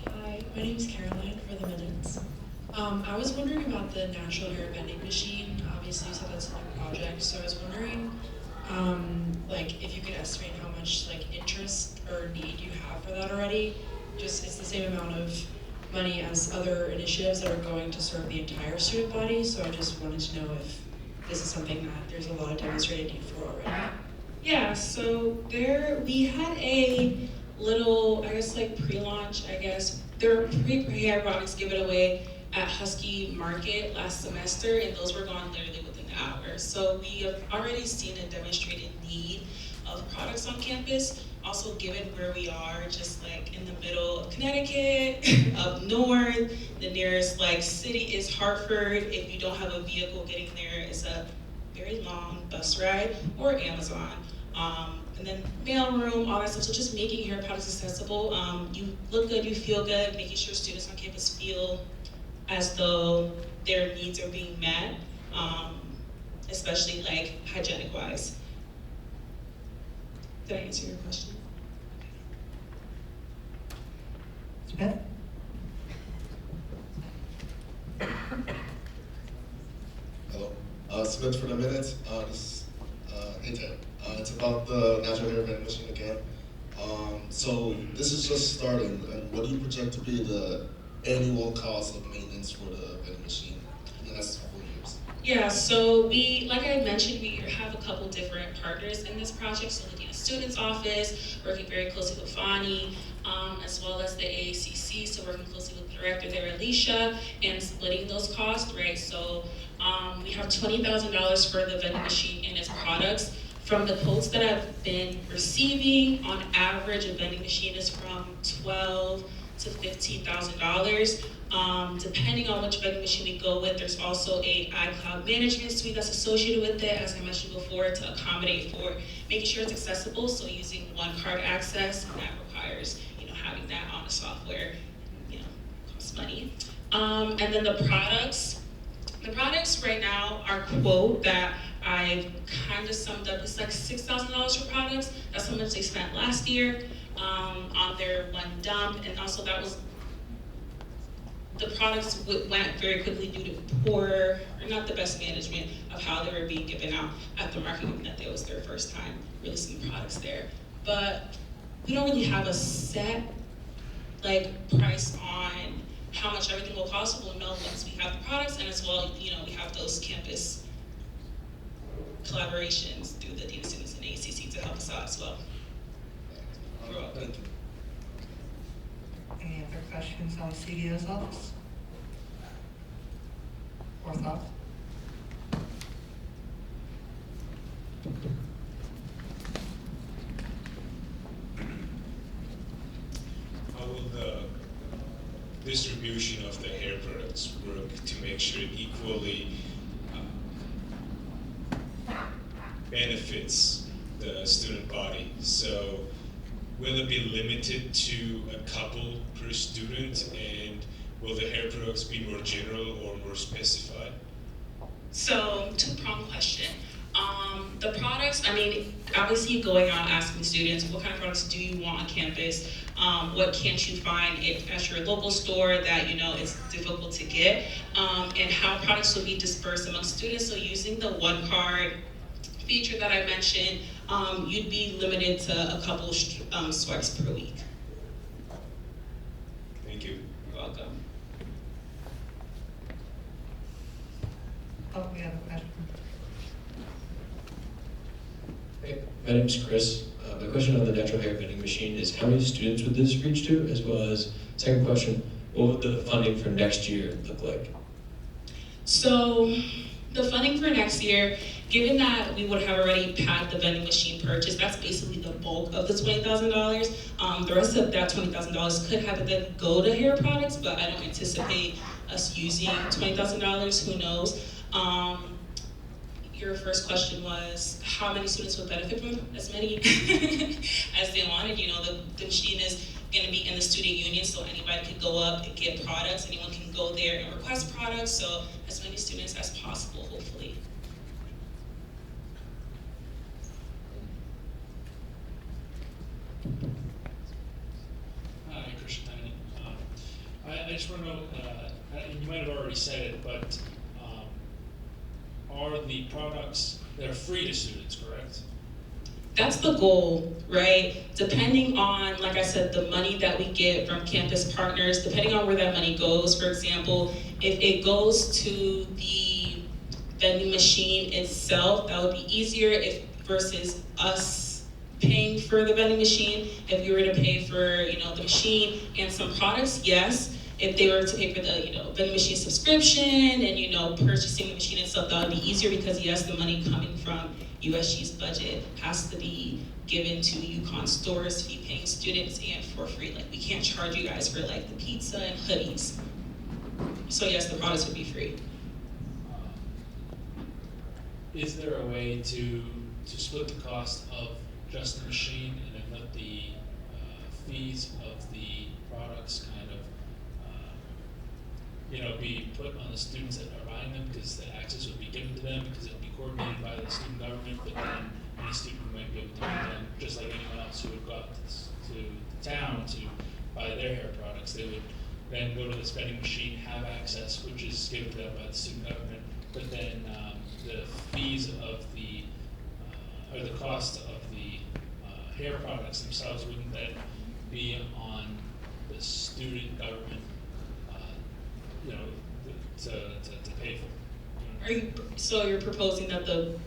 Hi, my name is Caroline for the minutes. I was wondering about the natural hair vending machine. Obviously, you said that's a new project, so I was wondering, like, if you could estimate how much like interest or need you have for that already. Just it's the same amount of money as other initiatives that are going to serve the entire student body. So I just wanted to know if this is something that there's a lot of demonstrated need for already. Yeah. So we had a little, I guess, like pre-launch. I guess there were pre-hair products given away at Husky Market last semester, and those were gone literally within hours. So we have already seen a demonstrated need of products on campus. Also, given where we are, just like in the middle of Connecticut, up north, the nearest like city is Hartford. If you don't have a vehicle getting there, it's a very long bus ride, or Amazon. And then mailroom, all that stuff. So just making hair products accessible. You look good, you feel good, making sure students on campus feel as though their needs are being met, especially like hygienic wise. Did I answer your question? Smith? Hello. Smith for the minute. Hey Ted. It's about the natural hair vending machine again. So this is just starting, and what do you project to be the annual cost of maintenance for the vending machine in the next couple of years? Yeah, so like I mentioned, we have a couple different partners in this project. So looking at students' office, working very closely with Fani, as well as the AACC, so working closely with the director there, Alicia, and splitting those costs, right? So we have $20,000 for the vending machine and its products. From the quotes that I've been receiving, on average, a vending machine is from $12,000 to $15,000. Depending on which vending machine we go with, there's also a iCloud management suite that's associated with it, as I mentioned before, to accommodate for making sure it's accessible. So using one card access, and that requires, having that on the software, costs money. And then the products right now, our quote that I've kind of summed up is like $6,000 for products. That's how much they spent last year on their one dump, and also that was the products went very quickly due to poor, or not the best management of how they were being given out at the market, given that it was their first time releasing products there. But we don't really have a set price on how much everything will cost. We'll know once we have the products, and as well, we have those campus collaborations through the Dean of Students and ACC to help us out as well. You're welcome. Any other questions on CDO's office? Or thoughts? How will the distribution of the hair products work to make sure it equally benefits the student body? So will it be limited to a couple per student, and will the hair products be more general or more specified? So, two-pronged question. The products, obviously going out asking students, what kind of products do you want on campus? What can't you find at your local store that it's difficult to get? And how products will be dispersed among students. So using the one card feature that I mentioned, you'd be limited to a couple swipes per week. Thank you. You're welcome. Oh, we have a question. Hey, my name's Chris. My question on the natural hair vending machine is how many students would this reach to, as well as, second question, what would the funding for next year look like? So the funding for next year, given that we would have already had the vending machine purchase, that's basically the bulk of the $20,000. The rest of that $20,000 could have it then go to hair products, but I don't anticipate us using $20,000, who knows. Your first question was how many students would benefit from as many as they wanted. The machine is going to be in the student union, so anybody can go up and get products. Anyone can go there and request products, so as many students as possible, hopefully. Hi, Christian. I just want to know, and you might have already said it, but are the products, they're free to students, correct? That's the goal, right? Depending on, like I said, the money that we get from campus partners, depending on where that money goes, for example, if it goes to the vending machine itself, that would be easier versus us paying for the vending machine. If you were to pay for, the machine and some products, yes. If they were to pay for the, vending machine subscription and, purchasing the machine itself, that would be easier because, yes, the money coming from USG's budget has to be given to UConn stores, fee-paying students, and for free. We can't charge you guys for, the pizza and hoodies. So, yes, the products would be free. Is there a way to split the cost of just the machine and then let the fees of the products kind of be put on the students that are buying them, because the access would be given to them because it would be coordinated by the student government, but then any student who might be able to do them, just like anyone else who would go out to the town to buy their hair products, they would then go to the vending machine, have access, which is given to them by the student government, but then the fees of the, or the cost of the hair products themselves wouldn't then be on the student government, to pay for. So you're proposing that the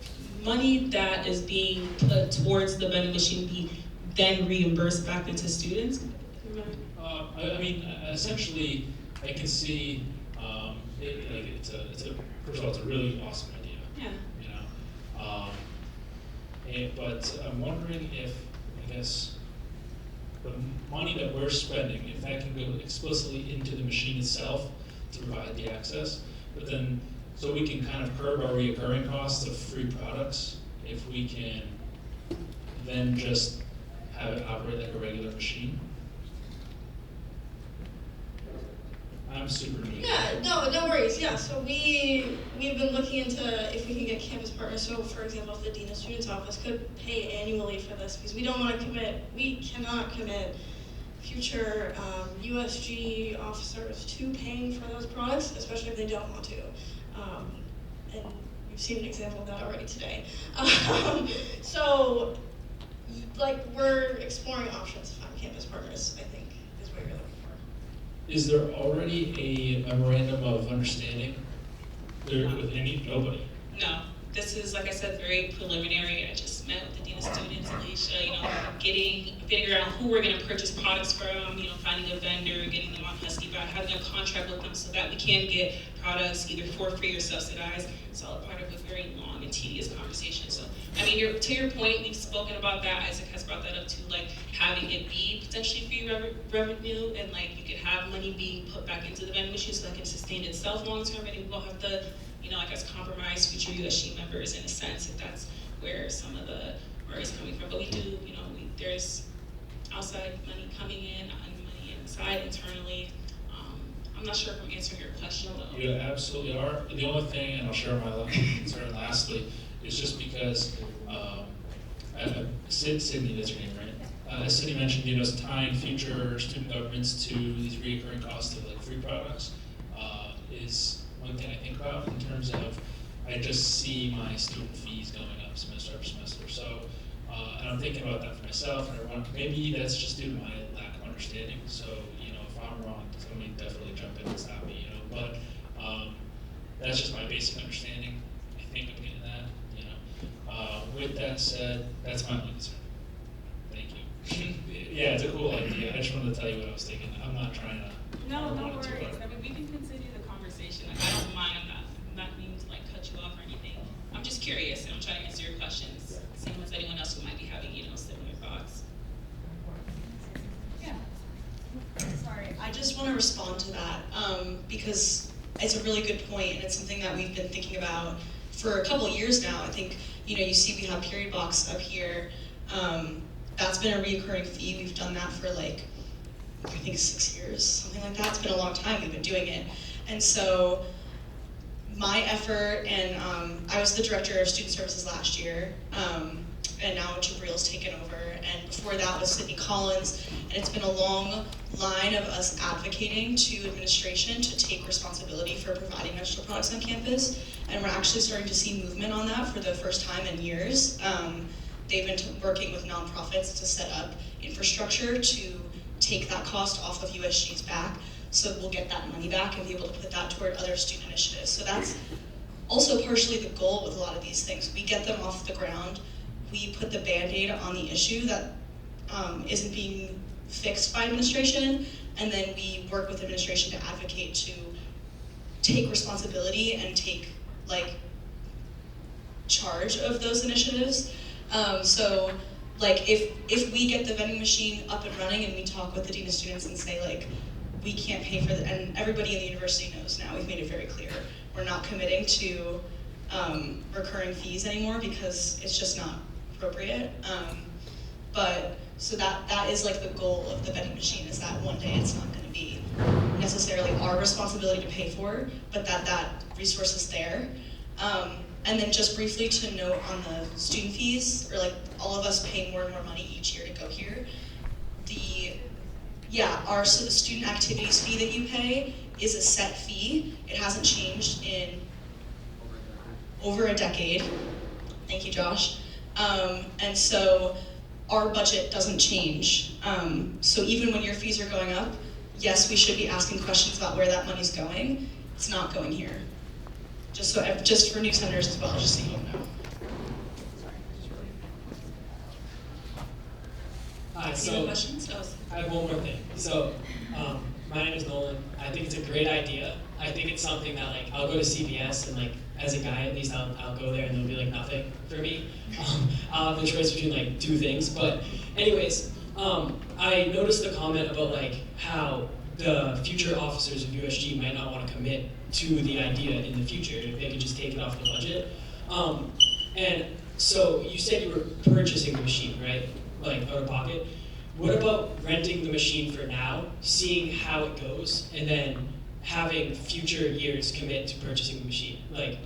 money that is being put towards the vending machine be then reimbursed back into students? Essentially, I can see first of all, it's a really awesome idea. Yeah. But I'm wondering if, I guess, the money that we're spending, if that can go explicitly into the machine itself to provide the access, but then, so we can kind of curb our reoccurring costs of free products, if we can then just have it operate like a regular machine. I'm super new. Yeah, no worries. Yeah, so we've been looking into if we can get campus partners. So, for example, if the Dean of Students Office could pay annually for this, because we don't want to commit, we cannot commit future USG officers to paying for those products, especially if they don't want to. And we've seen an example of that already today. So, like, we're exploring options to find campus partners, I think, is what you're looking for. Is there already a memorandum of understanding there with nobody? No, this is, like I said, very preliminary. I just met with the Dean of Students, Alicia, figuring out who we're gonna purchase products from, finding a vendor, getting them on Husky by having a contract with them so that we can get products either for free or subsidized. It's all a part of a very long and tedious conversation. So, to your point, we've spoken about that. Isaac has brought that up too, having it be potentially free revenue, and you could have money being put back into the vending machine so that can sustain itself long term, and we won't have to, compromise future USG members in a sense, if that's where some of the worry is coming from. But we do, there's outside money coming in and money inside internally. I'm not sure if I'm answering your question though. You absolutely are. The only thing, and I'll share my concern lastly, is just because Sydney, that's your name, right? As Sydney mentioned, tying future student governments to these recurring costs of free products is one thing I think about in terms of I just see my student fees going up semester after semester. So, and I'm thinking about that for myself and everyone. Maybe that's just due to my lack of understanding. So, if I'm wrong, somebody definitely jump in and stop me. But that's just my basic understanding. I think I'm getting that. With that said, that's my only concern. Thank you. Yeah, it's a cool idea. I just wanted to tell you what I was thinking. I'm not trying to. No worries. We can continue the conversation. I don't mind. I'm not meaning to cut you off or anything. I'm just curious, and I'm trying to answer your questions. Same as anyone else who might be having, similar thoughts. Yeah. Sorry, I just want to respond to that because it's a really good point, and it's something that we've been thinking about for a couple of years now. I think, you see we have period blocks up here. That's been a reoccurring fee. We've done that for I think 6 years, something like that. It's been a long time we've been doing it. And so my effort, and I was the director of student services last year, and now Jabril's taken over, and before that was Sydney Collins, and it's been a long line of us advocating to administration to take responsibility for providing menstrual products on campus, and we're actually starting to see movement on that for the first time in years. They've been working with nonprofits to set up infrastructure to take that cost off of USG's back, so we'll get that money back and be able to put that toward other student initiatives. So that's also partially the goal with a lot of these things. We get them off the ground, we put the Band-Aid on the issue that isn't being fixed by administration, and then we work with administration to advocate to take responsibility and take charge of those initiatives. So if we get the vending machine up and running and we talk with the Dean of Students and say we can't pay for and everybody in the university knows now, we've made it very clear, we're not committing to recurring fees anymore because it's just not appropriate. But so that is the goal of the vending machine, is that one day it's not going to be necessarily our responsibility to pay for, but that resource is there. And then just briefly to note on the student fees, or all of us pay more and more money each year to go here. So the student activities fee that you pay is a set fee. It hasn't changed in over a decade. Thank you, Josh. And so our budget doesn't change. So even when your fees are going up, yes, we should be asking questions about where that money's going. It's not going here. Just for new senators as well, just so you know. Hi, Any so questions? I have one more thing. So My name is Nolan. I think it's a great idea. I think it's something that like I'll go to CVS and like as a guy at least I'll go there and there'll be like nothing for me. I'll have the choice between like two things. But anyways, I noticed the comment about like how the future officers of USG might not want to commit to the idea in the future if they could just take it off the budget. And so you said you were purchasing the machine, right? Like out of pocket. What about renting the machine for now, seeing how it goes, and then having future years commit to purchasing the machine? Like,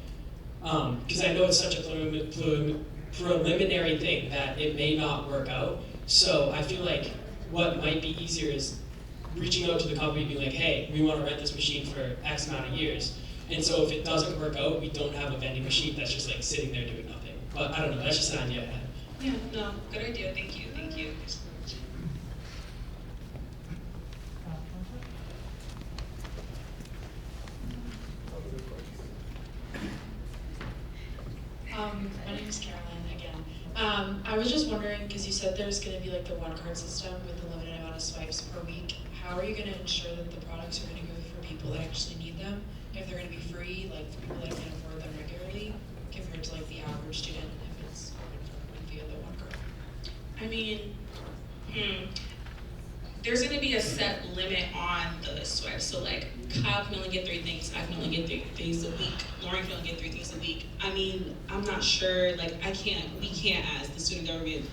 because I know it's such a preliminary thing that it may not work out. So I feel like what might be easier is reaching out to the company and being like, hey, we want to rent this machine for X amount of years. And so if it doesn't work out, we don't have a vending machine that's just like sitting there doing nothing. But I don't know, that's just an idea I had. Yeah, no, good idea. Thank you. Thank you. My name is Caroline again. I was just wondering, because you said there's going to be like the one card system with the limited amount of swipes per week. How are you going to ensure that the products are going to go for people that actually need them? If they're going to be free, like for people that can afford them regularly, compared to like the average student if it's via the one card? I mean, there's going to be a set limit on the swipe. So like, Kyle can only get 3 things, I can only get 3 things a week, Lauren can only get 3 things a week. I mean, I'm not sure, like we can't as the student government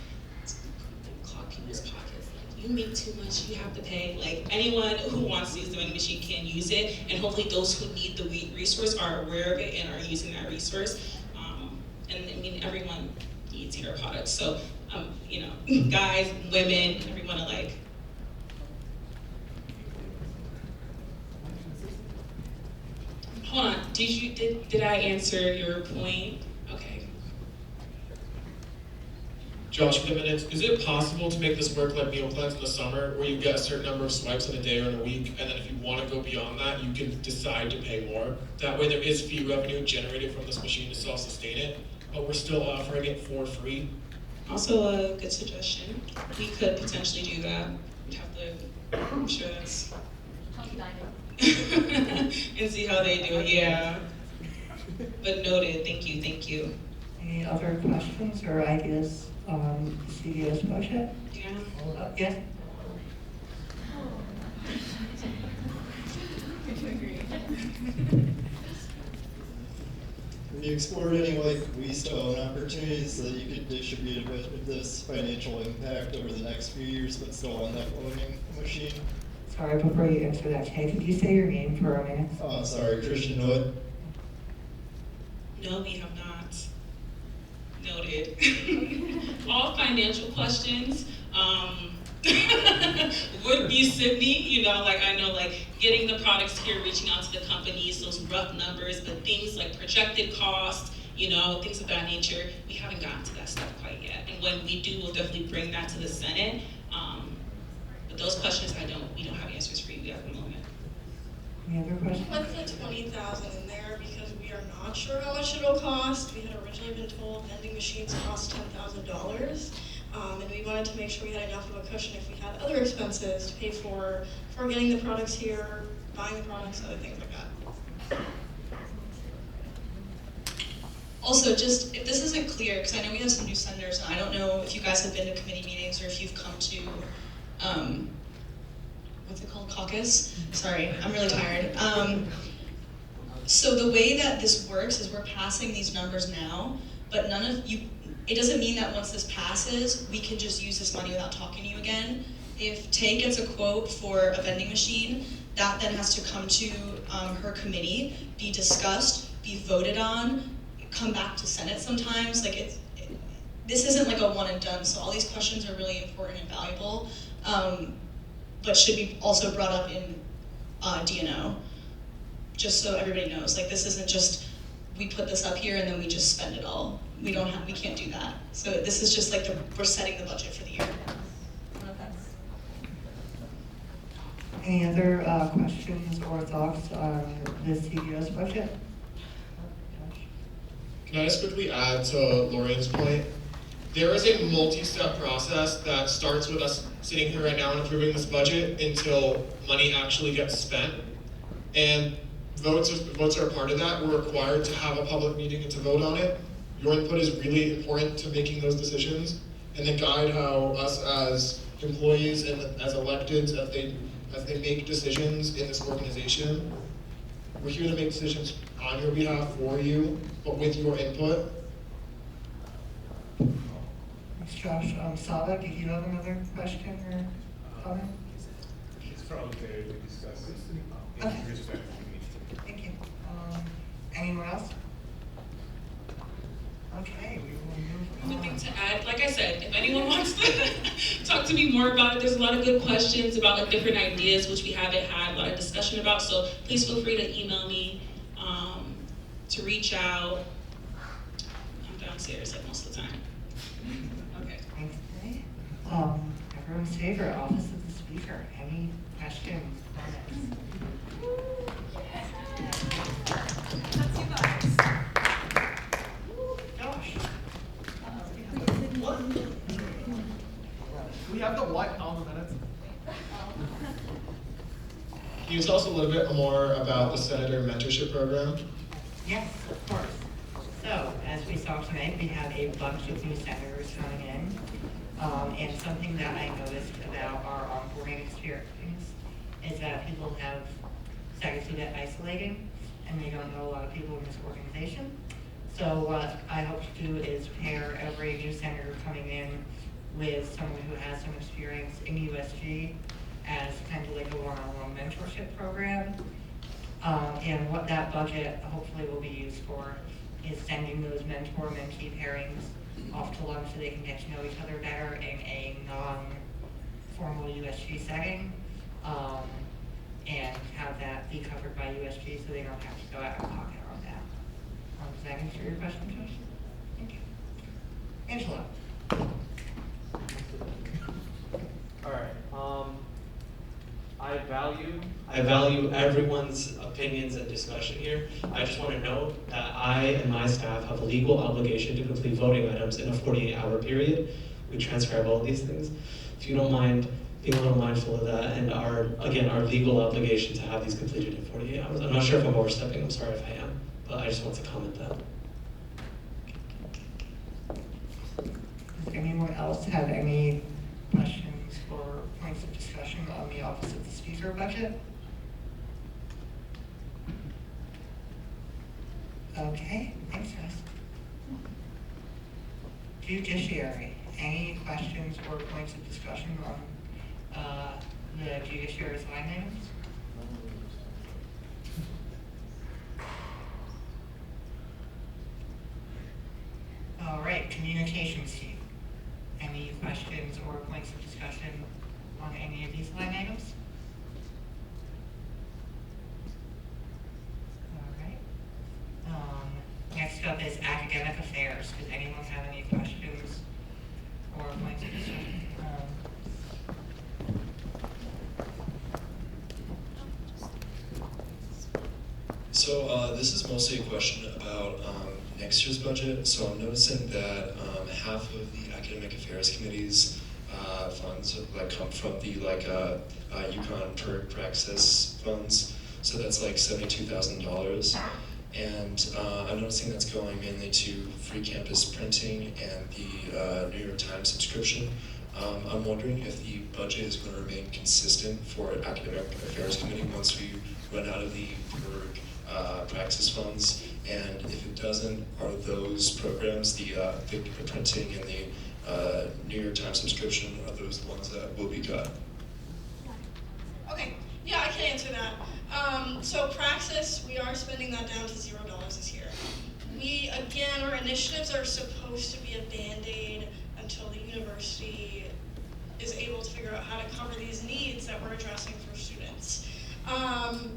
clock people's pockets. Like, you make too much, you have to pay. Like anyone who wants to use the vending machine can use it, and hopefully those who need the resource are aware of it and are using that resource. And I mean, everyone needs hair products. So, you know, guys, women, everyone alike. Hold on, did I answer your point? Okay. Josh, for the minutes, is it possible to make this work like meal plans in the summer, where you get a certain number of swipes in a day or in a week, and then if you want to go beyond that, you can decide to pay more? That way there is fee revenue generated from this machine to self-sustain it, but we're still offering it for free? Also a good suggestion. We could potentially do that. We'd have to, I'm sure that's... and see how they do it, yeah. But noted, thank you, thank you. Any other questions or ideas on the CDS budget? Yeah. Yes? Have you explored any like lease-to-own opportunities so that you could distribute with this financial impact over the next few years, but still end up owning a machine? Sorry, before you answer that, Kay, could you say your name for a minute? Oh, sorry, Christian Hood. No, we have not. Noted. All financial questions would be Sydney, you know, like I know like getting the products here, reaching out to the companies, those rough numbers, but things like projected cost, you know, things of that nature, we haven't gotten to that stuff quite yet. And when we do, we'll definitely bring that to the Senate. But those questions we don't have answers for you at the moment. Any other questions? Put the 20,000 in there because we are not sure how much it'll cost. We had originally been told vending machines cost $10,000. And we wanted to make sure we had enough of a cushion if we had other expenses to pay for getting the products here, buying the products, other things like that. Also, just if this isn't clear, because I know we have some new senators, and I don't know if you guys have been to committee meetings or if you've come to, what's it called, caucus? Sorry, I'm really tired. So the way that this works is we're passing these numbers now, but none of you, it doesn't mean that once this passes, we can just use this money without talking to you again. If Tay gets a quote for a vending machine, that then has to come to her committee, be discussed, be voted on, come back to Senate sometimes. Like this isn't like a one and done, so all these questions are really important and valuable, but should be also brought up in DNO, just so everybody knows. Like this isn't just, we put this up here and then we just spend it all. We can't do that. So this is just like we're setting the budget for the year. Any other questions or thoughts on the CDS budget? Can I just quickly add to Lorian's point? There is a multi-step process that starts with us sitting here right now and approving this budget until money actually gets spent. And votes are a part of that. We're required to have a public meeting and to vote on it. Your input is really important to making those decisions and then guide how us as employees and as electeds, as they make decisions in this organization. We're here to make decisions on your behalf for you, but with your input. Thanks, Josh. Saba, did you have another question or comment? It's probably there to discuss this. Okay. Thank you. Anyone else? Okay, we will move One thing on. to add, like I said, if anyone wants to talk to me more about it, there's a lot of good questions about like different ideas, which we haven't had a lot of discussion about. So please feel free to email me, to reach out. I'm downstairs like most of the time. Okay. Thanks, Renee. Everyone's favorite, Office of the Speaker. Any questions, comments? That's you guys. Josh. What? We have the what on the minutes? Can you tell us a little bit more about the Senator Mentorship Program? Yes, of course. So, as we saw tonight, we have a bunch of new senators coming in. And something that I noticed about our onboarding experience is that people have started to get isolated and they don't know a lot of people in this organization. So what I hope to do is pair every new senator coming in with someone who has some experience in USG as kind of like a one-on-one mentorship program. And what that budget hopefully will be used for is sending those mentor-mentee pairings off to lunch so they can get to know each other better in a non-formal USG setting, and have that be covered by USG so they don't have to go out of pocket on that. Does that answer your question, Josh? Thank you. Angela. All right. I value everyone's opinions and discussion here. I just want to note that I and my staff have a legal obligation to complete voting items in a 48-hour period. We transcribe all these things. If you don't mind being a little mindful of that and our legal obligation to have these completed in 48 hours. I'm not sure if I'm overstepping, I'm sorry if I am, but I just want to comment that. Does anyone else have any questions or points of discussion on the Office of the Speaker budget? Okay, thanks, guys. Judiciary, any questions or points of discussion on the judiciary's line items? All right, communications team. Any questions or points of discussion on any of these line items? All right. Next up is academic affairs. Does anyone have any questions or points of discussion? So this is mostly a question about next year's budget. So I'm noticing that half of the academic affairs committee's funds come from the UConn per praxis funds. So that's like $72,000. And I'm noticing that's going mainly to free campus printing and the New York Times subscription. I'm wondering if the budget is going to remain consistent for academic affairs committee once we run out of the praxis funds, and if it doesn't, are those programs, the printing and the New York Times subscription, are those the ones that will be cut? Okay, yeah, I can answer that. So Praxis, we are spending that down to $0 this year. Our initiatives are supposed to be a Band-Aid until the university is able to figure out how to cover these needs that we're addressing for students.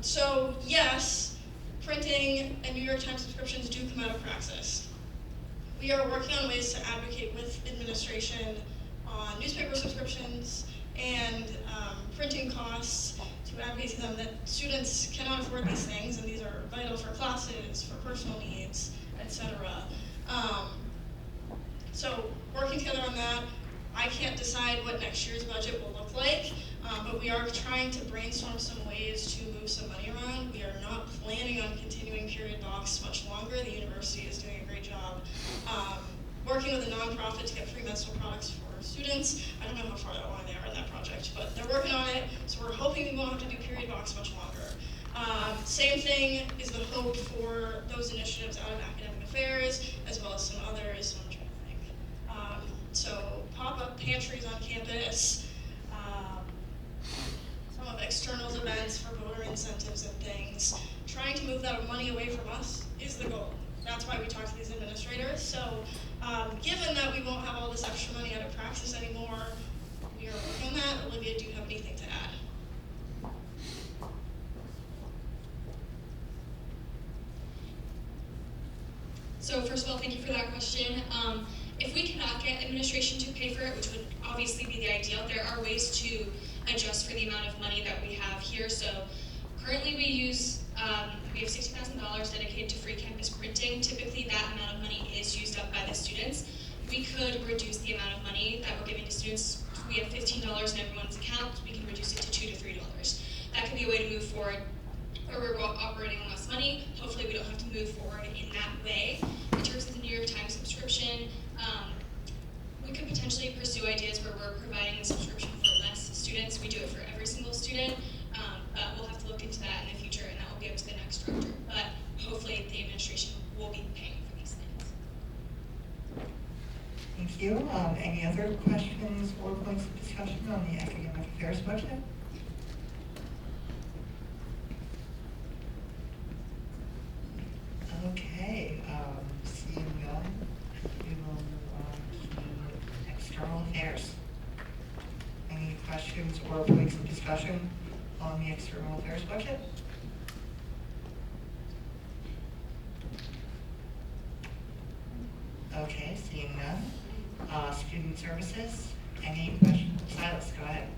So yes, printing and New York Times subscriptions do come out of Praxis. We are working on ways to advocate with administration on newspaper subscriptions and printing costs, to advocate to them that students cannot afford these things and these are vital for classes, for personal needs, etc. So working together on that. I can't decide what next year's budget will look like, but we are trying to brainstorm some ways to move some money around. We are not planning on continuing period box much longer. The university is doing a great job working with a nonprofit to get free menstrual products for students. I don't know how far along they are in that project, but they're working on it, so we're hoping we won't have to do period box much longer. Same thing is the hope for those initiatives out of academic affairs, as well as some others, so I'm trying to think. So pop-up pantries on campus, some of externals events for voter incentives and things. Trying to move that money away from us is the goal. That's why we talk to these administrators. So given that we won't have all this extra money out of praxis anymore, we are working on that. Olivia, do you have anything to add? So first of all, thank you for that question. If we cannot get administration to pay for it, which would obviously be the ideal, there are ways to adjust for the amount of money that we have here. So currently we have $60,000 dedicated to free campus printing. Typically that amount of money is used up by the students. We could reduce the amount of money that we're giving to students. We have $15 in everyone's account. We can reduce it to $2 to $3. That could be a way to move forward where we're operating on less money. Hopefully we don't have to move forward in that way. In terms of the New York Times subscription, we could potentially pursue ideas where we're providing the subscription for less students. We do it for every single student, but we'll have to look into that in the future, and that will be up to the next director. But hopefully the administration will be paying for these things. Thank you. Any other questions or points of discussion on the academic affairs budget? Okay, seeing none, we will move on to external affairs. Any questions or points of discussion on the external affairs budget? Okay, seeing none. Student services, any questions? Silas, go ahead.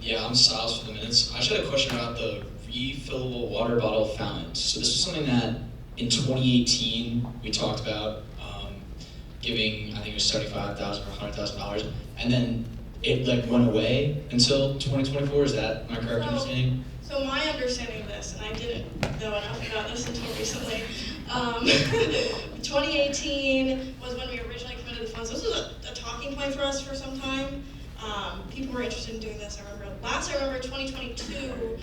Yeah, I'm Silas for the minutes. I just had a question about the refillable water bottle fountains. So this was something that in 2018 we talked about giving, I think it was $75,000 or $100,000, and then it like went away until 2024. Is that my correct understanding? So my understanding of this, and I didn't know enough about this until recently, 2018 was when we originally committed the funds. This was a talking point for us for some time. People were interested in doing this. I remember 2022,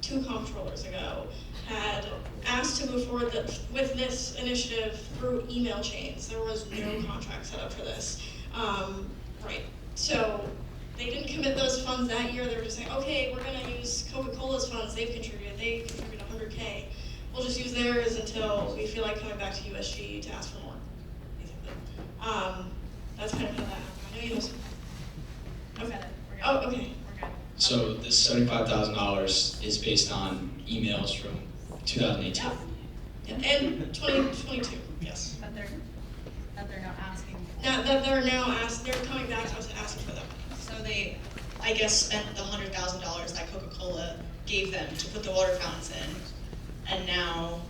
two comptrollers ago, had asked to move forward with this initiative through email chains. There was no contract set up for this. Right. So they didn't commit those funds that year. They were just saying, okay, we're going to use Coca-Cola's funds. They've contributed. They contributed $100K. We'll just use theirs until we feel like coming back to USG to ask for more, basically. That's kind of how that happened. I know you know some. Okay. Oh, okay. So this $75,000 is based on emails from 2018. Yeah. And 2022, yes. That they're not asking. They're coming back to us and asking for them. So they, I guess, spent the $100,000 that Coca-Cola gave them to put the water fountains in, and now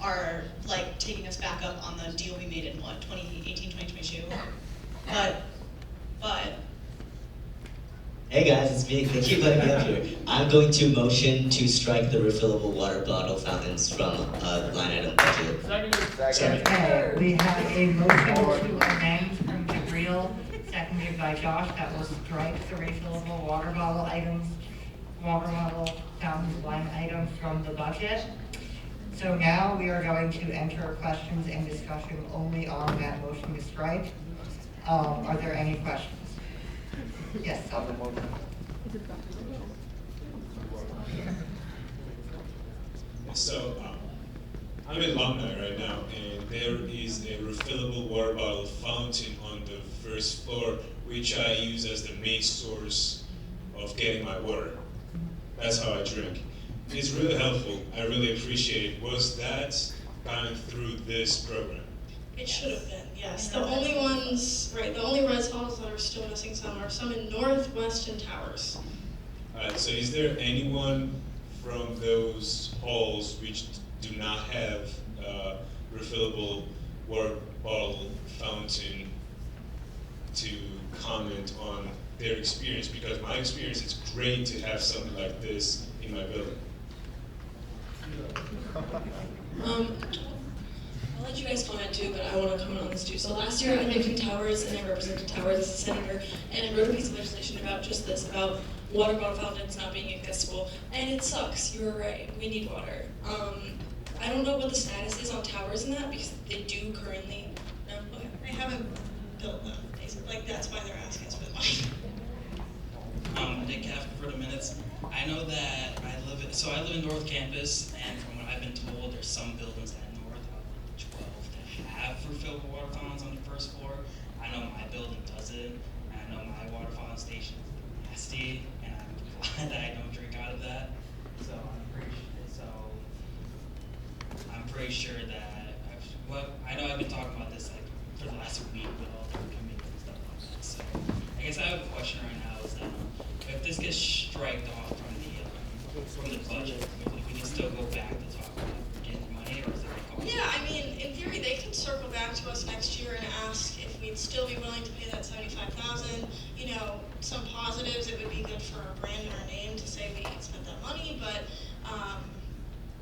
are like taking us back up on the deal we made in what, 2018, 2022? But Hey guys, it's me. They keep letting me up here. I'm going to motion to strike the refillable water bottle fountains from line item budget. Okay, we have a motion to amend from Gabriel, seconded by Josh, that will strike the refillable water bottle fountains line item from the budget. So now we are going to enter questions and discussion only on that motion to strike. Are there any questions? Yes, Sullivan. So, I'm an alumni right now, and there is a refillable water bottle fountain on the first floor, which I use as the main source of getting my water. That's how I drink. It's really helpful. I really appreciate it. Was that done through this program? It should have been, yes. The only ones, right, the only res halls that are still missing some are some in Northwest and Towers. Alright, so is there anyone from those halls which do not have refillable water bottle fountain to comment on their experience, because my experience, it's great to have something like this in my building. I'll let you guys comment too, but I want to comment on this too. So last year I mentioned Towers, and I represented Towers as a senator, and I wrote a piece of legislation about just this, about water bottle fountains not being accessible, and it sucks. You were right. We need water. I don't know what the status is on Towers in that, because they do currently. No, okay. They haven't built them. Like, that's why they're asking us for the money. Nick Gaff for the minutes. I know that I live in North Campus, and from what I've been told, there's some buildings at North out of 12 that have refillable water fountains on the first floor. I know my building doesn't, and I know my water fountain station is nasty, and I'm glad that I don't drink out of that. So I'm pretty sure that I know I've been talking about this like for the last week with all the committees and stuff like that. So I guess I have a question right now: is that if this gets striked off from the budget, we can still go back to talk about getting money, or is it like Yeah, I mean, in theory, they could circle back to us next year and ask if we'd still be willing to pay that $75,000. You know, some positives, it would be good for our brand and our name to say we spent that money, but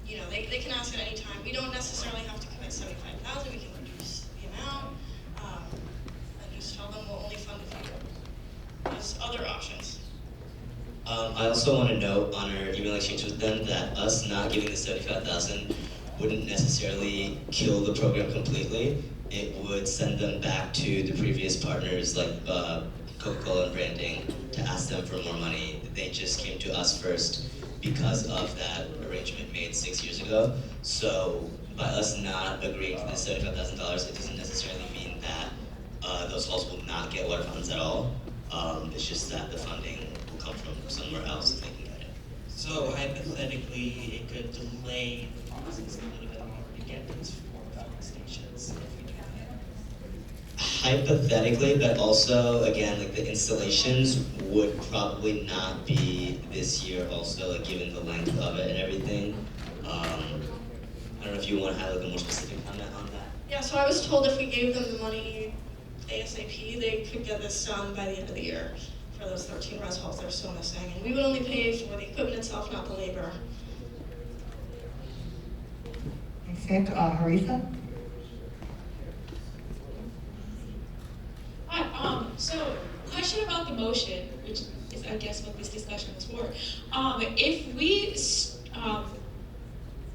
you know, they can ask at any time. We don't necessarily have to commit $75,000. We can reduce the amount and just tell them we'll only fund a few. There's other options. I also want to note on our email exchange with them that us not giving the $75,000 wouldn't necessarily kill the program completely. It would send them back to the previous partners like Coca-Cola and Branding to ask them for more money. They just came to us first because of that arrangement made 6 years ago. So by us not agreeing to the $75,000, it doesn't necessarily mean that those halls will not get water fountains at all. It's just that the funding will come from somewhere else if they can get it. So hypothetically, it could delay the process a little bit longer to get these 4 fountain stations if we can. Hypothetically, but also, again, like the installations would probably not be this year also, like given the length of it and everything. I don't know if you want to have like a more specific comment on that. Yeah, so I was told if we gave them the money ASAP, they could get this done by the end of the year for those 13 res halls they're still missing. And we would only pay for the equipment itself, not the labor. Thanks, Harissa? Hi, so question about the motion, which is I guess what this discussion is for.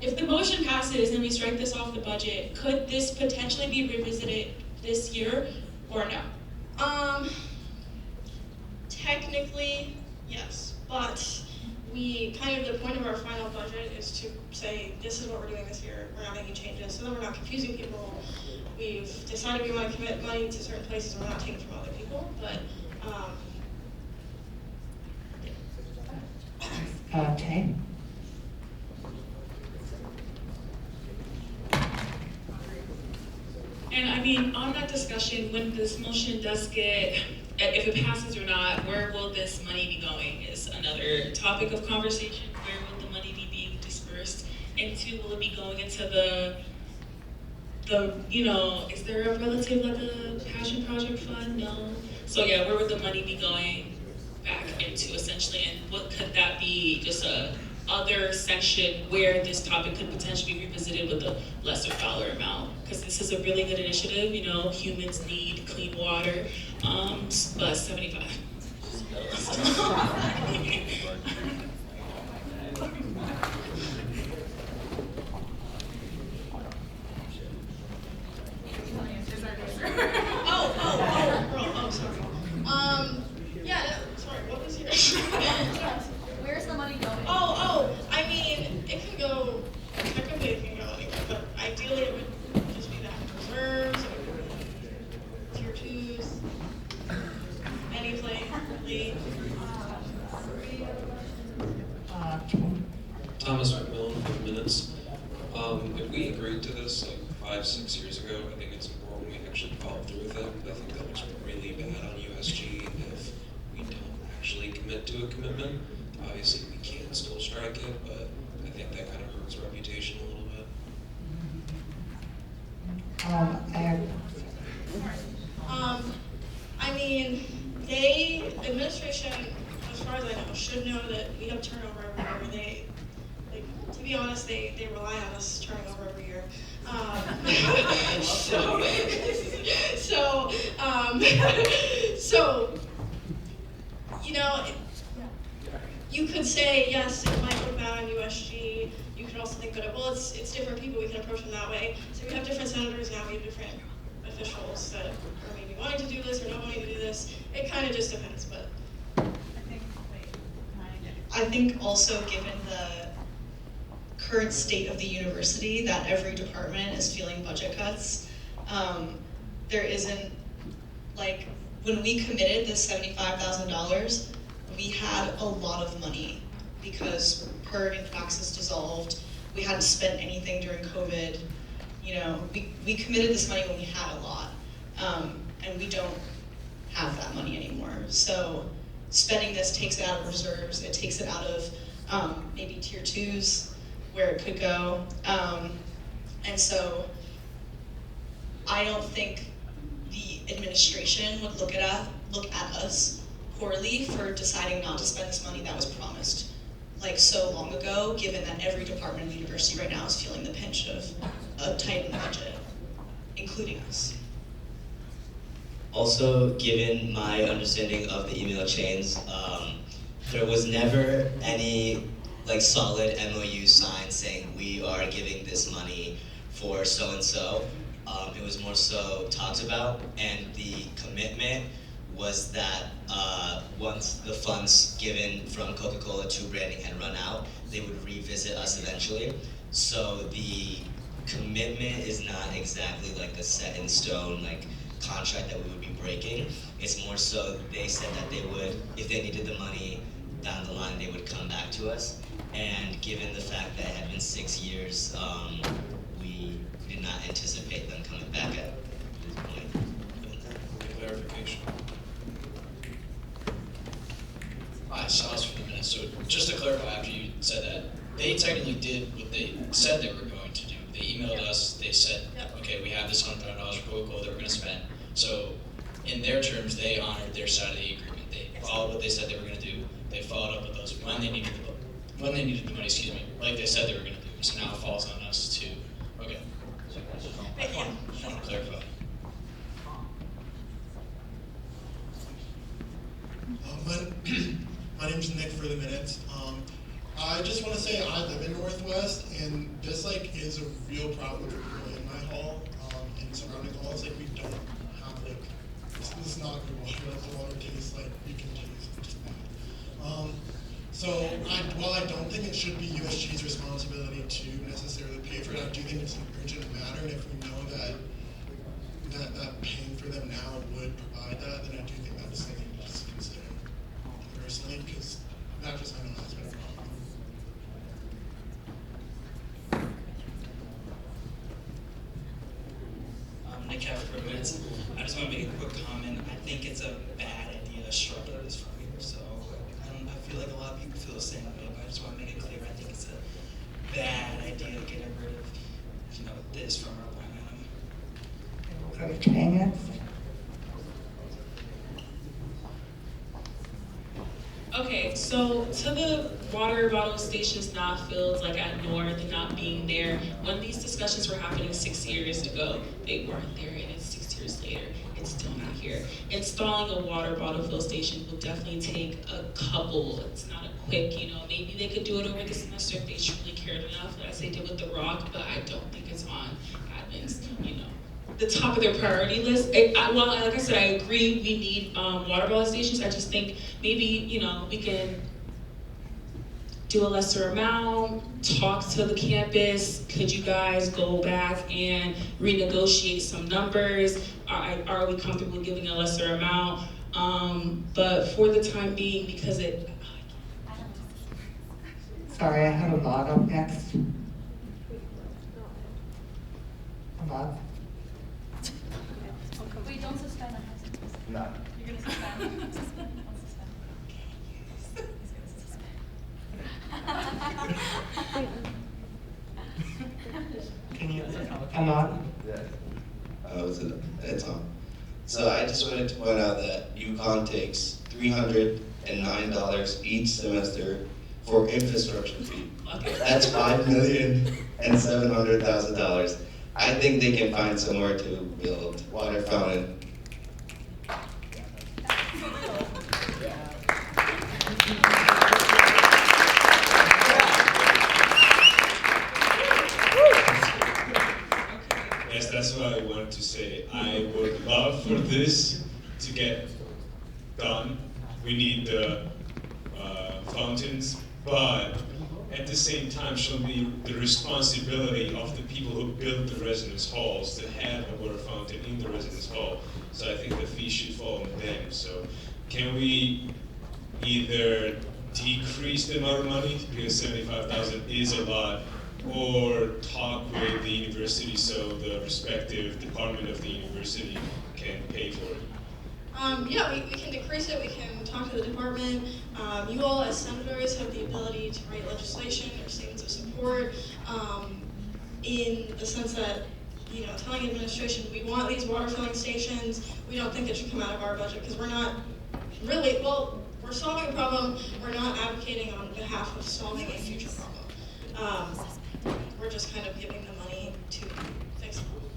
If the motion passes and we strike this off the budget, could this potentially be revisited this year or no? Technically, yes, but we kind of, the point of our final budget is to say, this is what we're doing this year, we're not making changes, so then we're not confusing people. We've decided we want to commit money to certain places and we're not taking from other people, but, Tay? And I mean, on that discussion, when this motion does get, if it passes or not, where will this money be going is another topic of conversation. Where will the money be being dispersed into? Will it be going into you know, is there a relative like a passion project fund? No. So yeah, where would the money be going back into essentially, and what could that be? Just a other section where this topic could potentially be revisited with a lesser dollar amount, because this is a really good initiative. You know, humans need clean water, but 75. Sorry, what was your? Where's the money going? I mean, it can go, technically it can go anywhere, but ideally it would just be that reserves, or tier 2s, any place, really. Thomas McMillan for the minutes. If we agreed to this like 5-6 years ago, I think it's important we actually follow through with it. I think that looks really bad on USG if we don't actually commit to a commitment. Obviously, we can still strike it, but I think that kind of hurts reputation a little bit. I I mean, administration, as far as I know, should know that we have turnover every year. To be honest, they rely on us turning over every year. So, you know, you could say, yes, it might look bad on USG. You could also think that, well, it's different people, we can approach them that way. So we have different senators now, we have different officials that are maybe wanting to do this or not wanting to do this. It kind of just depends, but. I think also given the current state of the university, that every department is feeling budget cuts, there isn't, like, when we committed this $75,000, we had a lot of money because PERG and Praxis dissolved. We hadn't spent anything during COVID. You know, we committed this money when we had a lot, and we don't have that money anymore. So spending this takes it out of reserves. It takes it out of maybe tier 2s where it could go. And so I don't think the administration would look at us poorly for deciding not to spend this money that was promised like so long ago, given that every department in the university right now is feeling the pinch of a tightened budget, including us. Also, given my understanding of the email chains, there was never any like solid MOU signed saying we are giving this money for so-and-so. It was more so talked about, and the commitment was that once the funds given from Coca-Cola to branding had run out, they would revisit us eventually. So the commitment is not exactly like a set in stone like contract that we would be breaking. It's more so they said that they would, if they needed the money down the line, they would come back to us. And given the fact that it had been 6 years, we did not anticipate them coming back at this point. Clarification. I saw this for the minute, so just to clarify after you said that, they technically did what they said they were going to do. They emailed us, they said, okay, we have this $100,000 for Coca-Cola that we're gonna spend. So in their terms, they honored their side of the agreement. They followed what they said they were gonna do. They followed up with us when they needed the money, excuse me, like they said they were gonna do. So now it falls on us to, okay. Just want to clarify. My name's Nick for the minutes. I just want to say I live in Northwest, and this like is a real problem for people in my hall and surrounding halls. Like we don't have like this is not good water. Like the water tastes like you can taste it's just bad. So while I don't think it should be USG's responsibility to necessarily pay for it, I do think it's an urgent matter, and if we know that paying for them now would provide that, then I do think that's something to just consider personally, because not just I know that's been a problem. Nick Caffrey for minutes. I just want to make a quick comment. I think it's a bad idea to structure this from here. So I feel like a lot of people feel the same way, but I just want to make it clear. I think it's a bad idea getting rid of, this from our line item. Coach Pena. Okay, so to the water bottle stations not filled, like at North and not being there, when these discussions were happening 6 years ago, they weren't there, and it's 6 years later, it's still not here. Installing a water bottle fill station will definitely take a couple, it's not a quick, maybe they could do it over the semester if they truly cared enough, as they did with the Rock, but I don't think it's on admin's, the top of their priority list. Well, like I said, I agree we need water bottle stations. I just think maybe, we can do a lesser amount, talk to the campus. Could you guys go back and renegotiate some numbers? Are we comfortable giving a lesser amount? But for the time being, because it... Sorry, I have a bot up next. A bot. Wait, don't suspend. No. You're gonna suspend. Suspend. Can you come on? Yeah. minutes on. So I just wanted to point out that UConn takes $309 each semester for infrastructure fee. That's $5,700,000. I think they can find somewhere to build water fountain. Yes, that's what I wanted to say. I would love for this to get done. We need the fountains, but at the same time should be the responsibility of the people who built the residence halls to have a water fountain in the residence hall. So I think the fee should fall on them. So can we either decrease the amount of money, because 75,000 is a lot, or talk with the university so the respective department of the university can pay for it? Yeah, we can decrease it, we can talk to the department. You all as senators have the ability to write legislation or statements of support in the sense that, you know, telling administration we want these water filling stations, we don't think it should come out of our budget because we're not really, well, we're solving a problem, we're not advocating on behalf of solving a future problem. We're just kind of giving the money to fix the problem.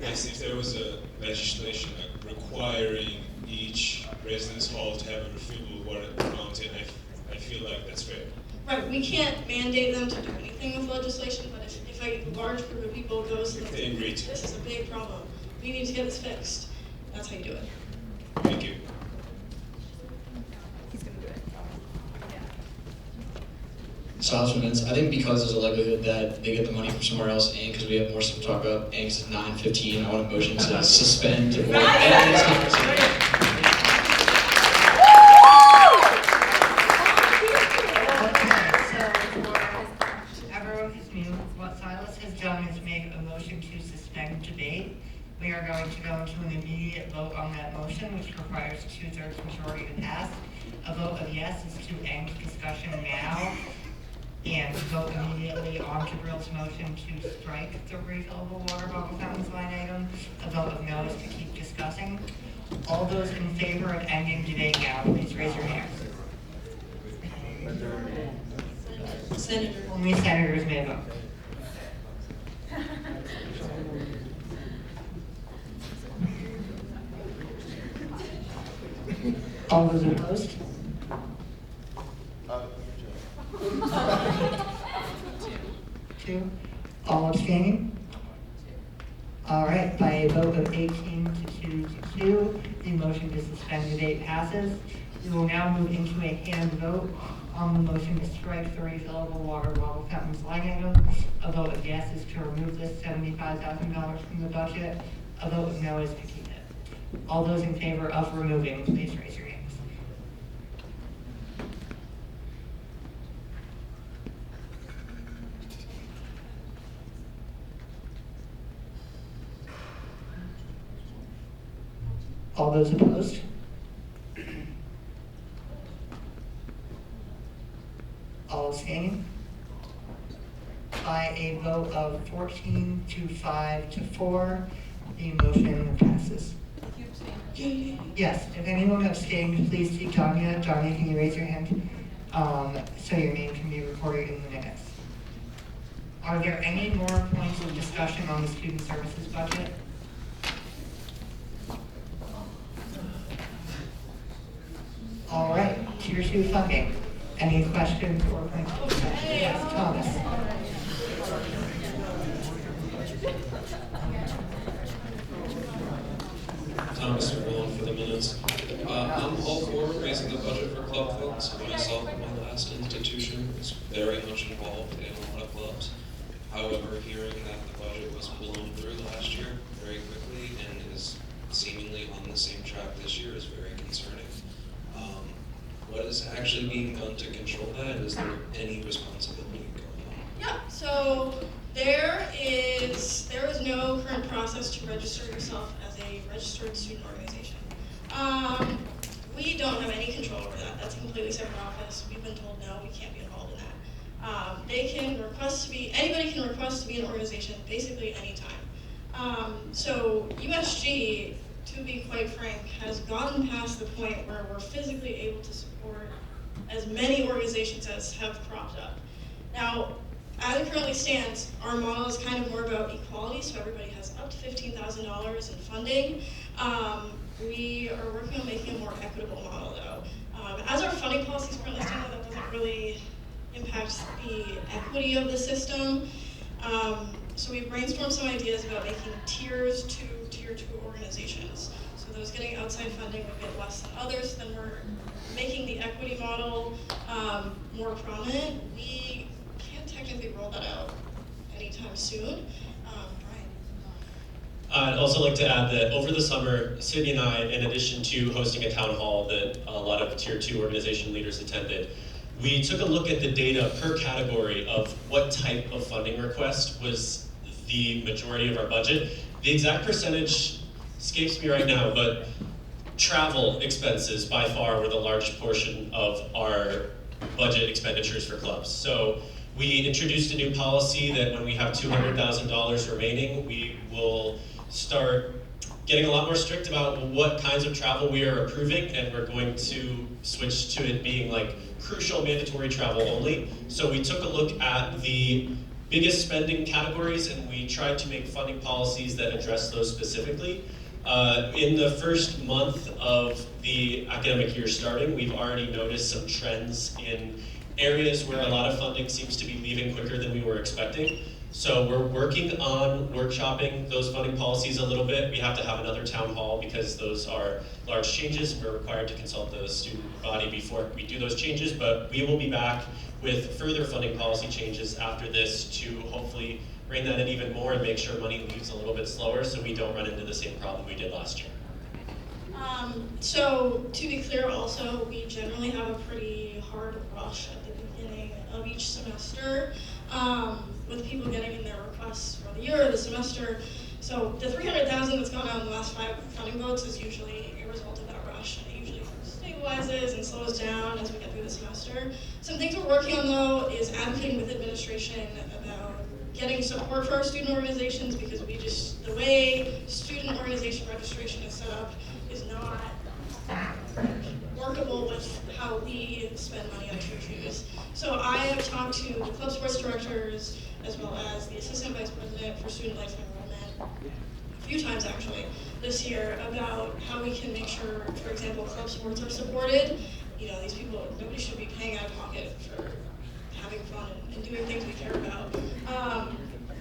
Yes, if there was a legislation like requiring each residence hall to have a refillable water fountain, I feel like that's fair. Right, we can't mandate them to do anything with legislation, but if a large group of people goes to them, They agree to. this is a big problem, we need to get this fixed, that's how you do it. Thank you. Silence for minutes. I think because there's a likelihood that they get the money from somewhere else, and because we have more stuff to talk about, and because it's 9:15, I want a motion to suspend or end this conversation. Everyone who's new, what Silas has done is make a motion to suspend debate. We are going to go into an immediate vote on that motion, which requires a 2/3 majority to pass. A vote of yes is to end discussion now, and vote immediately on Jabril's motion to strike the refillable water bottle fountains line item. A vote of no is to keep discussing. All those in favor of ending debate now, please raise your hands. Senator. Only senators may vote. All those opposed? Two. All abstaining? All right, by a vote of 18 to 2 to 2, the motion to suspend debate passes. We will now move into a hand vote on the motion to strike the refillable water bottle fountains line item. A vote of yes is to remove this $75,000 from the budget. A vote of no is to keep it. All those in favor of removing, please raise your hands. All those opposed? All abstaining? By a vote of 14 to 5 to 4, the motion passes. Yes, if anyone abstained, please see Tanya. Tanya, can you raise your hand? So your name can be recorded in the minutes. Are there any more points of discussion on the student services budget? All right, Tier 2 funding. Any questions or points of discussion? Yes, Thomas. Thomas Vermillion for the minutes. I'm all for raising the budget for club funds. Myself and my last institution was very much involved in a lot of clubs. However, hearing that the budget was blown through last year very quickly and is seemingly on the same track this year is very concerning. What is actually being done to control that? Is there any responsibility going on? Yeah, so there is no current process to register yourself as a registered student organization. We don't have any control over that. That's a completely separate office. We've been told no, we can't be involved in that. Anybody can request to be an organization basically anytime. So USG, to be quite frank, has gotten past the point where we're physically able to support as many organizations as have cropped up. Now, as it currently stands, our model is kind of more about equality, so everybody has up to $15,000 in funding. We are working on making a more equitable model, though. As our funding policies currently stand, that doesn't really impact the equity of the system. So we brainstormed some ideas about making tiers to tier 2 organizations. So those getting outside funding would get less than others. Then we're making the equity model more prominent. We can't technically roll that out anytime soon. I'd also like to add that over the summer, Sydney and I, in addition to hosting a town hall that a lot of Tier 2 organization leaders attended, we took a look at the data per category of what type of funding request was the majority of our budget. The exact percentage escapes me right now, but travel expenses by far were the largest portion of our budget expenditures for clubs. So we introduced a new policy that when we have $200,000 remaining, we will start getting a lot more strict about what kinds of travel we are approving, and we're going to switch to it being like crucial mandatory travel only. So we took a look at the biggest spending categories and we tried to make funding policies that address those specifically. In the first month of the academic year starting, we've already noticed some trends in areas where a lot of funding seems to be leaving quicker than we were expecting. So we're working on workshopping those funding policies a little bit. We have to have another town hall because those are large changes and we're required to consult the student body before we do those changes, but we will be back with further funding policy changes after this to hopefully rein that in even more and make sure money leaves a little bit slower so we don't run into the same problem we did last year. So to be clear also, we generally have a pretty hard rush at the beginning of each semester with people getting in their requests for the year or the semester. So the $300,000 that's gone out in the last 5 funding votes is usually a result of that rush, and it usually stabilizes and slows down as we get through the semester. Some things we're working on though is advocating with administration about getting support for our student organizations, because the way student organization registration is set up is not workable with how we spend money on churches. So I have talked to the club sports directors as well as the assistant vice president for student lifetime enrollment a few times actually this year about how we can make sure, for example, club sports are supported. You know, these people, nobody should be paying out of pocket for having fun and doing things we care about.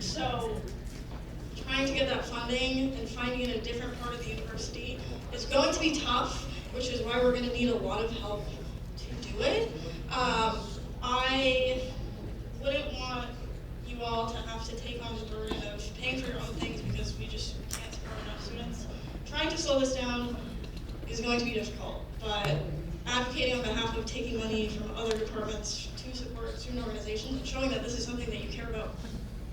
So trying to get that funding and finding it in a different part of the university is going to be tough, which is why we're going to need a lot of help to do it. I wouldn't want you all to have to take on the burden of paying for your own things because we just can't support enough students. Trying to slow this down is going to be difficult, but advocating on behalf of taking money from other departments to support student organizations and showing that this is something that you care about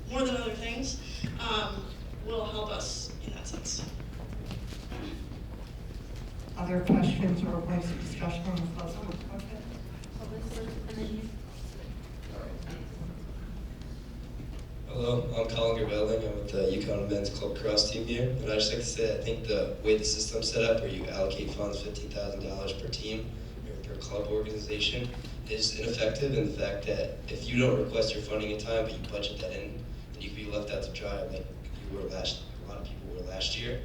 more than other things will help us in that sense. Other questions or points of discussion on the closed Hello, I'm Colin Gerbelding. I'm with the UConn Men's Club Cross team here. And I'd just like to say I think the way the system's set up, where you allocate funds $15,000 per team or per club organization, is ineffective in the fact that if you don't request your funding in time, but you budget that in, then you can be left out to dry like you were a lot of people were last year.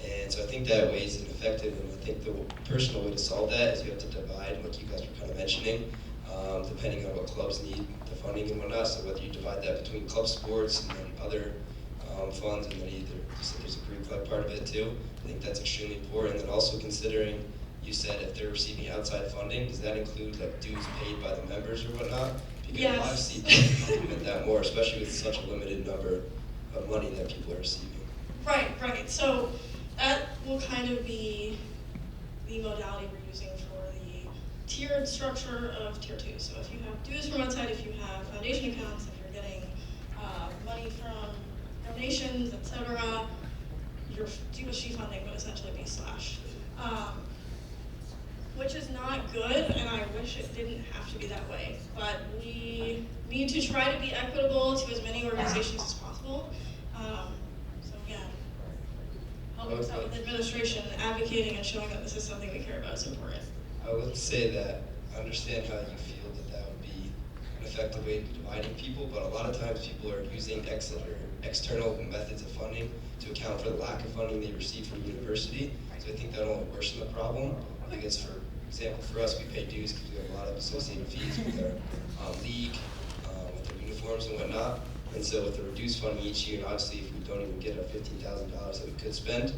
And so I think that way is ineffective, and I think the personal way to solve that is you have to divide, like you guys were kind of mentioning, depending on what clubs need the funding and whatnot. So whether you divide that between club sports and then other funds, and then there's a Greek club part of it too. I think that's extremely important. And then also considering, you said if they're receiving outside funding, does that include like dues paid by the members or whatnot? Because yes. a lot of people implement that more, especially with such a limited number of money that people are receiving. Right. So that will kind of be the modality we're using for the tiered structure of tier 2. So if you have dues from outside, if you have foundation accounts, if you're getting money from donations, etc., your USG funding would essentially be slashed. Which is not good, and I wish it didn't have to be that way. But we need to try to be equitable to as many organizations as possible. So yeah. all works out with administration advocating and showing that this is something we care about is important. I would say that I understand how you feel that that would be an effective way of dividing people, but a lot of times people are using external methods of funding to account for the lack of funding they receive from university. So I think that only worsens the problem. Because for example, for us, we pay dues because we have a lot of associated fees with our league, with our uniforms and whatnot. And so with the reduced funding each year, and obviously if we don't even get our $15,000 that we could spend,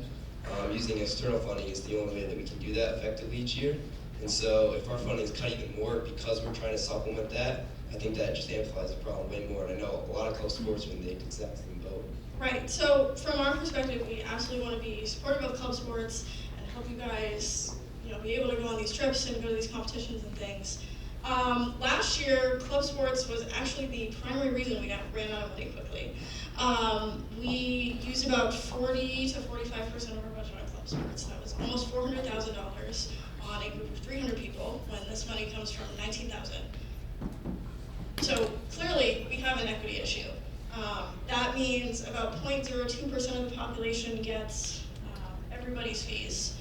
using external funding is the only way that we can do that effectively each year. And so if our funding is cut even more because we're trying to supplement that, I think that just amplifies the problem way more. And I know a lot of club sports are in the exact same boat. Right, so from our perspective, we absolutely want to be supportive of club sports and help you guys, be able to go on these trips and go to these competitions and things. Last year, club sports was actually the primary reason we ran out of money quickly. We used about 40 to 45% of our budget on club sports. That was almost $400,000 on a group of 300 people when this money comes from 19,000. So clearly, we have an equity issue. That means about 0.02% of the population gets everybody's fees,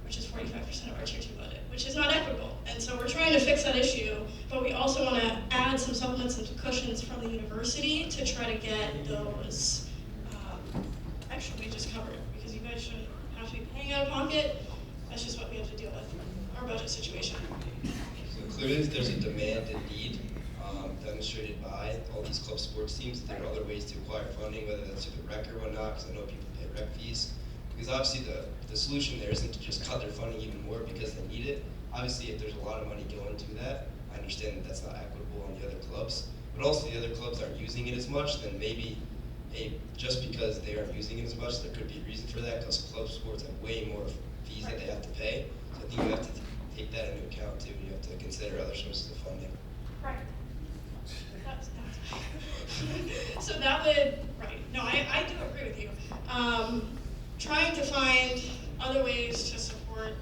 which is 45% of our Tier 2 budget, which is not equitable. And so we're trying to fix that issue, but we also want to add some supplements and cushions from the university to try to get those extra wages covered, because you guys shouldn't have to be paying out of pocket. That's just what we have to deal with, our budget situation. So clearly there's a demand and need demonstrated by all these club sports teams. There are other ways to acquire funding, whether that's through the rec or whatnot, because I know people pay rec fees. Because obviously the solution there isn't to just cut their funding even more because they need it. Obviously, if there's a lot of money going to that, I understand that that's not equitable on the other clubs. But also the other clubs aren't using it as much, then maybe just because they aren't using it as much, there could be a reason for that, because club sports have way more fees that they have to pay. So I think you have to take that into account too. You have to consider other sources of funding. Right. So that would, right, no, I do agree with you. Trying to find other ways to support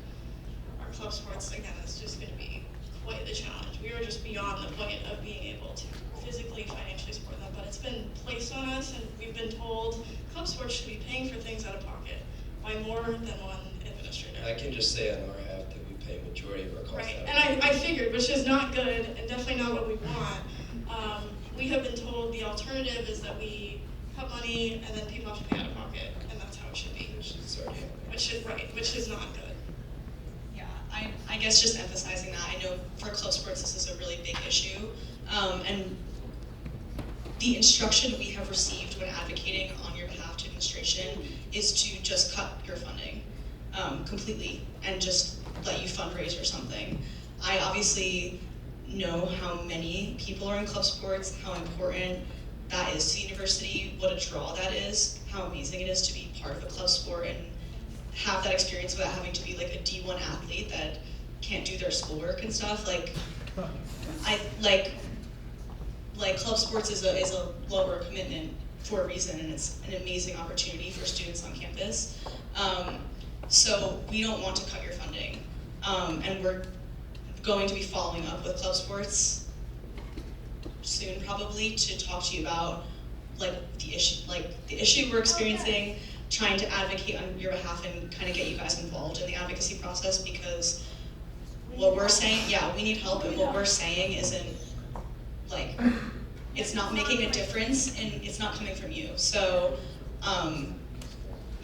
our club sports, again, is just going to be quite the challenge. We are just beyond the point of being able to physically, financially support them, but it's been placed on us, and we've been told club sports should be paying for things out of pocket by more than one administrator. I can just say on our half that we pay majority of our costs. Right, and I figured, which is not good, and definitely not what we want. We have been told the alternative is that we cut money and then people have to pay out of pocket, and that's how it should be. Which is not good. Yeah, I guess just emphasizing that, I know for club sports this is a really big issue, and the instruction we have received when advocating on your behalf to administration is to just cut your funding completely and just let you fundraise or something. I obviously know how many people are in club sports, how important that is to the university, what a draw that is, how amazing it is to be part of a club sport and have that experience without having to be like a D1 athlete that can't do their schoolwork and stuff. Like club sports is a lower commitment for a reason, and it's an amazing opportunity for students on campus. So we don't want to cut your funding, and we're going to be following up with club sports soon, probably, to talk to you about the issue we're experiencing, trying to advocate on your behalf and kind of get you guys involved in the advocacy process, because what we're saying, yeah, we need help, and what we're saying isn't it's not making a difference, and it's not coming from you. So,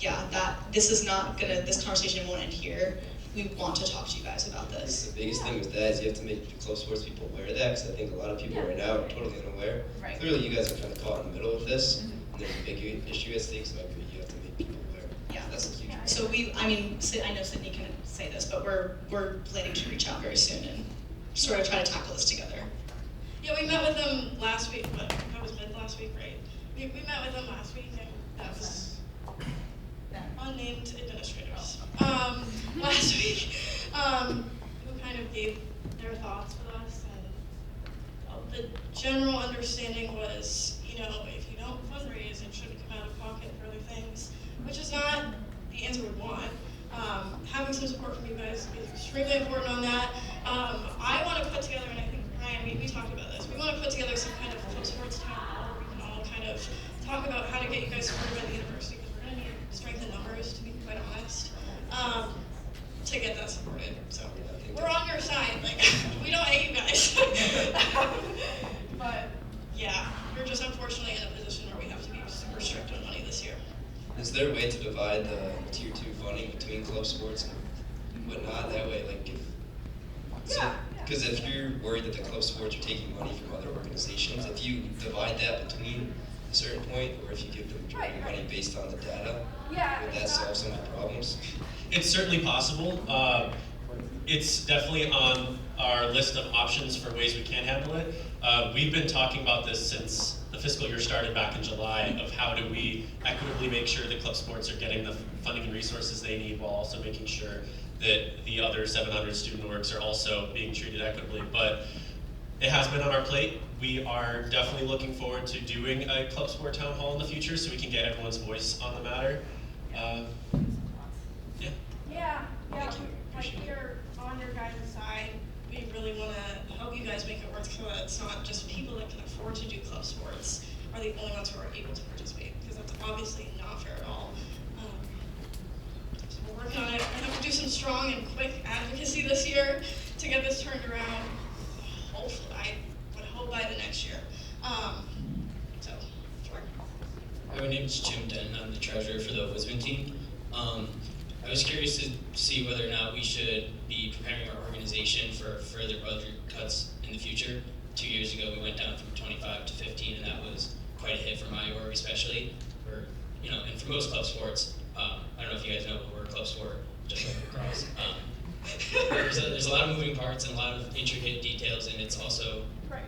yeah, this conversation won't end here. We want to talk to you guys about this. The biggest thing with that is you have to make the club sports people aware of that, because I think a lot of people right now are totally unaware. Right. Clearly, you guys are kind of caught in the middle of this, and there's a big issue at stake, so I agree you have to make people aware. Yeah, that's a huge one. So I know Sydney can say this, but we're planning to reach out very soon and sort of try to tackle this together. Yeah, we met with them last week, but that was mid last week, right? We met with them last week, and that was unnamed administrators. Last week, who kind of gave their thoughts with us, and the general understanding was, if you don't fundraise, it shouldn't come out of pocket for other things, which is not the answer we want. Having some support from you guys is extremely important on that. I want to put together, and I think Brian, we talked about this, we want to put together some kind of club sports town hall where we can all kind of talk about how to get you guys supported by the university, because we're going to need strength in numbers, to be quite there a way to divide the tier 2 funding between club sports and whatnot? That way, like, because if you're worried that the club sports are taking money from other organizations, if you divide that between a certain point, or if you give the majority money based on the data, would that solve some of the problems? It's certainly possible. It's definitely on our list of options for ways we can handle it. We've been talking about this since the fiscal year started back in July, of how do we equitably make sure that club sports are getting the funding and resources they need, while also making sure that the other 700 student orgs are also being treated equitably. But it has been on our plate. We are definitely looking forward to doing a club sport town hall in the future so we can get everyone's voice on the matter. Yeah, like we're on your guys' side. We really want to help you guys make it work so that it's not just people that can afford to do club sports are the only ones who are able to participate, because that's obviously not fair at all. So we're working on it. I have to do some strong and quick advocacy this year to get this turned around. Hopefully, I would hope by the next year. So, sure. Hi, my name is Jim Denton. I'm the treasurer for the Wisman team. I was curious to see whether or not we should be preparing our organization for further budget cuts in the future. 2 years ago, we went down from 25 to 15, and that was quite a hit for my org, especially. And for most club sports, I don't know if you guys know, but we're a club sport, just like lacrosse. There's a lot of moving parts and a lot of intricate details, and it's also,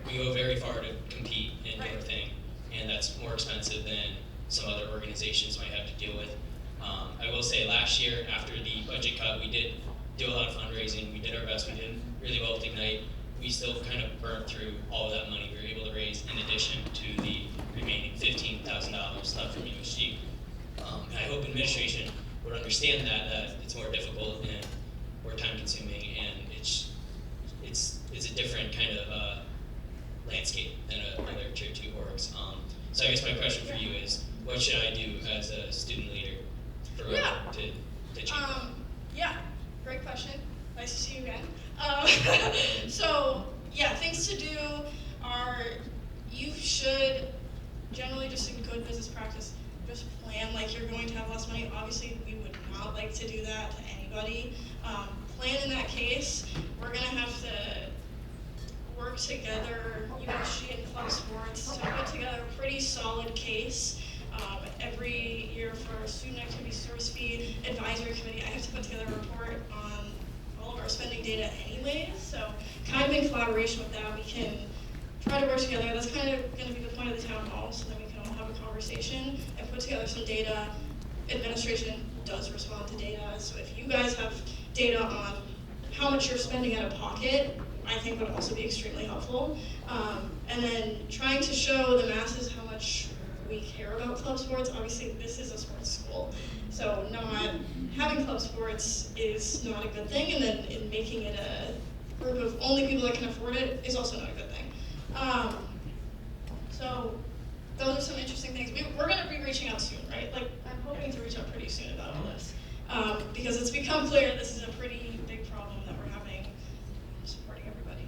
we go very far to compete in your thing, and that's more expensive than some other organizations might have to deal with. I will say last year, after the budget cut, we did do a lot of fundraising. We did our best. We did really well with Ignite. We still kind of burned through all of that money we were able to raise in addition to the remaining $15,000 left from USG. And I hope administration would understand that it's more difficult and more time consuming, and it's a different kind of landscape than other tier 2 orgs. So I guess my question for you is, what should I do as a student leader to change? Yeah, great question. Nice to see you again. So, yeah, things to do are, you should generally, just in good business practice, just plan like you're going to have less money. Obviously, we would not like to do that to anybody. Plan in that case. We're going to have to work together, USG and club sports, to put together a pretty solid case. Every year for our student activity service fee advisory committee, I have to put together a report on all of our spending data anyways. So kind of in collaboration with that, we can try to work together. That's kind of going to be the point of the town hall, so then we can all have a conversation and put together some data. Administration does respond to data, so if you guys have data on how much you're spending out of pocket, I think would also be extremely helpful. And then trying to show the masses how much we care about club sports. Obviously, this is a sports school, so not having club sports is not a good thing, and then in making it a group of only people that can afford it is also not a good thing. So those are some interesting things. We're going to be reaching out soon, right? Like, I'm hoping to reach out pretty soon about all this, because it's become clear this is a pretty big problem that we're having supporting everybody.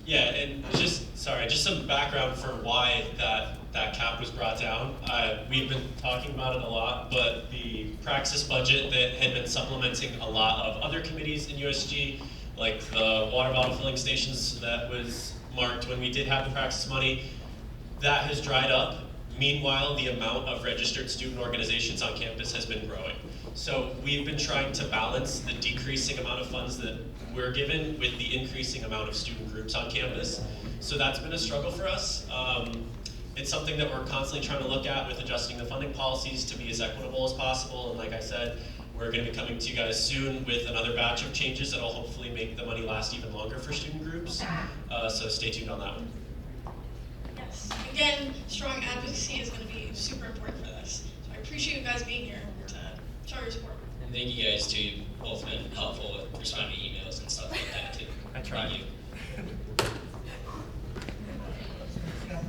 Yeah, and just some background for why that cap was brought down. We've been talking about it a lot, but the Praxis budget that had been supplementing a lot of other committees in USG, like the water bottle filling stations that was marked when we did have the Praxis money, that has dried up. Meanwhile, the amount of registered student organizations on campus has been growing. So we've been trying to balance the decreasing amount of funds that we're given with the increasing amount of student groups on campus. So that's been a struggle for us. It's something that we're constantly trying to look at with adjusting the funding policies to be as equitable as possible. And like I said, we're going to be coming to you guys soon with another batch of changes that will hopefully make the money last even longer for student groups. So stay tuned on that one. Yes. Again, strong advocacy is going to be super important for this. So I appreciate you guys being here to show your support. And thank you guys too. You've both been helpful with responding to emails and stuff like that too. I tried. Thank you.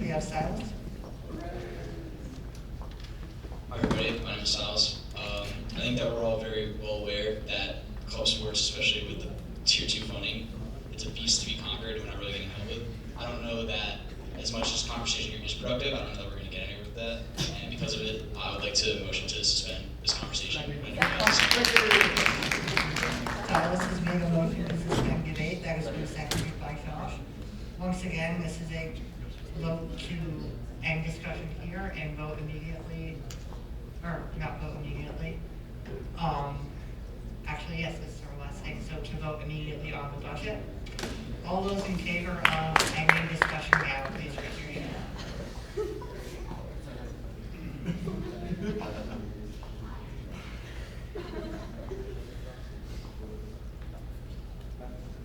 We have Silas. Hi everybody, my name is Silas. I think that we're all very well aware that club sports, especially with the tier 2 funding, it's a beast to be conquered and we're not really going to help it. I don't know that as much as conversation here is productive, I don't know that we're going to get anywhere with that. And because of it, I would like to motion to suspend this conversation. Silas has made a motion to suspend debate. That has been seconded by Josh. Once again, this is a vote to end discussion here and vote immediately, or not vote immediately. Actually, yes, this is our last thing. So to vote immediately on the budget. All those in favor of ending discussion now, please raise your hand.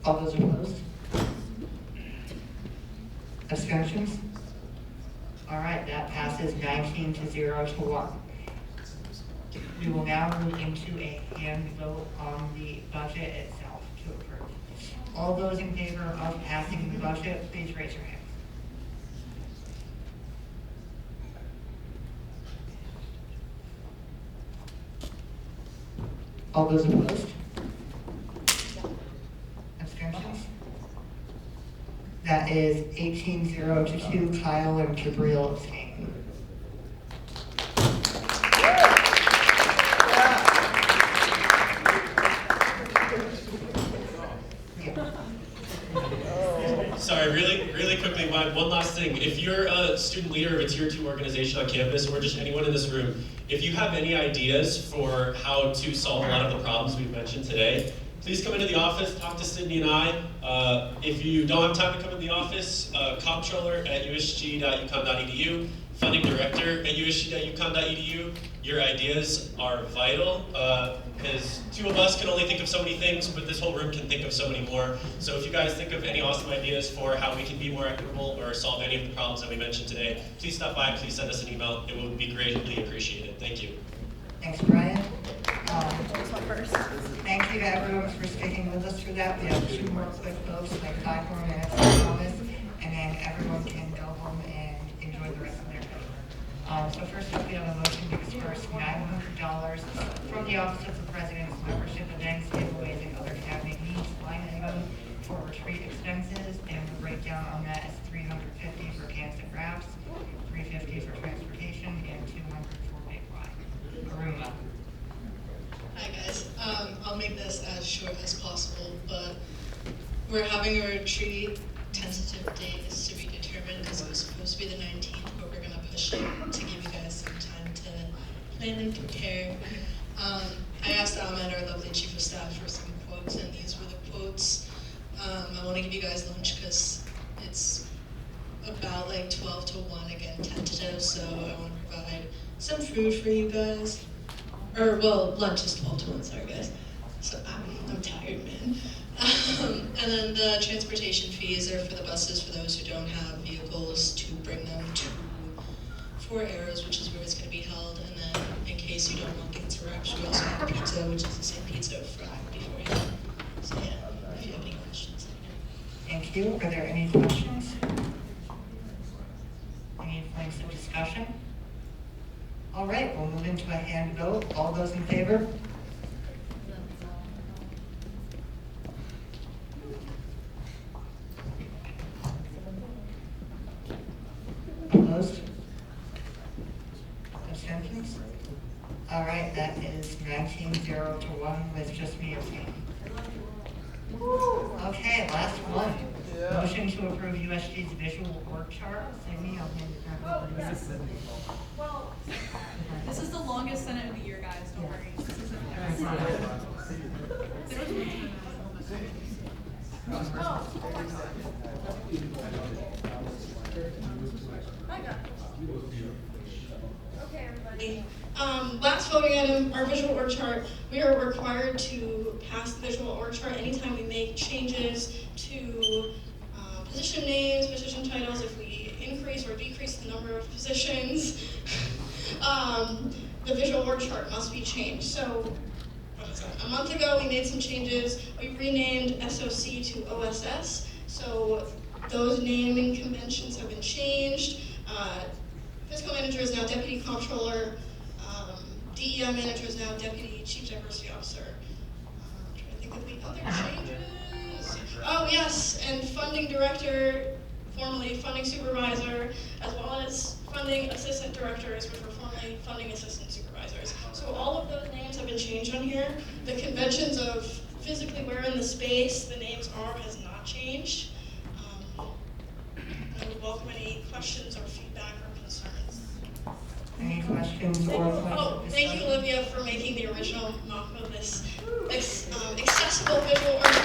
All those opposed? Abstentions? All right, that passes 19 to 0 to 1. We will now move into a hand vote on the budget itself to approve. All those in favor of passing the budget, please raise your hand. All those opposed? Abstentions? That is 18-0 to 2. Kyle and Gabriel abstain. Sorry, really quickly, one last thing. If you're a student leader of a Tier 2 organization on campus, or just anyone in this room, if you have any ideas for how to solve a lot of the problems we've mentioned today, please come into the office, talk to Sydney and I. If you don't have time to come in the office, comptroller at usg.ucon.edu, funding director at usg.ucon.edu. Your ideas are vital, because two of us can only think of so many things, but this whole room can think of so many more. So if you guys think of any awesome ideas for how we can be more equitable or solve any of the problems that we mentioned today, please stop by, please send us an email. It would be greatly appreciated. Thank you. Thanks, Brian. Thank you to everyone for sticking with us through that. We have 2 more quick votes, like 5 more minutes, I promise, and then everyone can go home and enjoy the rest of their day. So first up, we have a motion to disperse $900 from the Office of the President's membership events, giveaways, and other cabinet needs line item for retreat expenses, and the breakdown on that is $350 for cans and wraps, $350 for transportation, and $200 for big wine. Aruma. Hi guys, I'll make this as short as possible, but we're having a retreat. Tentative date is to be determined because it was supposed to be the 19th, but we're gonna push it to give you guys some time to plan and prepare. I asked Ahmed, our lovely chief of staff, for some quotes, and these were the quotes. I want to give you guys lunch because it's about like 12 to 1 again, tentative, so I want to provide some food for you guys. Or, well, lunch is 12 to 1, sorry guys. So I'm tired, man. And then the transportation fees are for the buses for those who don't have vehicles to bring them to 4 Arrows, which is where it's going to be held. And then in case you don't want pizza wraps, we also have pizza, which is the same pizza fried beforehand. So yeah, if you have any questions. Thank you. Are there any questions? Any points of discussion? All right, we'll move into a hand vote. All those in favor? Opposed? Abstentions? All right, that is 19-0 to 1 with just me abstaining. Okay, last one. Motion to approve USG's visual org chart. Sydney, I'll hand it back over to you. Well, this is the longest Senate of the year, guys. Don't worry. This isn't. Okay, everybody. Last voting item, our visual org chart. We are required to pass the visual org chart anytime we make changes to position names, position titles, if we increase or decrease the number of positions. The visual org chart must be changed. So, a month ago we made some changes. We renamed SOC to OSS. So those naming conventions have been changed. Fiscal manager is now deputy comptroller. DEI manager is now deputy chief diversity officer. I'm trying to think of the other changes. Oh yes, and funding director formerly funding supervisor, as well as funding assistant directors, which were formerly funding assistant supervisors. So all of those names have been changed on here. The conventions of physically where in the space the names are has not changed. I would welcome any questions or feedback or concerns. Any questions or points Oh, of thank you, discussion? Olivia, for making the original mock of this accessible visual art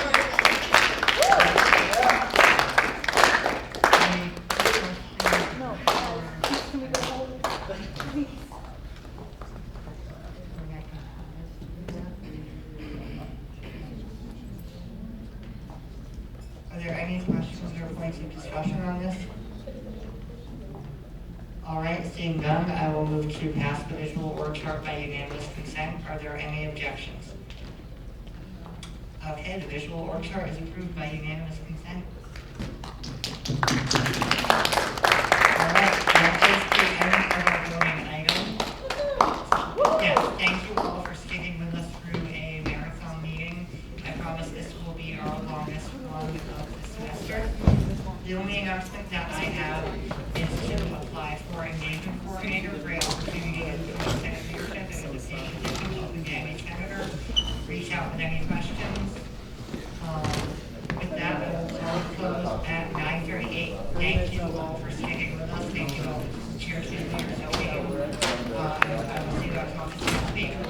Are there any questions or points of discussion on this? All right, seeing none, I will move to pass the visual org chart by unanimous consent. Are there any objections? Okay, the visual org chart is approved by unanimous consent. All right, that is the end of our voting item. Yes, thank you all for sticking with us through a marathon meeting. I promise this will be our longest one of the semester. The only announcement that I have is to apply for engagement coordinator. Great opportunity as the Senate leadership and the position of the Miami senator. Reach out with any questions. With that, I will close at 9:38. Thank you all for sticking with us. Thank you all, Chair Two, Leader Zoe. I will see you at the speaker.